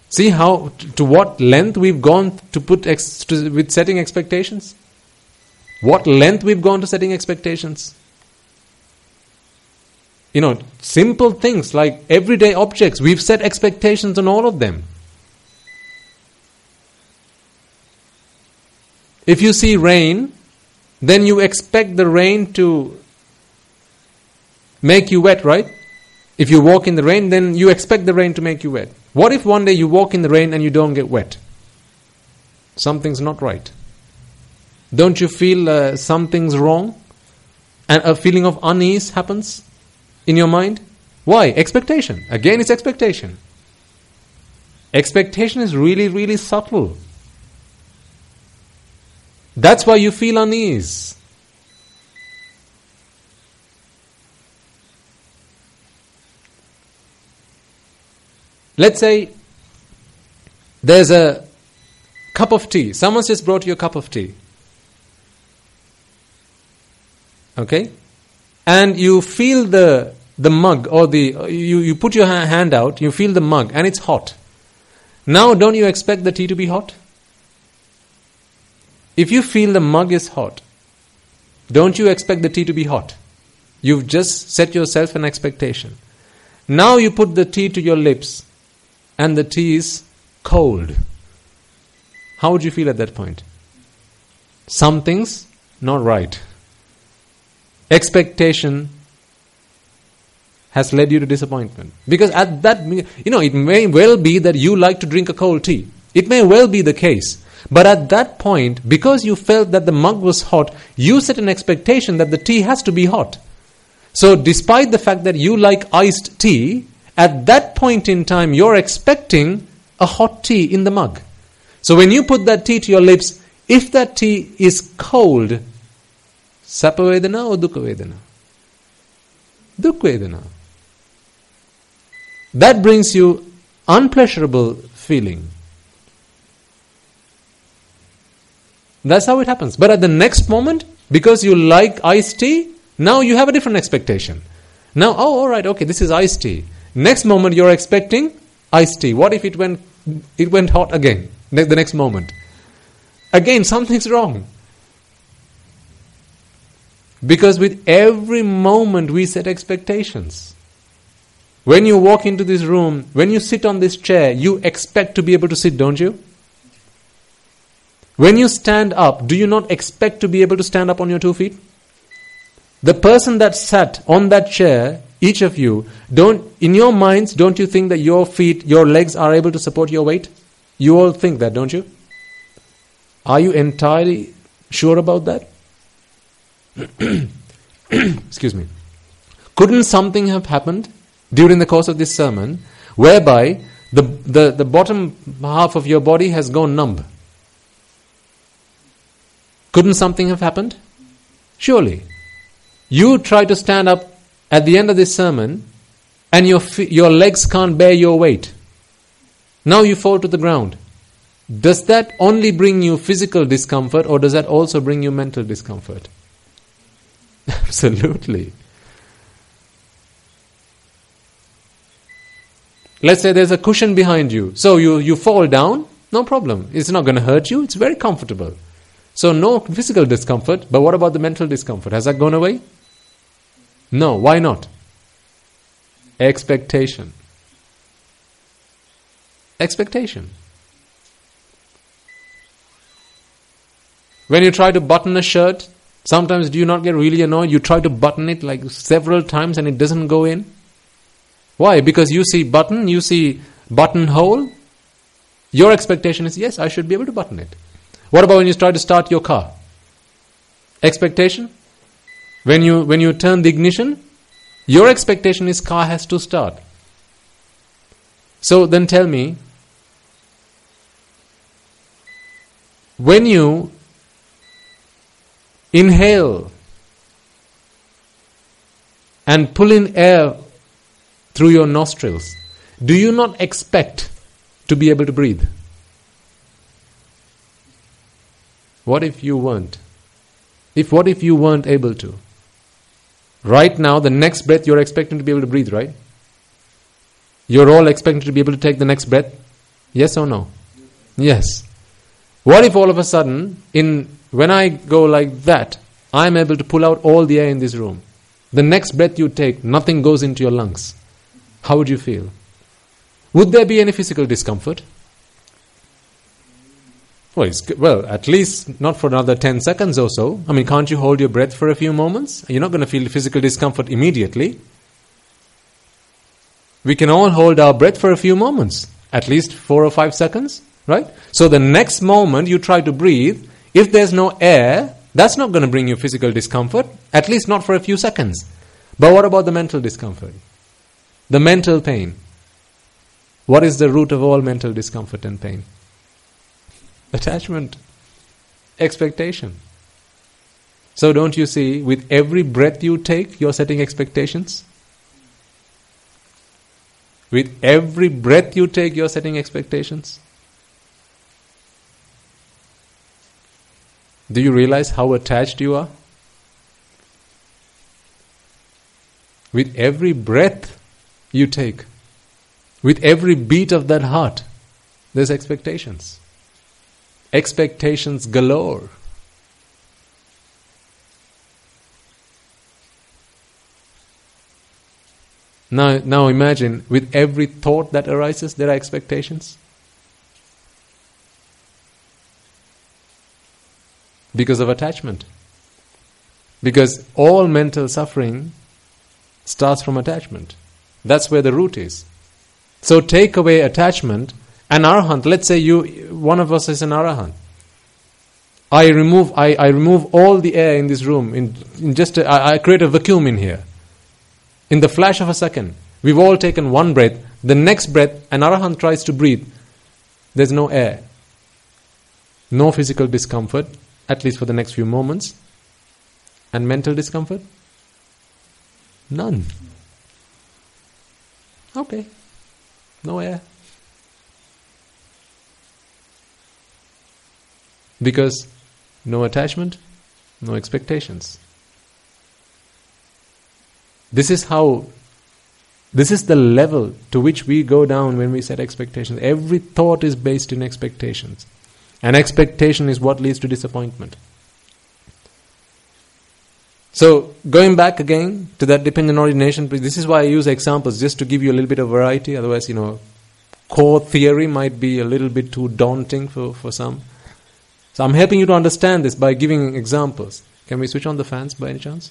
See how, to what length we've gone to put with setting expectations? What length we've gone to setting expectations? Simple things like everyday objects, we've set expectations on all of them. If you see rain, then you expect the rain to make you wet, right? If you walk in the rain, then you expect the rain to make you wet. What if one day you walk in the rain and you don't get wet? Something's not right. Don't you feel something's wrong? And a feeling of unease happens in your mind? Why? Expectation. Again, it's expectation. Expectation is really, really subtle. That's why you feel unease. Let's say there's a cup of tea. Someone's just brought you a cup of tea. Okay? And you feel the mug or you put your hand out, you feel the mug and it's hot. Now don't you expect the tea to be hot? If you feel the mug is hot, don't you expect the tea to be hot? You've just set yourself an expectation. Now you put the tea to your lips and the tea is cold. How would you feel at that point? Something's not right. Expectation has led you to disappointment. Because at that, it may well be that you like to drink a cold tea. It may well be the case. But at that point, because you felt that the mug was hot, you set an expectation that the tea has to be hot. So despite the fact that you like iced tea, at that point in time, you're expecting a hot tea in the mug. So when you put that tea to your lips, if that tea is cold, Sapa Vedana or Dukkha Vedana? Dukkha Vedana. That brings you unpleasurable feeling. That's how it happens. But at the next moment, because you like iced tea, now you have a different expectation. Now, alright, okay, this is iced tea. Next moment you're expecting iced tea. What if it went hot again, the next moment? Again, something's wrong. Because with every moment we set expectations. When you walk into this room, when you sit on this chair, you expect to be able to sit, don't you? When you stand up, do you not expect to be able to stand up on your 2 feet? The person that sat on that chair, each of you, in your minds, don't you think that your feet, your legs are able to support your weight? You all think that, don't you? Are you entirely sure about that? Excuse me. Couldn't something have happened during the course of this sermon whereby the bottom half of your body has gone numb? Couldn't something have happened? Surely. You try to stand up at the end of this sermon and your legs can't bear your weight. Now you fall to the ground. Does that only bring you physical discomfort, or does that also bring you mental discomfort? Absolutely. Let's say there's a cushion behind you. So you fall down, no problem. It's not going to hurt you. It's very comfortable. So no physical discomfort, but what about the mental discomfort? Has that gone away? No. Why not? Expectation. Expectation. When you try to button a shirt, sometimes do you not get really annoyed? You try to button it like several times and it doesn't go in. Why? Because you see buttonhole. Your expectation is, yes, I should be able to button it. What about when you try to start your car? Expectation? When you turn the ignition, your expectation is car has to start. So then tell me, when you inhale and pull in air through your nostrils, do you not expect to be able to breathe? What if you weren't? What if you weren't able to? Right now, the next breath you're expecting to be able to breathe, right? You're all expecting to be able to take the next breath? Yes or no? Yes. What if all of a sudden, when I go like that, I'm able to pull out all the air in this room? The next breath you take, nothing goes into your lungs. How would you feel? Would there be any physical discomfort? Well, at least not for another 10 seconds or so. I mean, can't you hold your breath for a few moments? You're not going to feel physical discomfort immediately. We can all hold our breath for a few moments, at least 4 or 5 seconds, right? So the next moment you try to breathe, if there's no air, that's not going to bring you physical discomfort, at least not for a few seconds. But what about the mental discomfort? The mental pain. What is the root of all mental discomfort and pain? Attachment. Expectation. So don't you see, with every breath you take, you're setting expectations? With every breath you take, you're setting expectations? Do you realize how attached you are? With every breath you take, with every beat of that heart, there's expectations. Expectations galore. Now imagine, with every thought that arises, there are expectations. Because of attachment. Because all mental suffering starts from attachment. That's where the root is. So take away attachment. An arahant, let's say one of us is an arahant. I remove all the air in this room. I create a vacuum in here. In the flash of a second, we've all taken one breath. The next breath, an arahant tries to breathe. There's no air. No physical discomfort, at least for the next few moments. And mental discomfort? None. Okay. No air. Because no attachment, no expectations. This is the level to which we go down when we set expectations. Every thought is based in expectations. And expectation is what leads to disappointment. So, going back again to that dependent origination, this is why I use examples, just to give you a little bit of variety. Otherwise, core theory might be a little bit too daunting for some. So I'm helping you to understand this by giving examples. Can we switch on the fans by any chance?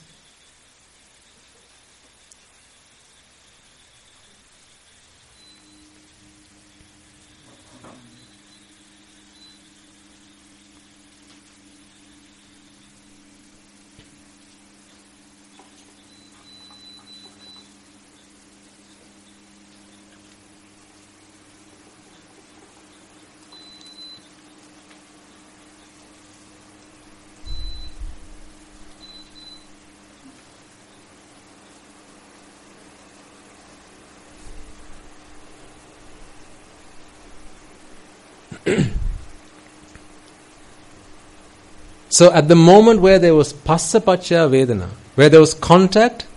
So at the moment where there was passapacchaya vedana, where there was contact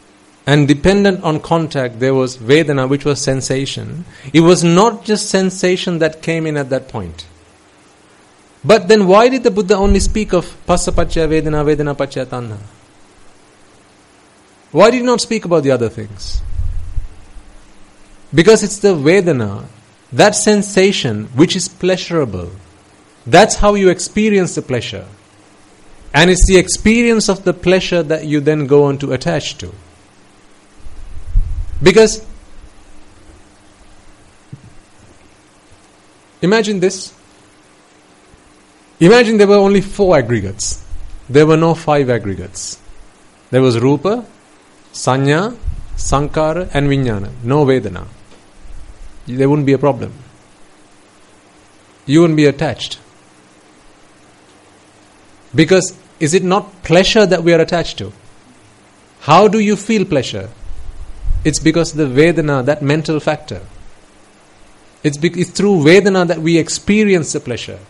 and dependent on contact there was vedana, which was sensation, it was not just sensation that came in at that point. But then why did the Buddha only speak of passapacchaya vedana, vedana paccaya tanha? Why did he not speak about the other things? Because it's the vedana, that sensation which is pleasurable. That's how you experience the pleasure. And it's the experience of the pleasure that you then go on to attach to. Because imagine this. Imagine there were only 4 aggregates. There were no 5 aggregates. There was Rupa, Sanya, Sankara and Vijnana. No Vedana. There wouldn't be a problem. You wouldn't be attached. Because is it not pleasure that we are attached to? How do you feel pleasure? It's because the Vedana, that mental factor. It's through Vedana that we experience the pleasure.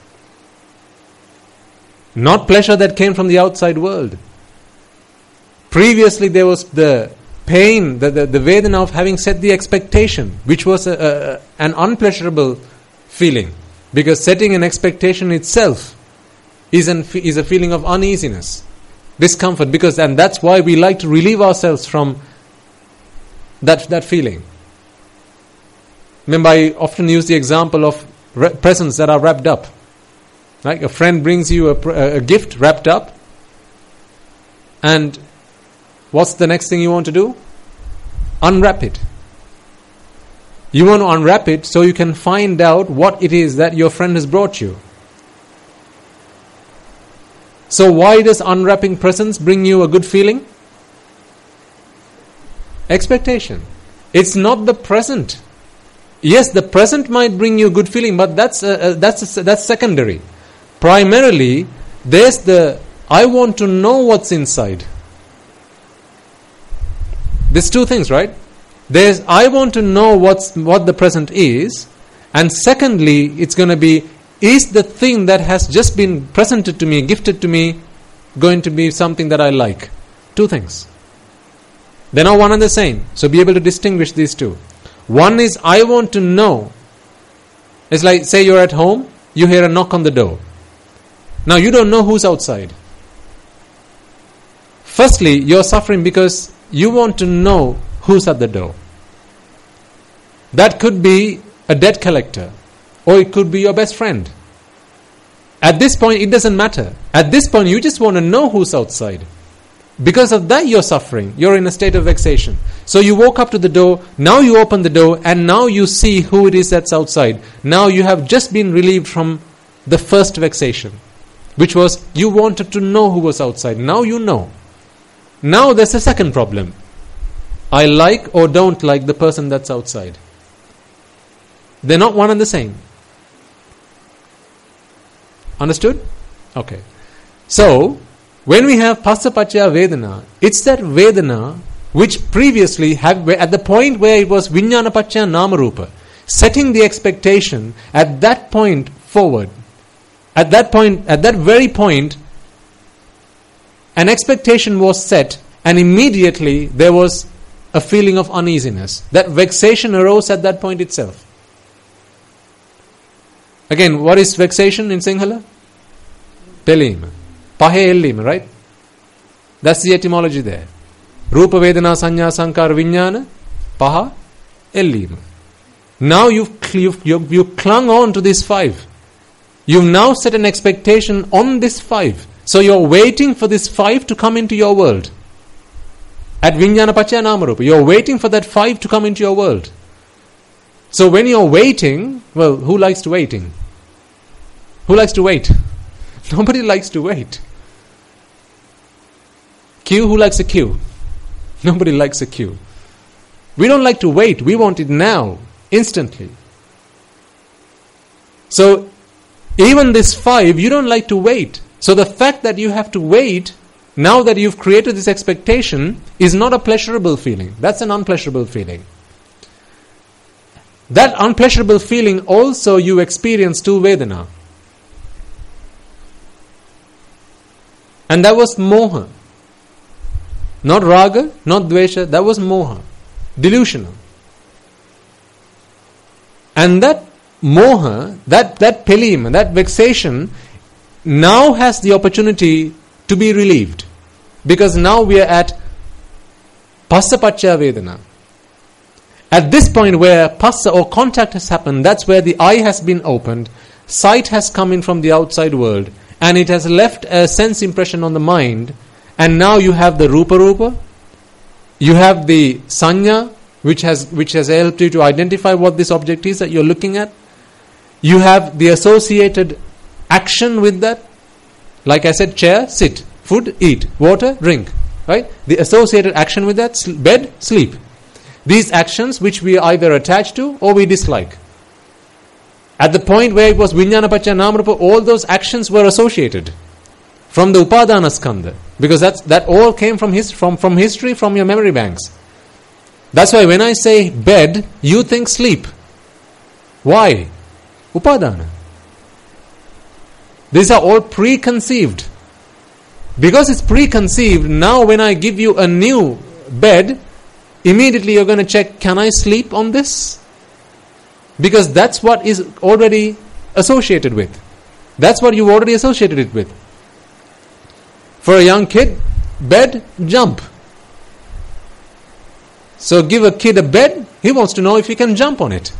Not pleasure that came from the outside world. Previously there was the pain, the Vedana of having set the expectation, which was an unpleasurable feeling. Because setting an expectation itself is a feeling of uneasiness, discomfort, and that's why we like to relieve ourselves from that feeling. Remember, I often use the example of presents that are wrapped up. Like a friend brings you a gift wrapped up, and what's the next thing you want to do? Unwrap it. You want to unwrap it so you can find out what it is that your friend has brought you. So why does unwrapping presents bring you a good feeling? Expectation. It's not the present. Yes, the present might bring you a good feeling, but that's secondary. Primarily, there's the I want to know what's inside. There's 2 things, right? There's I want to know what the present is, and secondly, it's going to be, is the thing that has just been presented to me, gifted to me, going to be something that I like? 2 things. They're not one and the same. So be able to distinguish these 2. One is I want to know. It's like, say you're at home, you hear a knock on the door. Now you don't know who's outside. Firstly, you're suffering because you want to know who's at the door. That could be a debt collector. Or it could be your best friend. At this point, it doesn't matter. At this point, you just want to know who's outside. Because of that, you're suffering. You're in a state of vexation. So you walk up to the door, now you open the door, and now you see who it is that's outside. Now you have just been relieved from the first vexation, which was you wanted to know who was outside. Now you know. Now there's a second problem. I like or don't like the person that's outside. They're not one and the same. Understood? Okay. So, when we have passapacchaya vedana, it's that vedana which previously had, at the point where it was vijnanapaccaya namarupa, setting the expectation at that point forward. At that very point, an expectation was set, and immediately there was a feeling of uneasiness. That vexation arose at that point itself. Again, what is vexation in Sinhala? Pelima. Pahe ellima, right? That's the etymology there. Rupa Vedana Sanya Sankara Vijnana Paha ellima. Now you've clung on to these 5. You've now set an expectation on this 5. So you're waiting for this 5 to come into your world. At Vijnana Paccaya Namarupa, you're waiting for that 5 to come into your world. So when you're waiting, well, who likes to waiting? Who likes to wait? Nobody likes to wait. Queue, who likes a queue? Nobody likes a queue. We don't like to wait. We want it now, instantly. So even this 5, you don't like to wait. So the fact that you have to wait, now that you've created this expectation, is not a pleasurable feeling. That's an unpleasurable feeling. That unpleasurable feeling also you experience to Vedana. And that was moha. Not raga, not dvesha, that was moha. Delusional. And that moha, that pelima, that vexation, now has the opportunity to be relieved. Because now we are at passa paccaya vedana. At this point where passa or contact has happened, that's where the eye has been opened, sight has come in from the outside world, and it has left a sense impression on the mind, and now you have the rupa, you have the sanya, which has helped you to identify what this object is that you're looking at. You have the associated action with that. Like I said, chair, sit, food, eat, water, drink. Right? The associated action with that, bed, sleep. These actions which we either attach to or we dislike. At the point where it was Vijnana Paccaya Namarupa, all those actions were associated from the Upadana Skandha. Because that all came from history, from your memory banks. That's why when I say bed, you think sleep. Why? Upadana. These are all preconceived. Because it's preconceived, now when I give you a new bed, immediately you're going to check, can I sleep on this? Because that's what is already associated with. That's what you've already associated it with. For a young kid, bed, jump. So give a kid a bed, he wants to know if he can jump on it.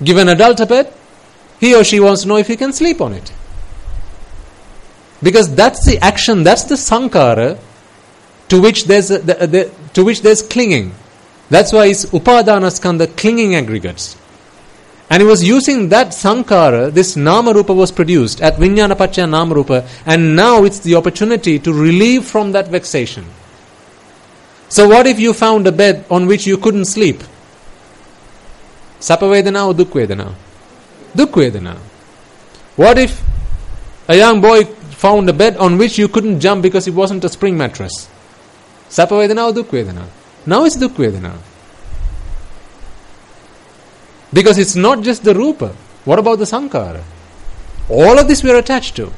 Give an adult a bed, he or she wants to know if he can sleep on it. Because that's the action, that's the sankhara to which there's clinging. That's why it's upadana skandha, clinging aggregates. And he was using that sankhara, this namarupa was produced at Vijnana Paccaya Namarupa, and now it's the opportunity to relieve from that vexation. So what if you found a bed on which you couldn't sleep? Sapa Vedana or Dukha Vedana? Dukha Vedana. What if a young boy found a bed on which you couldn't jump because it wasn't a spring mattress? Sapa Vedana or Dukha Vedana? Now it's Dukha Vedana. Because it's not just the rupa. What about the sankhara? All of this we are attached to.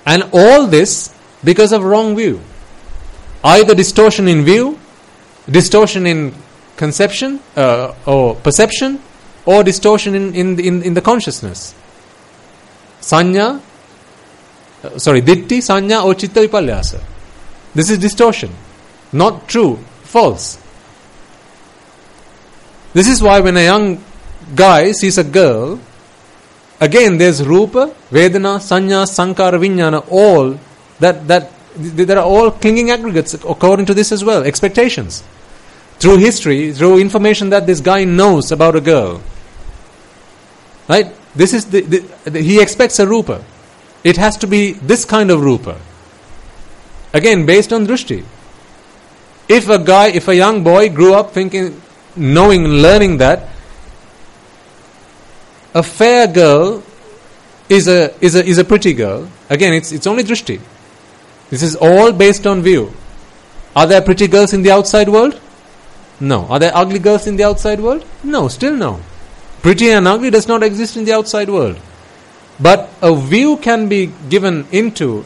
And all this because of wrong view. Either distortion in view, distortion in conception or perception, or distortion in the consciousness. Ditti, sanya or chitta vipalyasa. This is distortion. Not true, false. This is why when a young guy sees a girl, again there's rupa, vedana, sanya, sankhara, vijnana, all that there are all clinging aggregates according to this as well, expectations. Through history, through information that this guy knows about a girl. Right? This is he expects a rupa. It has to be this kind of rupa. Again, based on drishti. If a young boy grew up thinking, knowing, learning that a fair girl is a pretty girl, again it's only drishti. This is all based on view. Are there pretty girls in the outside world? No. Are there ugly girls in the outside world? No, still no. Pretty and ugly does not exist in the outside world. But a view can be given into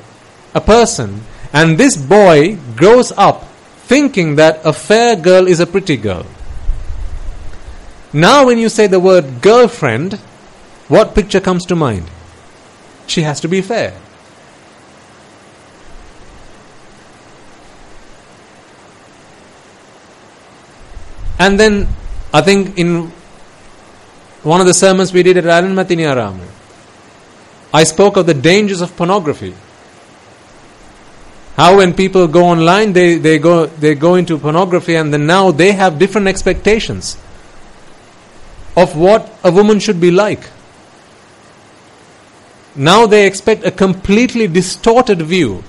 a person, and this boy grows up thinking that a fair girl is a pretty girl. Now when you say the word girlfriend, what picture comes to mind? She has to be fair. And then, I think in one of the sermons we did at Aranmatiniaramu, I spoke of the dangers of pornography. How when people go online, they go into pornography, and then now they have different expectations of what a woman should be like. Now they expect a completely distorted view.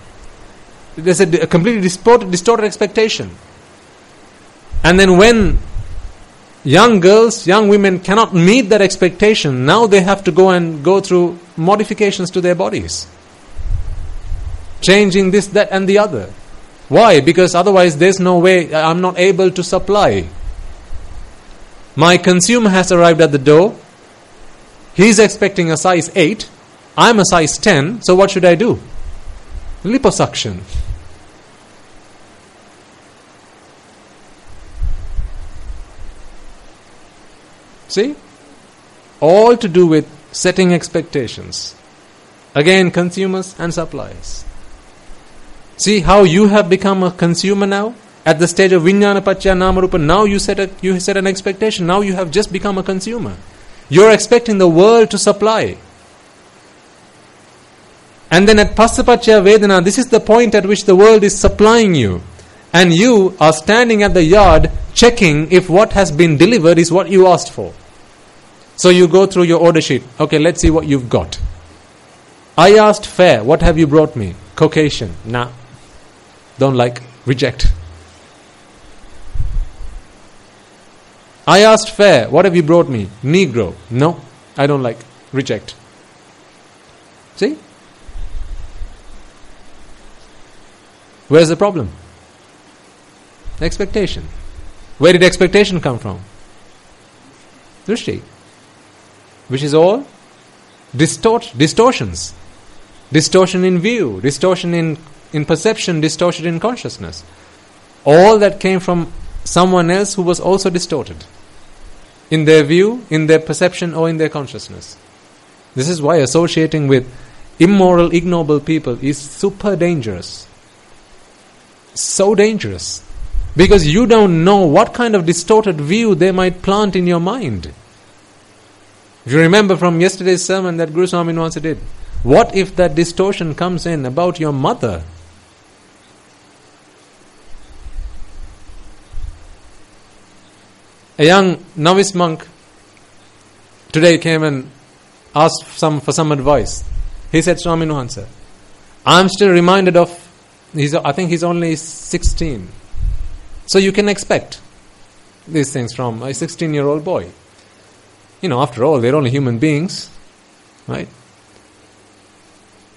There's a completely distorted expectation. And then when young girls, young women cannot meet that expectation, now they have to go through modifications to their bodies. Changing this, that and the other. Why? Because otherwise there's no way, I'm not able to supply. My consumer has arrived at the door. He's expecting a size 8. I'm a size 10. So what should I do? Liposuction. See? All to do with setting expectations. Again, consumers and suppliers. See how you have become a consumer now? At the stage of Vijnana Paccaya Namarupa, now you set an expectation. Now you have just become a consumer. You're expecting the world to supply. And then at Phassa Paccaya Vedana, this is the point at which the world is supplying you. And you are standing at the yard checking if what has been delivered is what you asked for. So you go through your order sheet. Okay, let's see what you've got. I asked fair. What have you brought me? Caucasian. Nah. Don't like. Reject. I asked fair. What have you brought me? Negro. No. I don't like. Reject. See? Where's the problem? Expectation. Where did expectation come from? Drishti. Which is all distortions. Distortion in view, distortion in perception, distortion in consciousness. All that came from someone else who was also distorted in their view, in their perception, or in their consciousness. This is why associating with immoral, ignoble people is super dangerous. So dangerous. Because you don't know what kind of distorted view they might plant in your mind. If you remember from yesterday's sermon that Guru Swami Nuwansa did, what if that distortion comes in about your mother? A young novice monk today came and asked for some advice. He said, Swami Nuwansa, I'm still reminded of, I think he's only 16. So you can expect these things from a 16-year-old boy. After all, they're only human beings, right?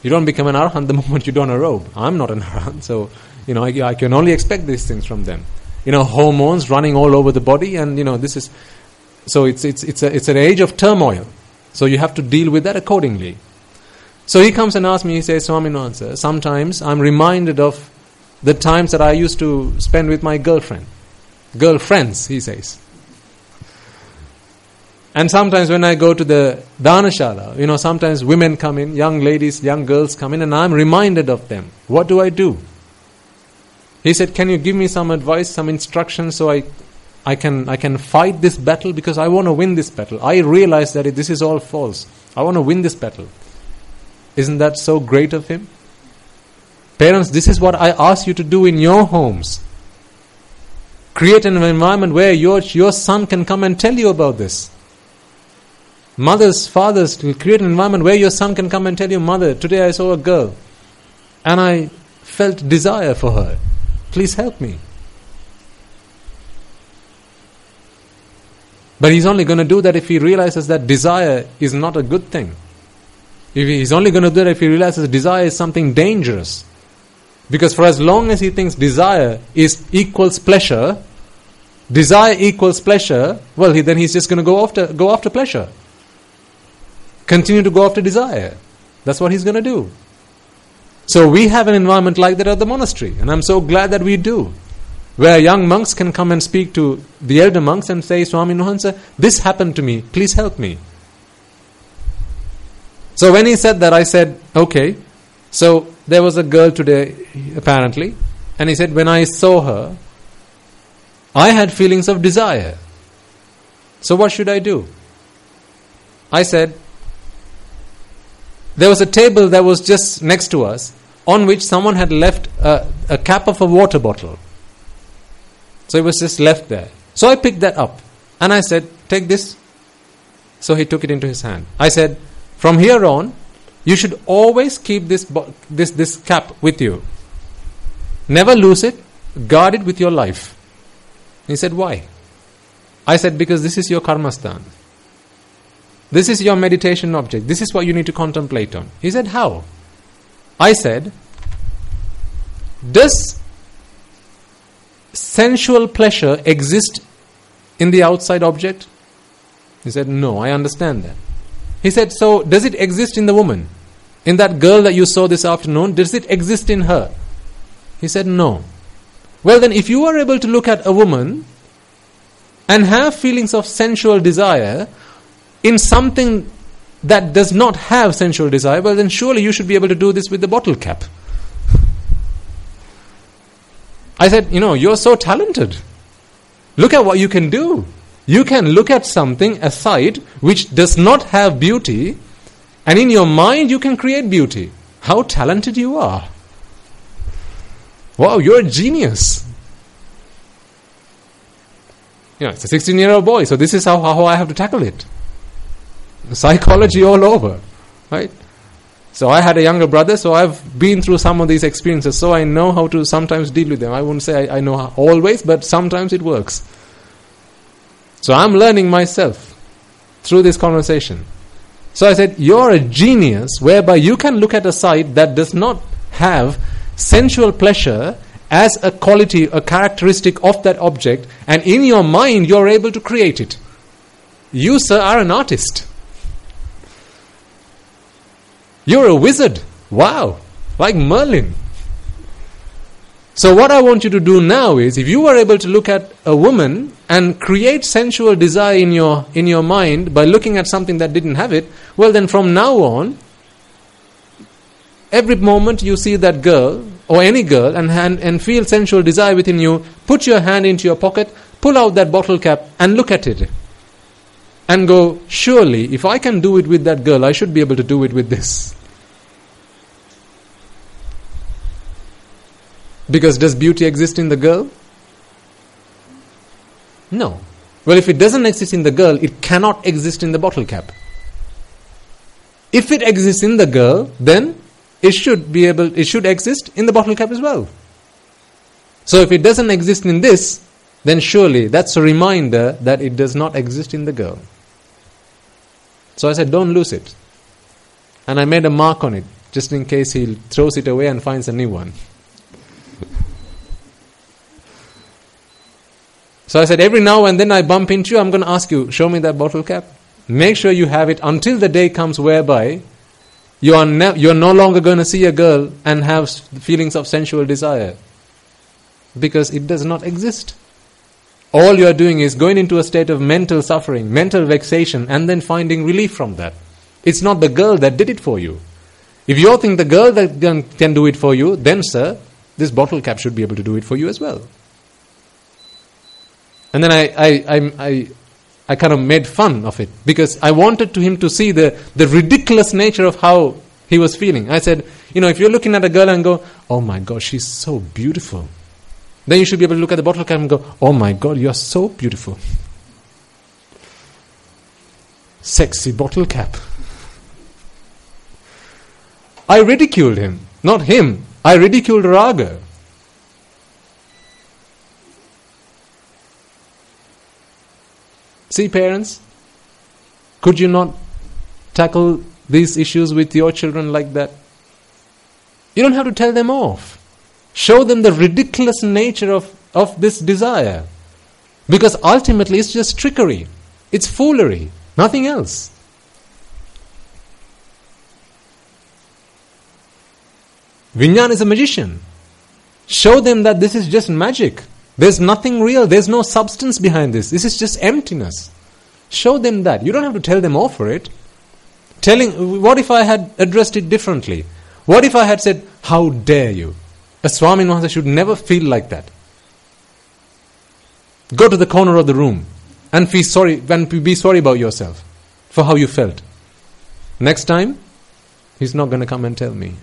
You don't become an arahant the moment you don a robe. I'm not an arahant, so I can only expect these things from them. Hormones running all over the body, and this is so it's an age of turmoil. So you have to deal with that accordingly. So he comes and asks me. He says, Swami Nuwansa, sometimes I'm reminded of the times that I used to spend with my girlfriends, he says. And sometimes when I go to the Dhanashala, sometimes women come in, young ladies, young girls come in, and I'm reminded of them. What do I do? He said, can you give me some advice, some instruction, so I can fight this battle, because I want to win this battle. I realize that this is all false. I want to win this battle. Isn't that so great of him? Parents, this is what I ask you to do in your homes. Create an environment where your son can come and tell you about this. Mothers, fathers, create an environment where your son can come and tell you, Mother, today I saw a girl and I felt desire for her. Please help me. But he's only going to do that if he realizes that desire is not a good thing. He's only going to do that if he realizes desire is something dangerous. Because for as long as he thinks desire equals pleasure, well, then he's just going to go after pleasure. Continue to go after desire. That's what he's going to do. So we have an environment like that at the monastery, and I'm so glad that we do, where young monks can come and speak to the elder monks and say, Swami Nuwansa, this happened to me, please help me. So when he said that, I said, okay. So there was a girl today, apparently, and he said, when I saw her, I had feelings of desire. So what should I do? I said, there was a table that was just next to us on which someone had left a cap of a water bottle. So it was just left there. So I picked that up and I said, take this. So he took it into his hand. I said, from here on, you should always keep this cap with you. Never lose it. Guard it with your life. He said, why? I said, because this is your karmastan. This is your meditation object. This is what you need to contemplate on. He said, how? I said, does sensual pleasure exist in the outside object? He said, no, I understand that. He said, so does it exist in the woman? In that girl that you saw this afternoon, does it exist in her? He said, no. Well then, if you are able to look at a woman and have feelings of sensual desire in something that does not have sensual desire, well then surely you should be able to do this with the bottle cap. I said, you're so talented. Look at what you can do. You can look at something, a sight, which does not have beauty, and in your mind you can create beauty. How talented you are. Wow, you're a genius. It's a 16-year-old boy, so this is how I have to tackle it. Psychology all over, right? So I had a younger brother, so I've been through some of these experiences, so I know how to sometimes deal with them. I wouldn't say I know how always, but sometimes it works. So I'm learning myself through this conversation. So I said, you're a genius whereby you can look at a sight that does not have sensual pleasure as a quality, a characteristic of that object, and in your mind you're able to create it. You, sir, are an artist. You're a wizard. Wow. Like Merlin. So what I want you to do now is, if you are able to look at a woman and create sensual desire in your mind by looking at something that didn't have it, well then from now on, every moment you see that girl or any girl and feel sensual desire within you, put your hand into your pocket, pull out that bottle cap and look at it. And go, surely if I can do it with that girl, I should be able to do it with this. Because does beauty exist in the girl? No. Well, if it doesn't exist in the girl, it cannot exist in the bottle cap. If it exists in the girl, then it should exist in the bottle cap as well. So if it doesn't exist in this, then surely that's a reminder that it does not exist in the girl. So I said, don't lose it. And I made a mark on it, just in case he throws it away and finds a new one. So I said, every now and then I bump into you, I'm going to ask you, show me that bottle cap. Make sure you have it until the day comes whereby you're no longer going to see a girl and have feelings of sensual desire. Because it does not exist. All you are doing is going into a state of mental suffering, mental vexation, and then finding relief from that. It's not the girl that did it for you. If you think the girl that can do it for you, then sir, this bottle cap should be able to do it for you as well. And then I kind of made fun of it, because I wanted him to see the ridiculous nature of how he was feeling. I said, if you're looking at a girl and go, oh my God, she's so beautiful, then you should be able to look at the bottle cap and go, oh my God, you're so beautiful. Sexy bottle cap. I ridiculed him. Not him. I ridiculed Raga. See, parents, could you not tackle these issues with your children like that? You don't have to tell them off. Show them the ridiculous nature of this desire. Because ultimately it's just trickery. It's foolery. Nothing else. Vijnana is a magician. Show them that this is just magic. There's nothing real. There's no substance behind this. This is just emptiness. Show them that. You don't have to tell them off for it. What if I had addressed it differently? What if I had said, how dare you? A Swami Maharaj should never feel like that. Go to the corner of the room and be sorry about yourself for how you felt. Next time, he's not going to come and tell me.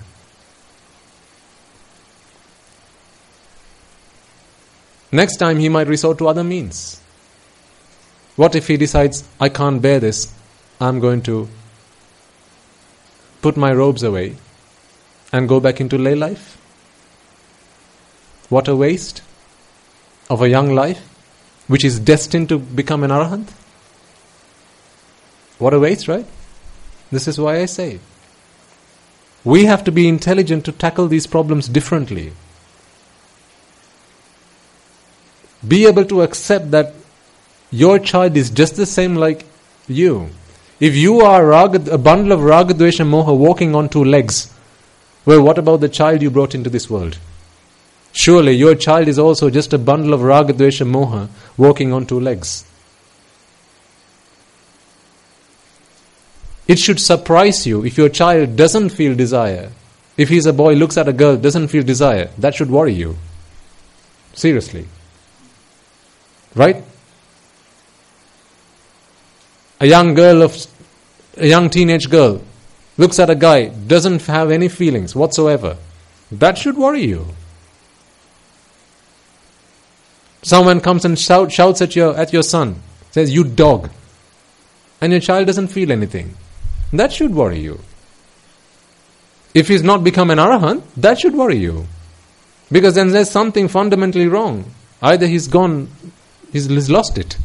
Next time, he might resort to other means. What if he decides, I can't bear this, I'm going to put my robes away and go back into lay life? What a waste of a young life, which is destined to become an arahant. What a waste, right? This is why I say, we have to be intelligent to tackle these problems differently. Be able to accept that your child is just the same like you. If you are a bundle of raga, dvesha, moha walking on two legs, well, what about the child you brought into this world? Surely your child is also just a bundle of raga, dvesha, moha walking on two legs. It should surprise you if your child doesn't feel desire. If he's a boy, looks at a girl, doesn't feel desire, that should worry you. Seriously. Right? A young teenage girl looks at a guy, doesn't have any feelings whatsoever. That should worry you. Someone comes and shouts at your son, says, "You dog," and your child doesn't feel anything. That should worry you. If he's not become an arahant, that should worry you. Because then there's something fundamentally wrong. Either he's lost it.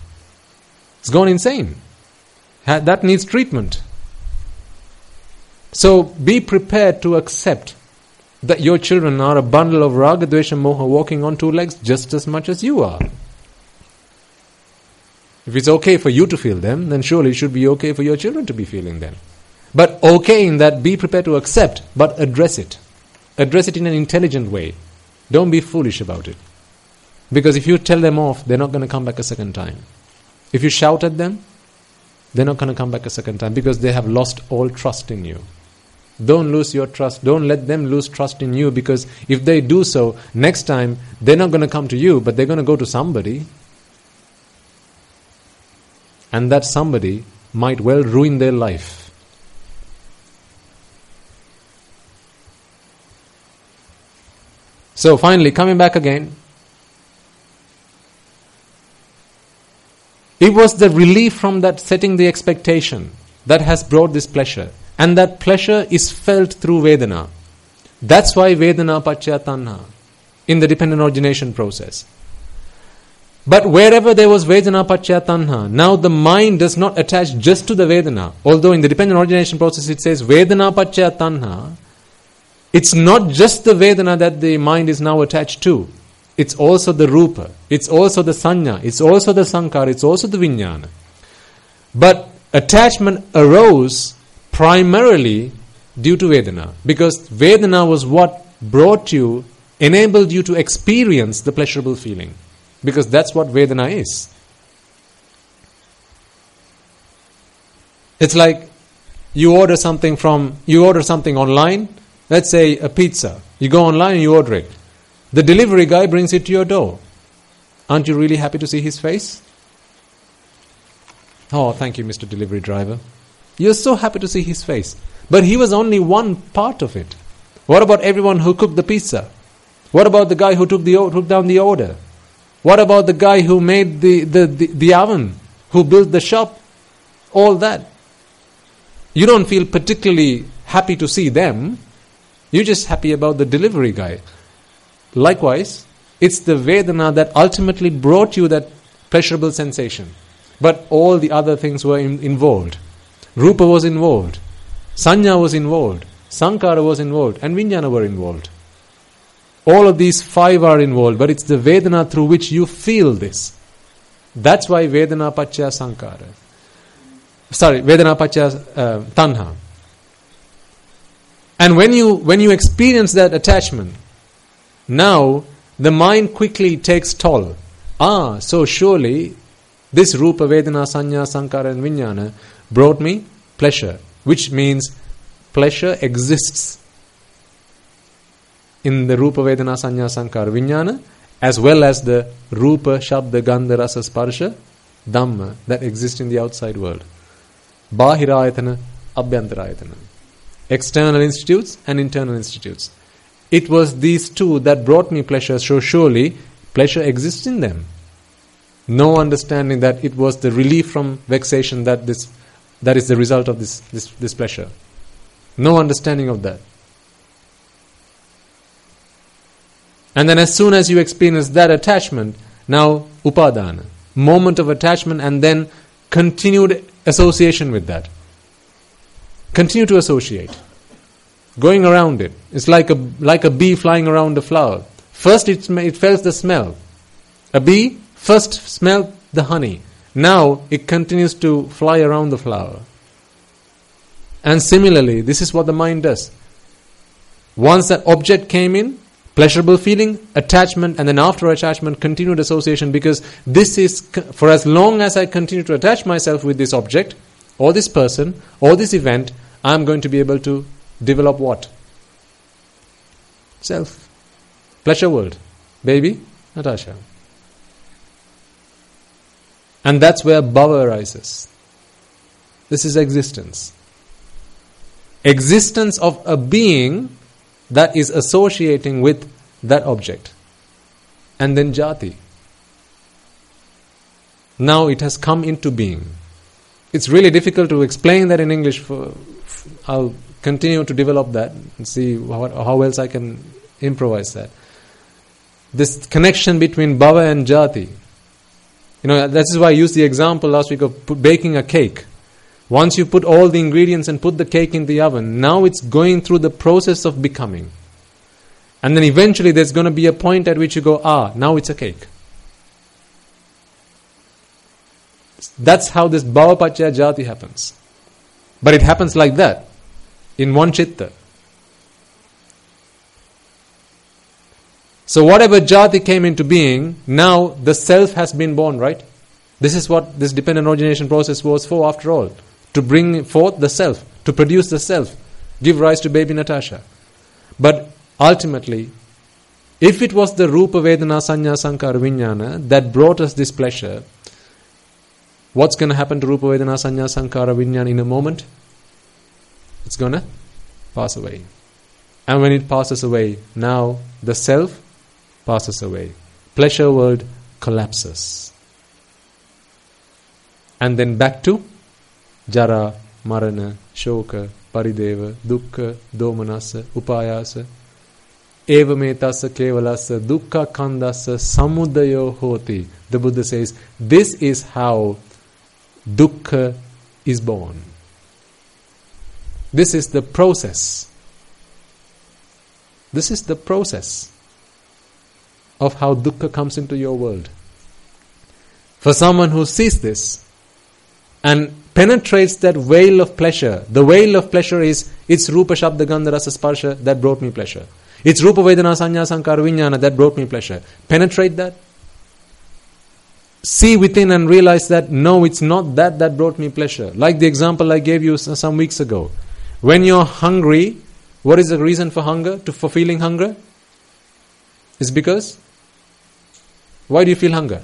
He's gone insane. That needs treatment. So be prepared to accept that your children are a bundle of raga, dvesha, moha walking on two legs just as much as you are. If it's okay for you to feel them, then surely it should be okay for your children to be feeling them. But okay in that, be prepared to accept, but address it. Address it in an intelligent way. Don't be foolish about it. Because if you tell them off, they're not going to come back a second time. If you shout at them, they're not going to come back a second time because they have lost all trust in you. Don't lose your trust. Don't let them lose trust in you, because if they do so, next time they're not going to come to you, but they're going to go to somebody. And that somebody might well ruin their life. So finally, coming back again, it was the relief from that setting the expectation that has brought this pleasure. And that pleasure is felt through Vedana. That's why Vedana Pacchaya Tanha in the dependent origination process. But wherever there was Vedana Pacchaya Tanha, now the mind does not attach just to the Vedana. Although in the dependent origination process it says Vedana Pacchaya Tanha, it's not just the Vedana that the mind is now attached to. It's also the Rupa, it's also the Sanya, it's also the Sankara, it's also the Vijnana. But attachment arose primarily due to Vedana, because Vedana was what enabled you to experience the pleasurable feeling, because that's what Vedana is. It's like you order something online, let's say a pizza. You go online and you order it. The delivery guy brings it to your door. Aren't you really happy to see his face? Oh, thank you, Mr. Delivery Driver. You're so happy to see his face. But he was only one part of it. What about everyone who cooked the pizza? What about the guy who took down the order? What about the guy who made the oven? Who built the shop? All that. You don't feel particularly happy to see them. You're just happy about the delivery guy. Likewise, it's the Vedana that ultimately brought you that pleasurable sensation. But all the other things were involved. Rupa was involved. Sanya was involved. Sankara was involved. And Vijnana were involved. All of these five are involved, but it's the Vedana through which you feel this. That's why Vedana Pacchaya Sankara. Vedana Pacchaya Tanha. And when you experience that attachment, now the mind quickly takes toll. So surely this Rupa, Vedana, Sanya, Sankara and Vijnana brought me pleasure, which means pleasure exists in the Rupa, Vedana, Sanya, Sankara, Vijnana, as well as the Rupa, Shabda, Gandha, Rasa, Sparsha, Dhamma that exist in the outside world. Bahirayatana, Abhyantarayatana. External institutes and internal institutes. It was these two that brought me pleasure, so surely pleasure exists in them. No understanding that it was the relief from vexation that is the result of this pleasure. No understanding of that. And then as soon as you experience that attachment, now upadana, moment of attachment and then continued association with that. Continue to associate. Going around it. It's like a bee flying around a flower. First it felt the smell. A bee first smelled the honey. Now it continues to fly around the flower. And similarly, this is what the mind does. Once that object came in, pleasurable feeling, attachment, and then after attachment, continued association, because this is, for as long as I continue to attach myself with this object, or this person, or this event, I'm going to be able to develop what? Self. Pleasure world. Baby, Natasha. And that's where bhava arises. This is existence. Existence of a being that is associating with that object. And then jati. Now it has come into being. It's really difficult to explain that in English. I'll continue to develop that and see how else I can improvise that. This connection between bhava and jati. That is why I used the example last week of baking a cake. Once you put all the ingredients and put the cake in the oven, now it's going through the process of becoming. And then eventually there's going to be a point at which you go, now it's a cake. That's how this bhava pacchaya jati happens. But it happens like that, in one chitta. So whatever jati came into being, now the self has been born, right? This is what this dependent origination process was for, after all. To bring forth the self, to produce the self, give rise to baby Natasha. But ultimately, if it was the Rupa, Vedana, Sanya, Sankara, Vijnana that brought us this pleasure, what's going to happen to Rupa, Vedana, Sanya, Sankara, Vijnana in a moment? It's going to pass away. And when it passes away, now the self passes away. Pleasure world collapses. And then back to Jara, Marana, Shoka, Parideva, Dukkha, Domanasa, Upayasa, Eva metasa kevalasa, Dukkha kandasa, Samudayo hoti. The Buddha says, this is how Dukkha is born. This is the process. This is the process of how Dukkha comes into your world. For someone who sees this and penetrates that veil of pleasure, the veil of pleasure is, it's Rupa, Shabda, Gandha, Rasa, Sparsha that brought me pleasure. It's Rupa, Vedana, Sanya, Sankara, Vijnana that brought me pleasure. Penetrate that. See within and realize that no, it's not that brought me pleasure. Like the example I gave you some weeks ago. When you're hungry, what is the reason for hunger, for feeling hunger? It's because, why do you feel hunger?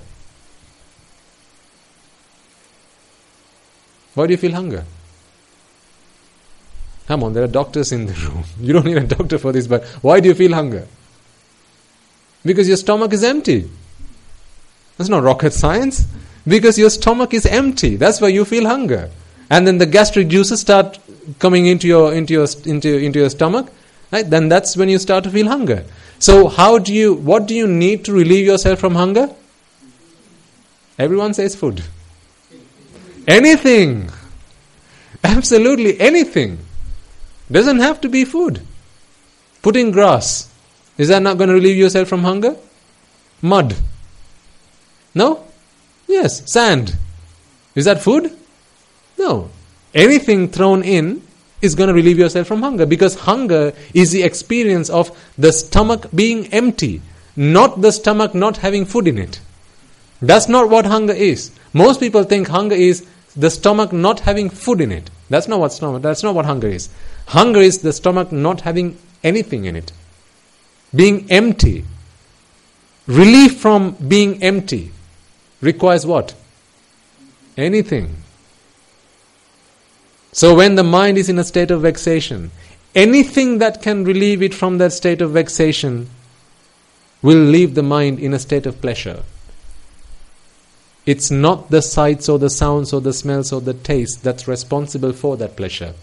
Why do you feel hunger? Come on, there are doctors in the room. You don't need a doctor for this, but why do you feel hunger? Because your stomach is empty. That's not rocket science. Because your stomach is empty. That's why you feel hunger. And then the gastric juices start coming into your stomach. Right? Then that's when you start to feel hunger. So what do you need to relieve yourself from hunger? Everyone says food. Anything. Absolutely anything. Doesn't have to be food. Putting grass. Is that not going to relieve yourself from hunger? Mud. No? Yes. Sand. Is that food? No. Anything thrown in is going to relieve yourself from hunger, because hunger is the experience of the stomach being empty, not the stomach not having food in it. That's not what hunger is. Most people think hunger is the stomach not having food in it. That's not what hunger is. Hunger is the stomach not having anything in it. Being empty. Relief from being empty requires what? Anything. So when the mind is in a state of vexation, anything that can relieve it from that state of vexation will leave the mind in a state of pleasure. It's not the sights or the sounds or the smells or the taste that's responsible for that pleasure.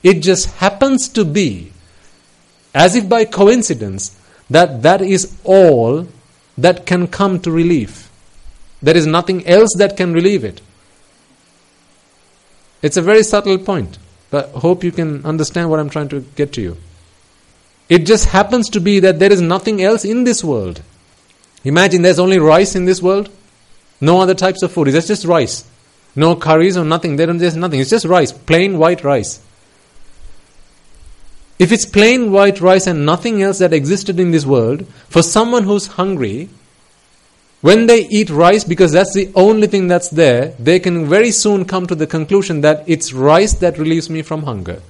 It just happens to be, as if by coincidence, that is all that can come to relief. There is nothing else that can relieve it. It's a very subtle point, but I hope you can understand what I'm trying to get to you. It just happens to be that there is nothing else in this world. Imagine there's only rice in this world. No other types of food. It's just rice. No curries or nothing. There's nothing. It's just rice. Plain white rice. If it's plain white rice and nothing else that existed in this world, for someone who's hungry, when they eat rice, because that's the only thing that's there, they can very soon come to the conclusion that it's rice that relieves me from hunger.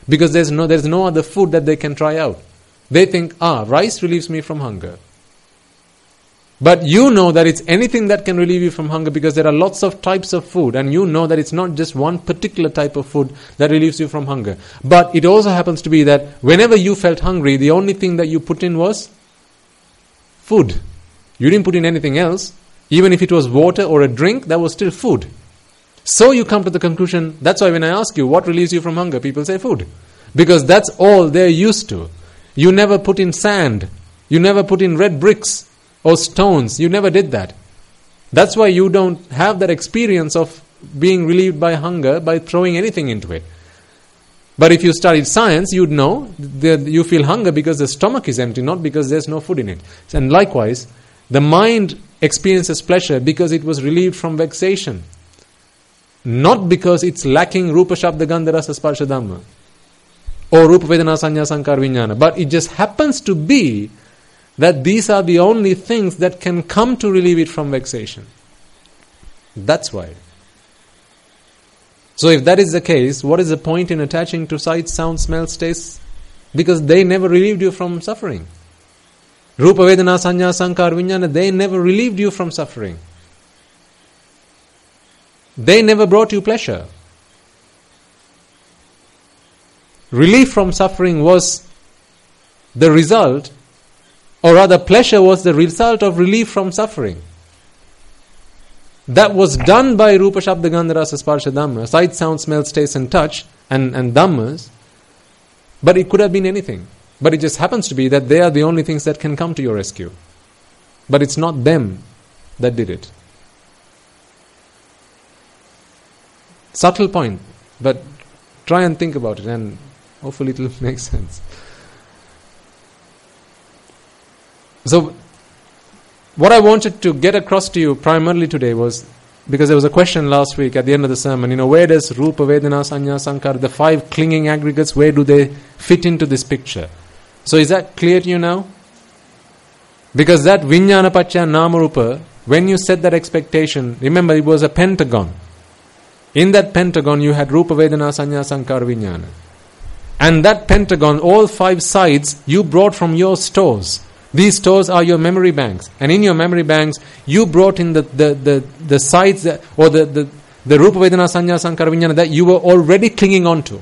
Because there's no other food that they can try out. They think, rice relieves me from hunger. But you know that it's anything that can relieve you from hunger, because there are lots of types of food, and you know that it's not just one particular type of food that relieves you from hunger. But it also happens to be that whenever you felt hungry, the only thing that you put in was food. You didn't put in anything else. Even if it was water or a drink, that was still food. So you come to the conclusion, that's why when I ask you, what relieves you from hunger? People say food. Because that's all they're used to. You never put in sand. You never put in red bricks or stones. You never did that. That's why you don't have that experience of being relieved by hunger by throwing anything into it. But if you studied science, you'd know that you feel hunger because the stomach is empty, not because there's no food in it. And likewise, the mind experiences pleasure because it was relieved from vexation. Not because it's lacking Rupa Shabda Gandha Rasa Sparsha Dhamma or Rupa Vedana Sanya Sankara Vijnana. But it just happens to be that these are the only things that can come to relieve it from vexation. That's why. So if that is the case, what is the point in attaching to sight, sound, smell, taste? Because they never relieved you from suffering. Rupa Vedana Sanya Sankara Vijnana, they never relieved you from suffering. They never brought you pleasure. Relief from suffering was the result, or rather pleasure was the result of relief from suffering. That was done by Rupa Shabda Gandha Rasa Sparsha Dhamma, sight, sound, smell, taste and touch and Dhammas. But it could have been anything. But it just happens to be that they are the only things that can come to your rescue. But it's not them that did it. Subtle point, but try and think about it and hopefully it will make sense. So, what I wanted to get across to you primarily today was, because there was a question last week at the end of the sermon, where does Rupa, Vedana, Sanya, Sankara, the 5 clinging aggregates, where do they fit into this picture? So is that clear to you now? Because that Vijnana Pacchaya Nama Rupa, when you set that expectation, remember it was a pentagon. In that pentagon you had Rupa, Vedana, Sanya, Sankara, Vijnana. And that pentagon, all 5 sides, you brought from your stores. These stores are your memory banks. And in your memory banks, you brought in the sides or the Rupa, Vedana, Sanya, Sankara, Vijnana that you were already clinging on to.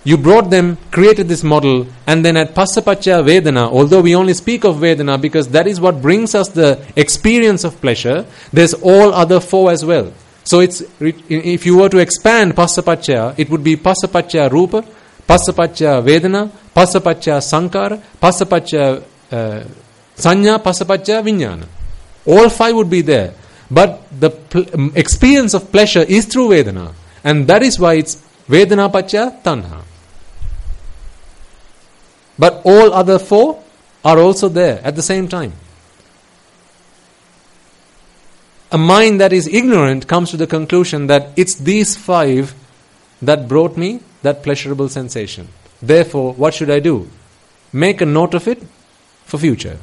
You brought them, created this model, and then at Passapacchaya Vedana, although we only speak of Vedana because that is what brings us the experience of pleasure, there's all other 4 as well. So it's, if you were to expand Passapacchaya, it would be Passapacchaya Rupa, Passapacchaya Vedana, Passapacchaya Sankara, Passapacchaya Sanya, Passapacchaya Vijnana. All 5 would be there. But the experience of pleasure is through Vedana. And that is why it's Vedana Pacchaya Tanha. But all other 4 are also there at the same time. A mind that is ignorant comes to the conclusion that it's these 5 that brought me that pleasurable sensation. Therefore, what should I do? Make a note of it for future.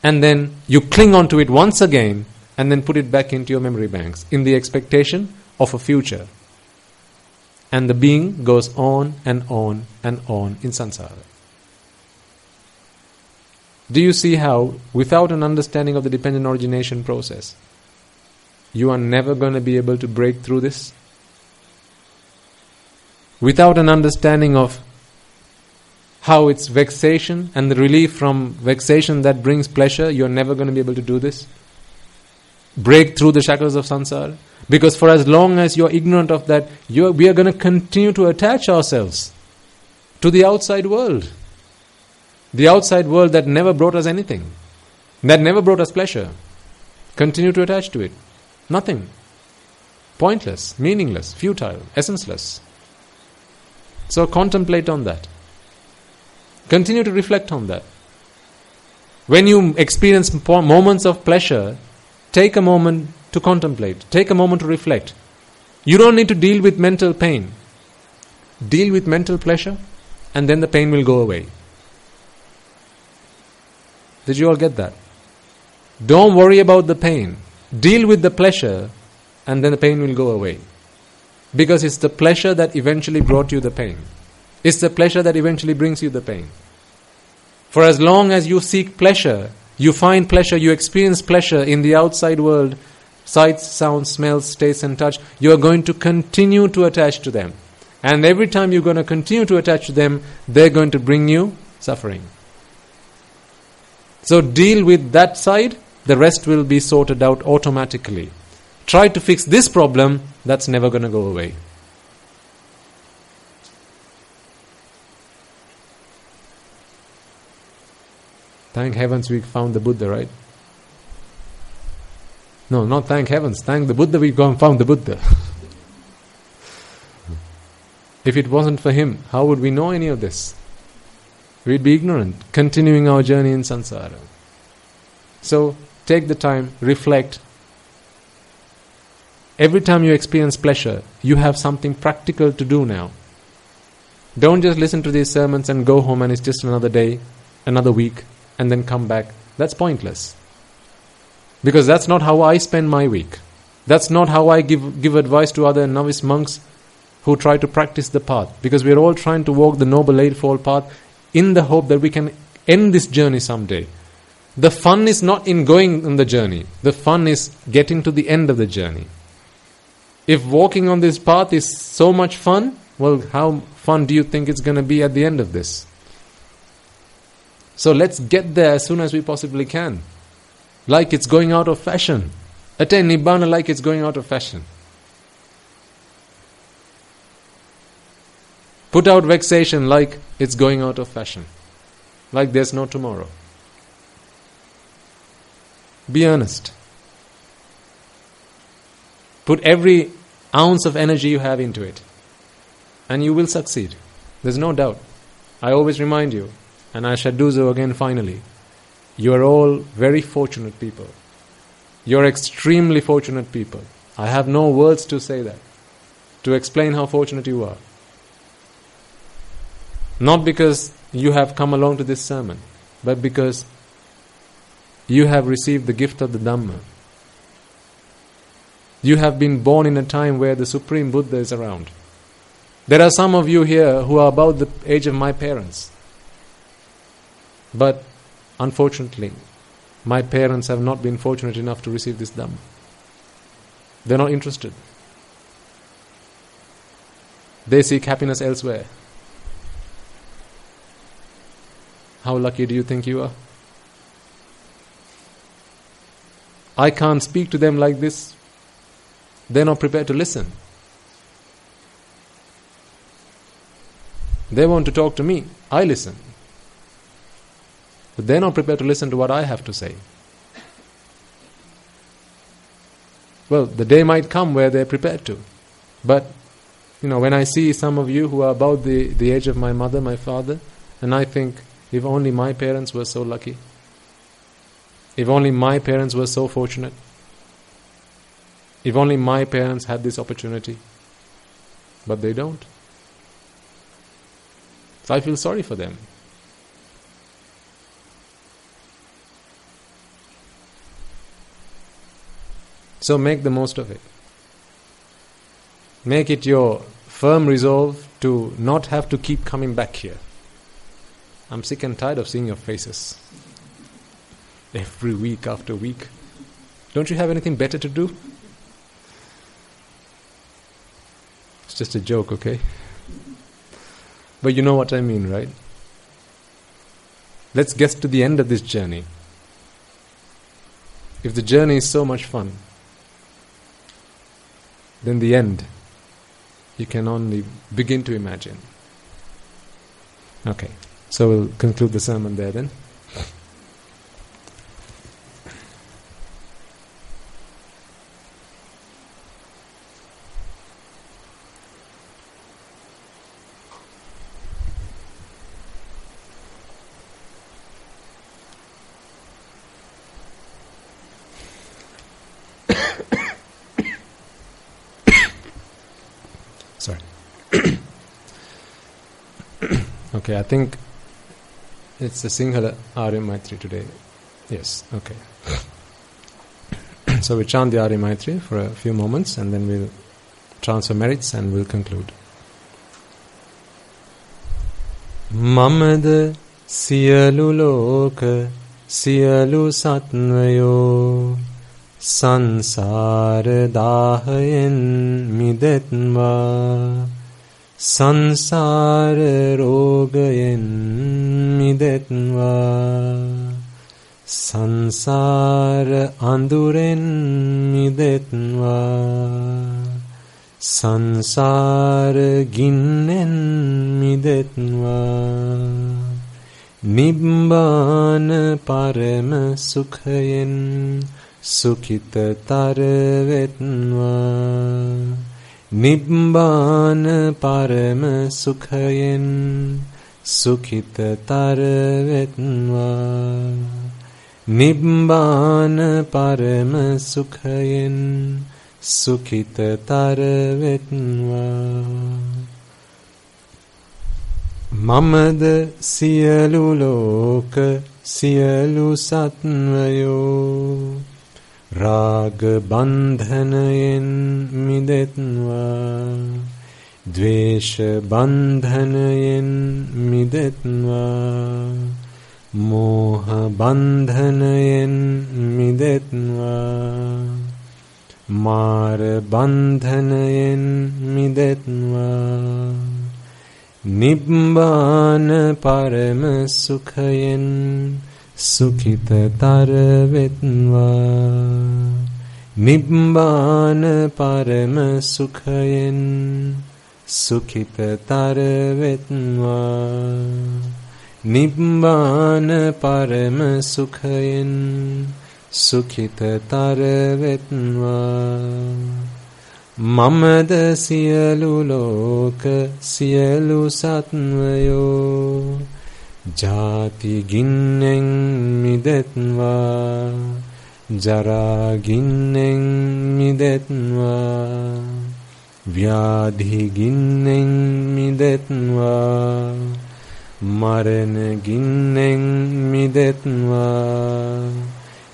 And then you cling on to it once again and then put it back into your memory banks in the expectation of a future. And the being goes on and on and on in samsara. Do you see how, without an understanding of the dependent origination process, you are never going to be able to break through this? Without an understanding of how it's vexation and the relief from vexation that brings pleasure, you're never going to be able to do this. Break through the shackles of samsara. Because for as long as you're ignorant of that, we are going to continue to attach ourselves to the outside world. The outside world that never brought us anything, that never brought us pleasure. Continue to attach to it. Nothing. Pointless, meaningless, futile, essenceless. So contemplate on that. Continue to reflect on that. When you experience moments of pleasure, take a moment to contemplate. Take a moment to reflect. You don't need to deal with mental pain. Deal with mental pleasure, and then the pain will go away. Did you all get that? Don't worry about the pain. Deal with the pleasure, and then the pain will go away. Because it's the pleasure that eventually brought you the pain. It's the pleasure that eventually brings you the pain. For as long as you seek pleasure, you find pleasure, you experience pleasure in the outside world, sights, sounds, smells, tastes and touch, you are going to continue to attach to them. And every time you're going to continue to attach to them, they're going to bring you suffering. So deal with that side, the rest will be sorted out automatically. Try to fix this problem, that's never going to go away. Thank heavens we found the Buddha, right? No, not thank heavens. Thank the Buddha we found the Buddha. If it wasn't for him, how would we know any of this? We'd be ignorant, continuing our journey in samsara. So, take the time, reflect. Every time you experience pleasure, you have something practical to do now. Don't just listen to these sermons and go home and it's just another day, another week, and then come back. That's pointless. Because that's not how I spend my week. That's not how I give advice to other novice monks who try to practice the path. Because we're all trying to walk the Noble Eightfold Path in the hope that we can end this journey someday. The fun is not in going on the journey. The fun is getting to the end of the journey. If walking on this path is so much fun, well, how fun do you think it's going to be at the end of this? So let's get there as soon as we possibly can. Like it's going out of fashion. Attain Nibbana like it's going out of fashion. Put out vexation like it's going out of fashion. Like there's no tomorrow. Be earnest. Put every ounce of energy you have into it. And you will succeed. There's no doubt. I always remind you, and I shall do so again finally. You are all very fortunate people. You are extremely fortunate people. I have no words to say that, to explain how fortunate you are. Not because you have come along to this sermon, but because you have received the gift of the Dhamma. You have been born in a time where the Supreme Buddha is around. There are some of you here who are about the age of my parents. But unfortunately, my parents have not been fortunate enough to receive this Dhamma. They're not interested. They seek happiness elsewhere. How lucky do you think you are? I can't speak to them like this. They're not prepared to listen. They want to talk to me. I listen. But they're not prepared to listen to what I have to say. Well, the day might come where they're prepared to. But, when I see some of you who are about the age of my mother, my father, and I think, if only my parents were so lucky. If only my parents were so fortunate. If only my parents had this opportunity. But they don't. So I feel sorry for them. So make the most of it. Make it your firm resolve to not have to keep coming back here. I'm sick and tired of seeing your faces. every week after week. Don't you have anything better to do? It's just a joke, okay? But you know what I mean, right? Let's get to the end of this journey. If the journey is so much fun, then the end, you can only begin to imagine. Okay, so we'll conclude the sermon there then. Sorry. Okay, I think it's the Sinhala Arya Maitri today. Yes, okay. So we chant the Arya Maitri for a few moments and then we'll transfer merits and we'll conclude. Mamada siyalu loka siyalu satvayo sansara dahayen midetva sansara rogayen midetva sansara anduren midetva sansara ginnen midetva Nibbana parama sukhayen Sukhita taravetva Nibbana parama sukhayen Sukhita taravetva Nibbana parama sukhayen Sukhita taravetva Mamada siyalu loka siyalu satvayo Raga bandhanayen midetva Dvesha bandhanayen midetva Moha bandhanayen midetva Mara bandhanayen midetva Nibbana parama sukhayen Sukhita taravetva Nibbana parama sukhayen Sukhita taravetva Nibbana parama sukhayen Sukhita taravetva Mamada siyalu loka siyalu satvayo Jati ginnen midetva Jara ginnen midetva Vyadhi ginnen midetva Marana ginnen midetva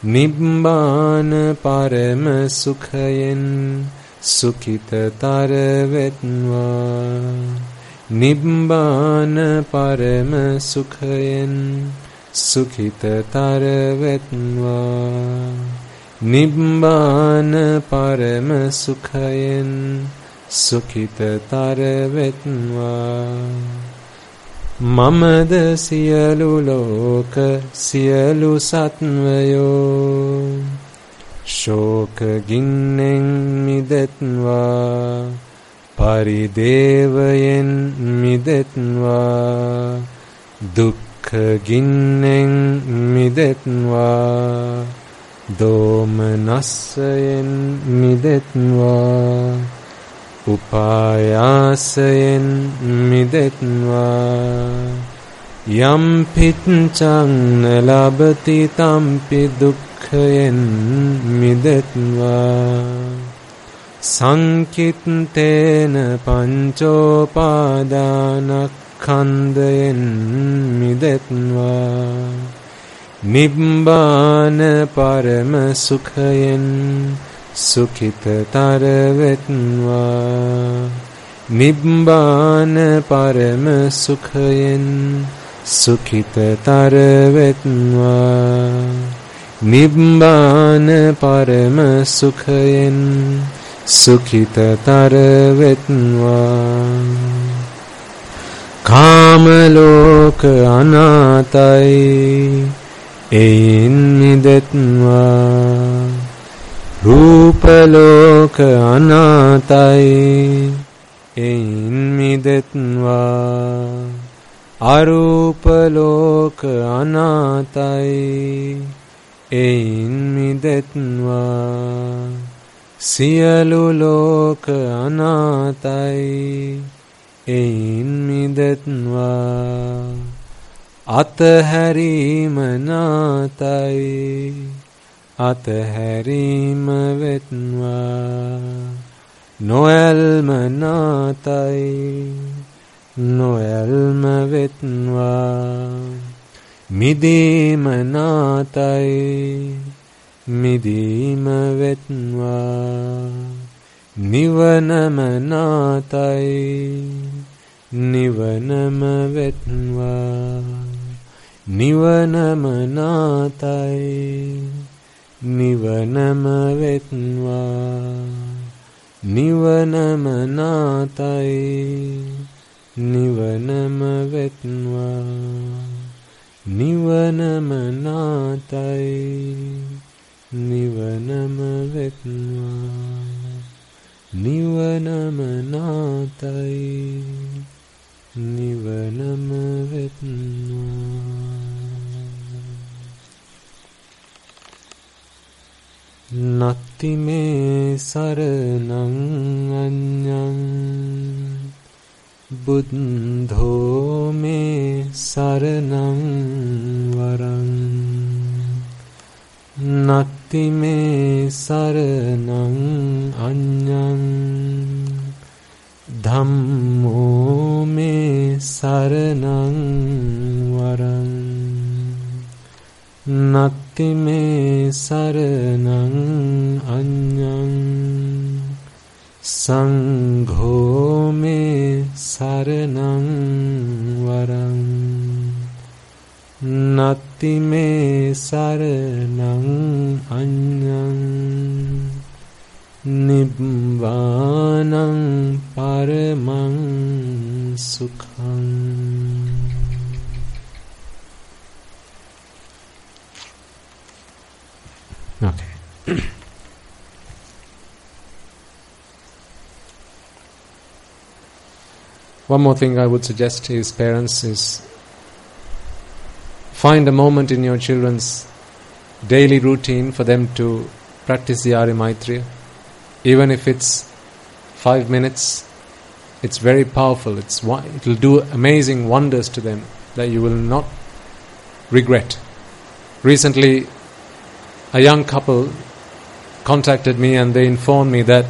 Nibbana parama sukhayen Sukhita taravetva Nibbana parama sukhayen Sukhita taravetva Nibbana parama sukhayen Sukhita taravetva Mamada siyalu loka siyalu satvayo Shoka ginnen midetva Paridevayen midetva Dukkha ginnen midetva Domanassayen midetva Upayasayen midetva Yam pitchang nalabati tampi dukkhayen midetva Sankitena panchopadanakkhandayen midetva Nibbana parama sukhayen Sukhita taravetva Nibbana parama sukhayen Sukhita taravetva Nibbana parama sukhayen sukhita taravitva Kamaloka anatai ein midetva Rupaloka anatai ein midetva Arupaloka anatai ein midetva Siyalu loka anatai ein midetva Ataharima natai Ataharima vetva Noelma natai Noelma vetva Midima natai Midima vetva Nivanama natai Nivanama vetva Nivanama natai Nivanama vetva Nivanama natai Nivanama vetva Nivanama natai Nivanama vetva Nivanama natai Nivanama vetva Natti me saranang anyang Buddho me saranang varang Natti me saranang anyang Dhammo me saranang varang Natti me saranang anyang Sangho me saranang varang Natti me saranang anyang Nibbānang paramang sukhang Okay. One more thing I would suggest is, parents, is find a moment in your children's daily routine for them to practice the Arya Maitreya. Even if it's 5 minutes, it's very powerful. It will do amazing wonders to them that you will not regret. Recently, a young couple contacted me and they informed me that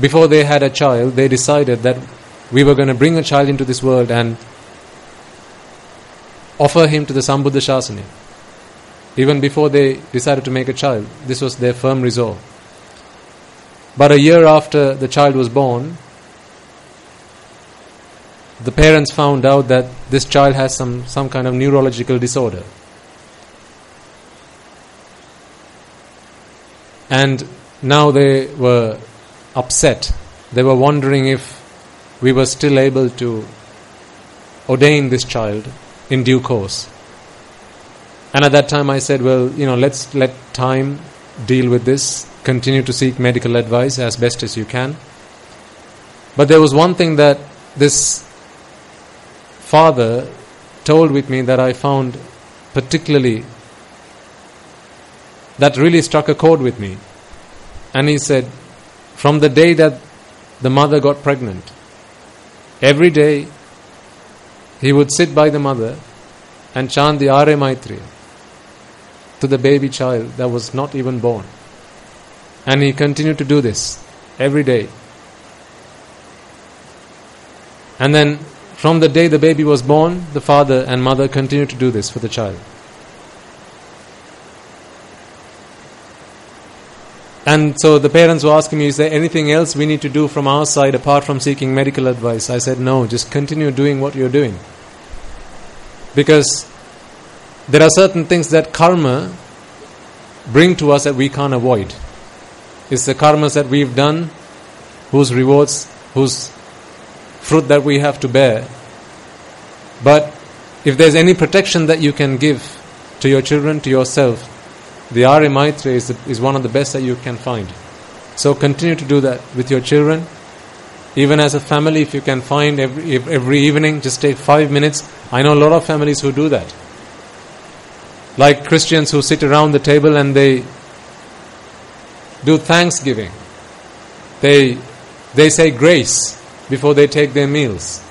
before they had a child, they decided that we were going to bring a child into this world and offer him to the Sambuddha Shasana. Even before they decided to make a child, this was their firm resolve. But a year after the child was born, the parents found out that this child has some kind of neurological disorder. And now they were upset. They were wondering if we were still able to ordain this child in due course. And at that time I said, well, let's let time deal with this. Continue to seek medical advice as best as you can. But there was one thing that this father told with me that I found particularly, that really struck a chord with me. And he said, from the day that the mother got pregnant, every day he would sit by the mother and chant the Arya Maitreya to the baby child that was not even born. And he continued to do this every day. And then from the day the baby was born, the father and mother continued to do this for the child. And so the parents were asking me, is there anything else we need to do from our side apart from seeking medical advice? I said, no, just continue doing what you're doing. Because there are certain things that karma bring to us that we can't avoid. It's the karmas that we've done, whose rewards, whose fruit that we have to bear. But if there's any protection that you can give to your children, to yourself, the Arya Maitri is one of the best that you can find. So continue to do that with your children. Even as a family, if you can find every evening, just take 5 minutes. I know a lot of families who do that. Like Christians who sit around the table and they do thanksgiving. They say grace before they take their meals.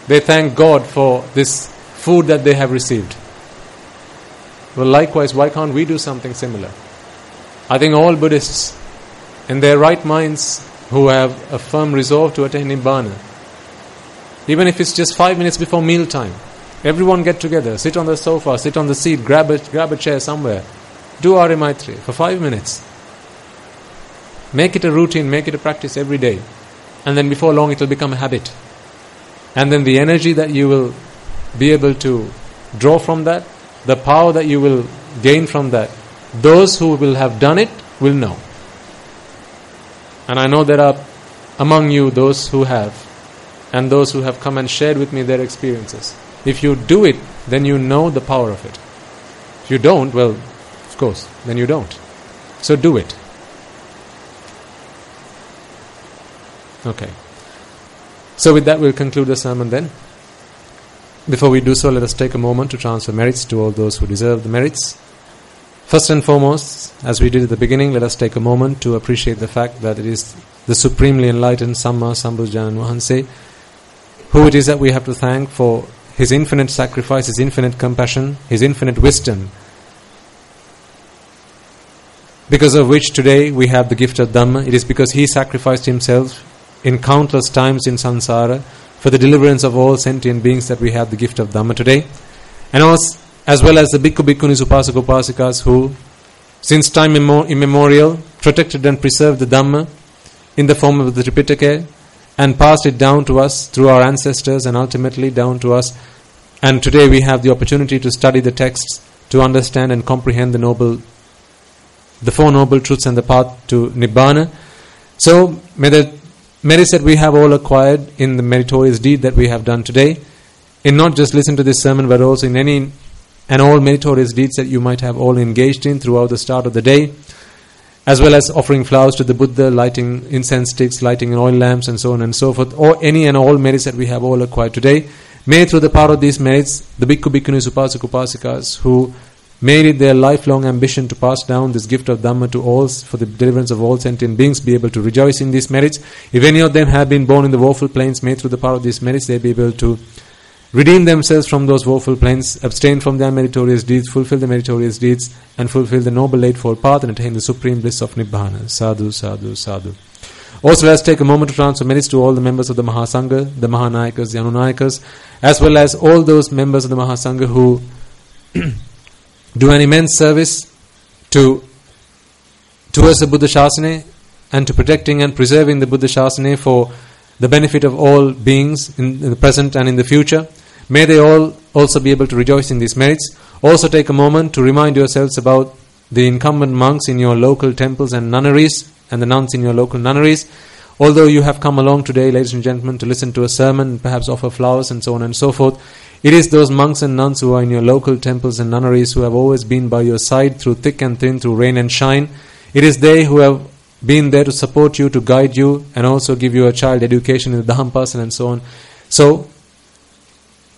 They thank God for this food that they have received. Well, likewise, why can't we do something similar? I think all Buddhists in their right minds who have a firm resolve to attain Nibbana, even if it's just 5 minutes before mealtime, everyone get together, sit on the sofa, sit on the seat, grab a chair somewhere, do Arya Maitri for 5 minutes. Make it a routine, make it a practice every day. And then before long it will become a habit. And then the energy that you will be able to draw from that, the power that you will gain from that, those who will have done it will know. And I know there are among you those who have, and those who have come and shared with me their experiences. If you do it, then you know the power of it. If you don't, well, of course, then you don't. So do it. Okay. So with that, we'll conclude the sermon then. Before we do so, let us take a moment to transfer merits to all those who deserve the merits. First and foremost, as we did at the beginning, let us take a moment to appreciate the fact that it is the supremely enlightened Samma Sambuddhajana Mahanse who it is that we have to thank for his infinite sacrifice, his infinite compassion, his infinite wisdom, because of which today we have the gift of Dhamma. It is because he sacrificed himself in countless times in samsara for the deliverance of all sentient beings that we have the gift of Dhamma today. And also, as well as the Bhikkhu Bhikkhunis, Upasaka Upasikas who, since time immemorial, protected and preserved the Dhamma in the form of the Tripitaka and passed it down to us through our ancestors and ultimately down to us. And today we have the opportunity to study the texts, to understand and comprehend the Four Noble Truths and the path to Nibbana. So may the merits that we have all acquired in the meritorious deed that we have done today, in not just listen to this sermon, but also in any and all meritorious deeds that you might have all engaged in throughout the start of the day, as well as offering flowers to the Buddha, lighting incense sticks, lighting oil lamps, and so on and so forth, or any and all merits that we have all acquired today. May through the power of these merits, the Bhikkhu Bhikkhunis, Upasaka Upasikas, who made it their lifelong ambition to pass down this gift of Dhamma to all for the deliverance of all sentient beings, be able to rejoice in these merits. If any of them have been born in the woeful plains, may through the power of these merits they be able to redeem themselves from those woeful plains, abstain from their meritorious deeds, fulfill the meritorious deeds, and fulfill the noble eightfold path and attain the supreme bliss of Nibbana. Sadhu, sadhu, sadhu. Also, let's take a moment to transfer merits to all the members of the Mahasangha, the Mahanayakas, the Anunayakas, as well as all those members of the Mahasangha who do an immense service towards the Buddha Shasana and to protecting and preserving the Buddha Shasana for the benefit of all beings in the present and in the future. May they all also be able to rejoice in these merits. Also take a moment to remind yourselves about the incumbent monks in your local temples and nunneries, and the nuns in your local nunneries. Although you have come along today, ladies and gentlemen, to listen to a sermon, perhaps offer flowers and so on and so forth, it is those monks and nuns who are in your local temples and nunneries who have always been by your side through thick and thin, through rain and shine. It is they who have been there to support you, to guide you, and also give you a child education in the Dhampasan and so on. So,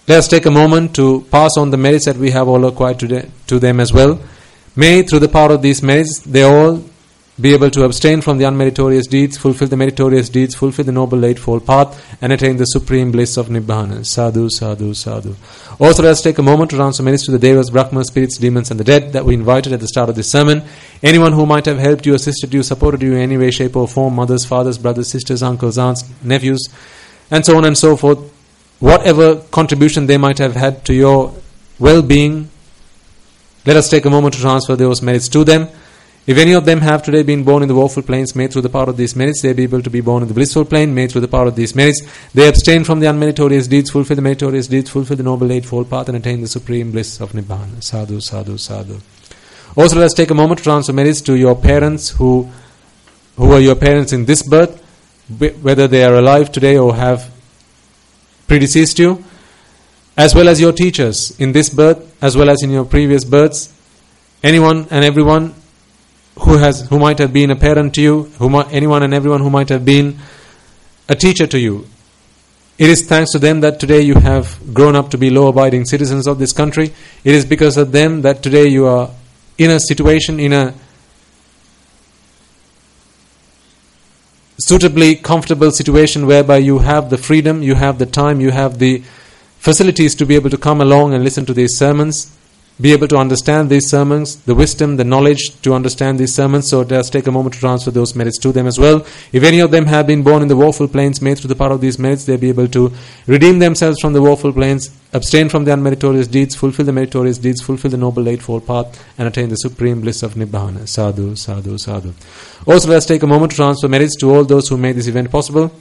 let us take a moment to pass on the merits that we have all acquired today to them as well. May, through the power of these merits, they all be able to abstain from the unmeritorious deeds, fulfill the meritorious deeds, fulfill the noble eightfold path, and attain the supreme bliss of Nibbana. Sadhu, sadhu, sadhu. Also, let us take a moment to transfer merits to the Devas, Brahmas, spirits, demons, and the dead that we invited at the start of this sermon. Anyone who might have helped you, assisted you, supported you in any way, shape, or form, mothers, fathers, brothers, sisters, uncles, aunts, nephews, and so on and so forth, whatever contribution they might have had to your well-being, let us take a moment to transfer those merits to them. If any of them have today been born in the woeful planes, may through the power of these merits they be able to be born in the blissful plane. May through the power of these merits they abstain from the unmeritorious deeds, fulfill the meritorious deeds, fulfill the noble eightfold path, and attain the supreme bliss of Nibbana. Sadhu, sadhu, sadhu. Also, let's take a moment to transfer merits to your parents who are your parents in this birth, whether they are alive today or have predeceased you, as well as your teachers in this birth, as well as in your previous births, anyone and everyone who might have been a parent to you, anyone and everyone who might have been a teacher to you. It is thanks to them that today you have grown up to be law-abiding citizens of this country. It is because of them that today you are in a situation, in a suitably comfortable situation whereby you have the freedom, you have the time, you have the facilities to be able to come along and listen to these sermons, be able to understand these sermons, the wisdom, the knowledge to understand these sermons. So let's take a moment to transfer those merits to them as well. If any of them have been born in the woeful planes, may through the power of these merits they be able to redeem themselves from the woeful planes, abstain from the unmeritorious deeds, fulfill the meritorious deeds, fulfill the noble eightfold path, and attain the supreme bliss of Nibbana. Sadhu, sadhu, sadhu. Also, let's take a moment to transfer merits to all those who made this event possible.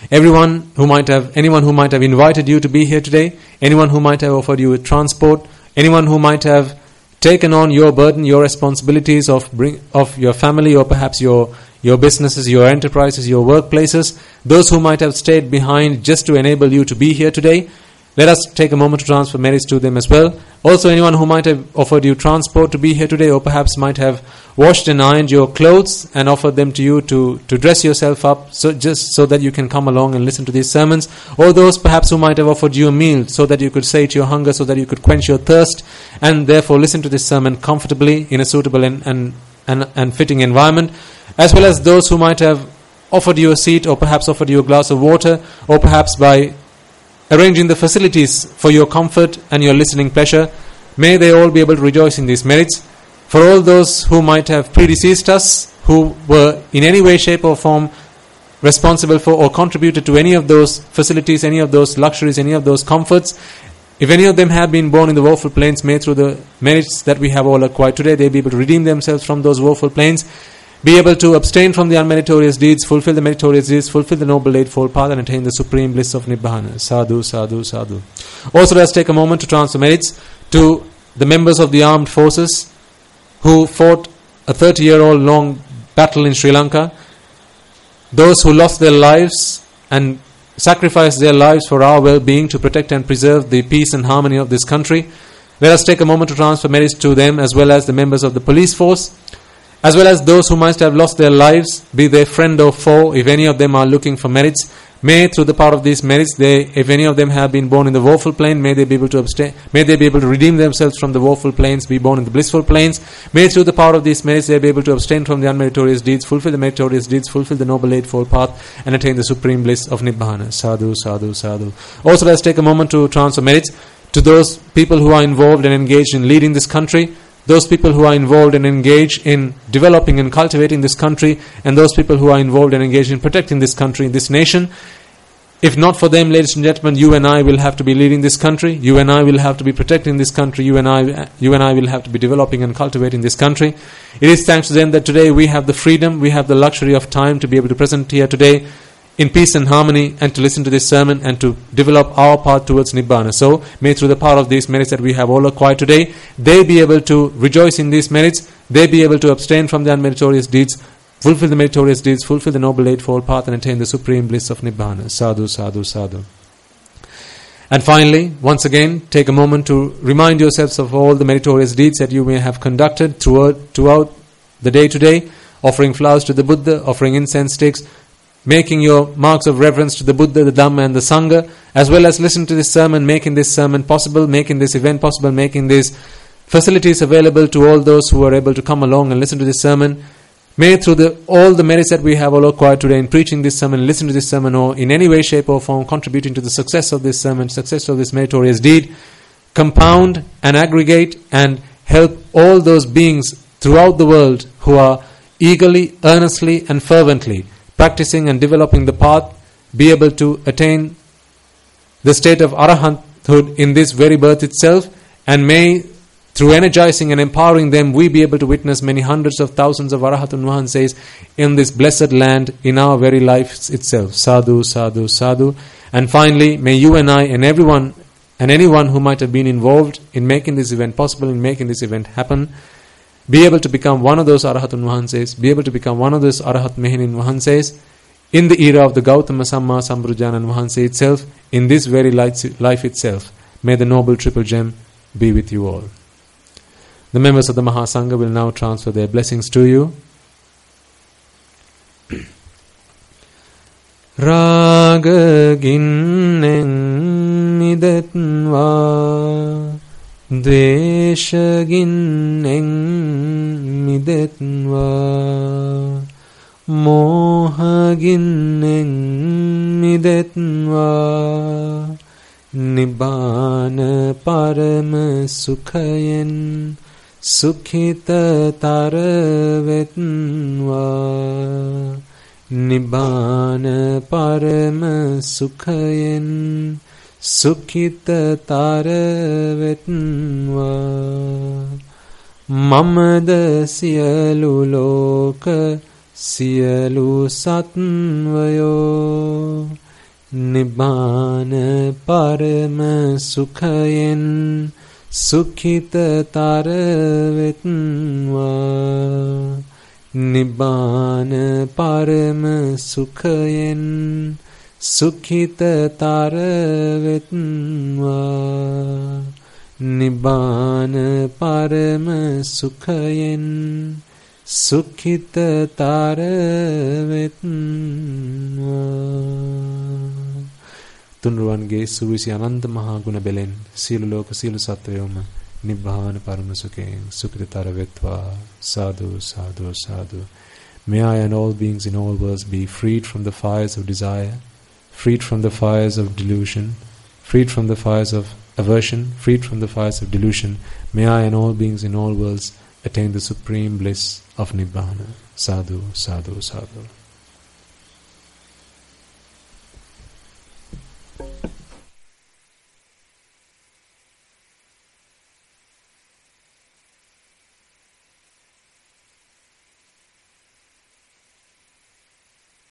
Anyone who might have invited you to be here today, anyone who might have offered you a transport, anyone who might have taken on your burden, your responsibilities of your family, or perhaps your businesses, your enterprises, your workplaces, those who might have stayed behind just to enable you to be here today, let us take a moment to transfer merits to them as well. Also, anyone who might have offered you transport to be here today, or perhaps might have washed and ironed your clothes and offered them to you to dress yourself up just so that you can come along and listen to these sermons, or those perhaps who might have offered you a meal so that you could sate your hunger, so that you could quench your thirst, and therefore listen to this sermon comfortably in a suitable and fitting environment, as well as those who might have offered you a seat, or perhaps offered you a glass of water, or perhaps by arranging the facilities for your comfort and your listening pleasure. May they all be able to rejoice in these merits. For all those who might have predeceased us, who were in any way, shape or form responsible for or contributed to any of those facilities, any of those luxuries, any of those comforts, if any of them have been born in the woeful planes, may through the merits that we have all acquired today, they be able to redeem themselves from those woeful planes, be able to abstain from the unmeritorious deeds, fulfill the meritorious deeds, fulfill the noble eightfold path, and attain the supreme bliss of Nibbana. Sadhu, sadhu, sadhu. Also, let's take a moment to transfer merits to the members of the armed forces who fought a 30-year-old long battle in Sri Lanka, those who lost their lives and sacrificed their lives for our well-being to protect and preserve the peace and harmony of this country. Let us take a moment to transfer merits to them, as well as the members of the police force, as well as those who might have lost their lives, be they friend or foe. If any of them are looking for merits, may through the power of these merits, if any of them have been born in the woeful plane, may they be able to abstain, may they be able to redeem themselves from the woeful planes, be born in the blissful planes. May through the power of these merits they be able to abstain from the unmeritorious deeds, fulfill the meritorious deeds, fulfill the noble eightfold path, and attain the supreme bliss of Nibbana. Sadhu, sadhu, sadhu. Also, let's take a moment to transfer merits to those people who are involved and engaged in leading this country, those people who are involved and engaged in developing and cultivating this country, and those people who are involved and engaged in protecting this country, this nation. If not for them, ladies and gentlemen, you and I will have to be leading this country. You and I will have to be protecting this country. You and I will have to be developing and cultivating this country. It is thanks to them that today we have the freedom, we have the luxury of time to be able to present here today in peace and harmony, and to listen to this sermon and to develop our path towards Nibbana. So, may through the power of these merits that we have all acquired today, they be able to rejoice in these merits, they be able to abstain from the unmeritorious deeds, fulfill the meritorious deeds, fulfill the noble eightfold path, and attain the supreme bliss of Nibbana. Sadhu, sadhu, sadhu. And finally, once again, take a moment to remind yourselves of all the meritorious deeds that you may have conducted throughout the day today, offering flowers to the Buddha, offering incense sticks, making your marks of reverence to the Buddha, the Dhamma and the Sangha, as well as listen to this sermon, making this sermon possible, making this event possible, making these facilities available to all those who are able to come along and listen to this sermon. May through all the merits that we have all acquired today in preaching this sermon, listening to this sermon, or in any way, shape or form contributing to the success of this sermon, success of this meritorious deed, compound and aggregate and help all those beings throughout the world who are eagerly, earnestly and fervently practicing and developing the path, be able to attain the state of arahanthood in this very birth itself, and may through energizing and empowering them, we be able to witness many hundreds of thousands of Arahatun Vahanses in this blessed land, in our very life itself. Sadhu, sadhu, sadhu. And finally, may you and I and everyone and anyone who might have been involved in making this event possible, in making this event happen, be able to become one of those Arahatun Vahanses, be able to become one of those Arahat Mehinin Vahanses in the era of the Gautama Samma Sambrujjanan Vahanse itself, in this very life itself. May the Noble Triple Gem be with you all. The members of the Mahasangha will now transfer their blessings to you. Raga ginnen midetva, Dvesha ginnen midetva, Moha ginnen midetva, Nibbana parama sukhayen Sukhita taravetva, Nibbana parama sukhayen Sukhita taravetva, Mamada siyalu loka siyalu satvayo, Nibbana parama sukhayen Sukhita taravetva, Nibbana parama sukhayen Sukhita taravetva, Nibbana parama sukhayen Sukhita taravetva. තුන්රුවන්ගේ සුවිසි අනන්ත මහා ගුණ බෙලෙන් සියලු ලෝක සියලු සත්වයෝම නිබ්බාන පරම සුඛයෙන් සුඛිතතර වෙත්වා. Sadhu, sadhu, sadhu. May I and all beings in all worlds be freed from the fires of desire, freed from the fires of delusion, freed from the fires of aversion, freed from the fires of delusion. May I and all beings in all worlds attain the supreme bliss of Nibbana. Sadhu, sadhu, sadhu.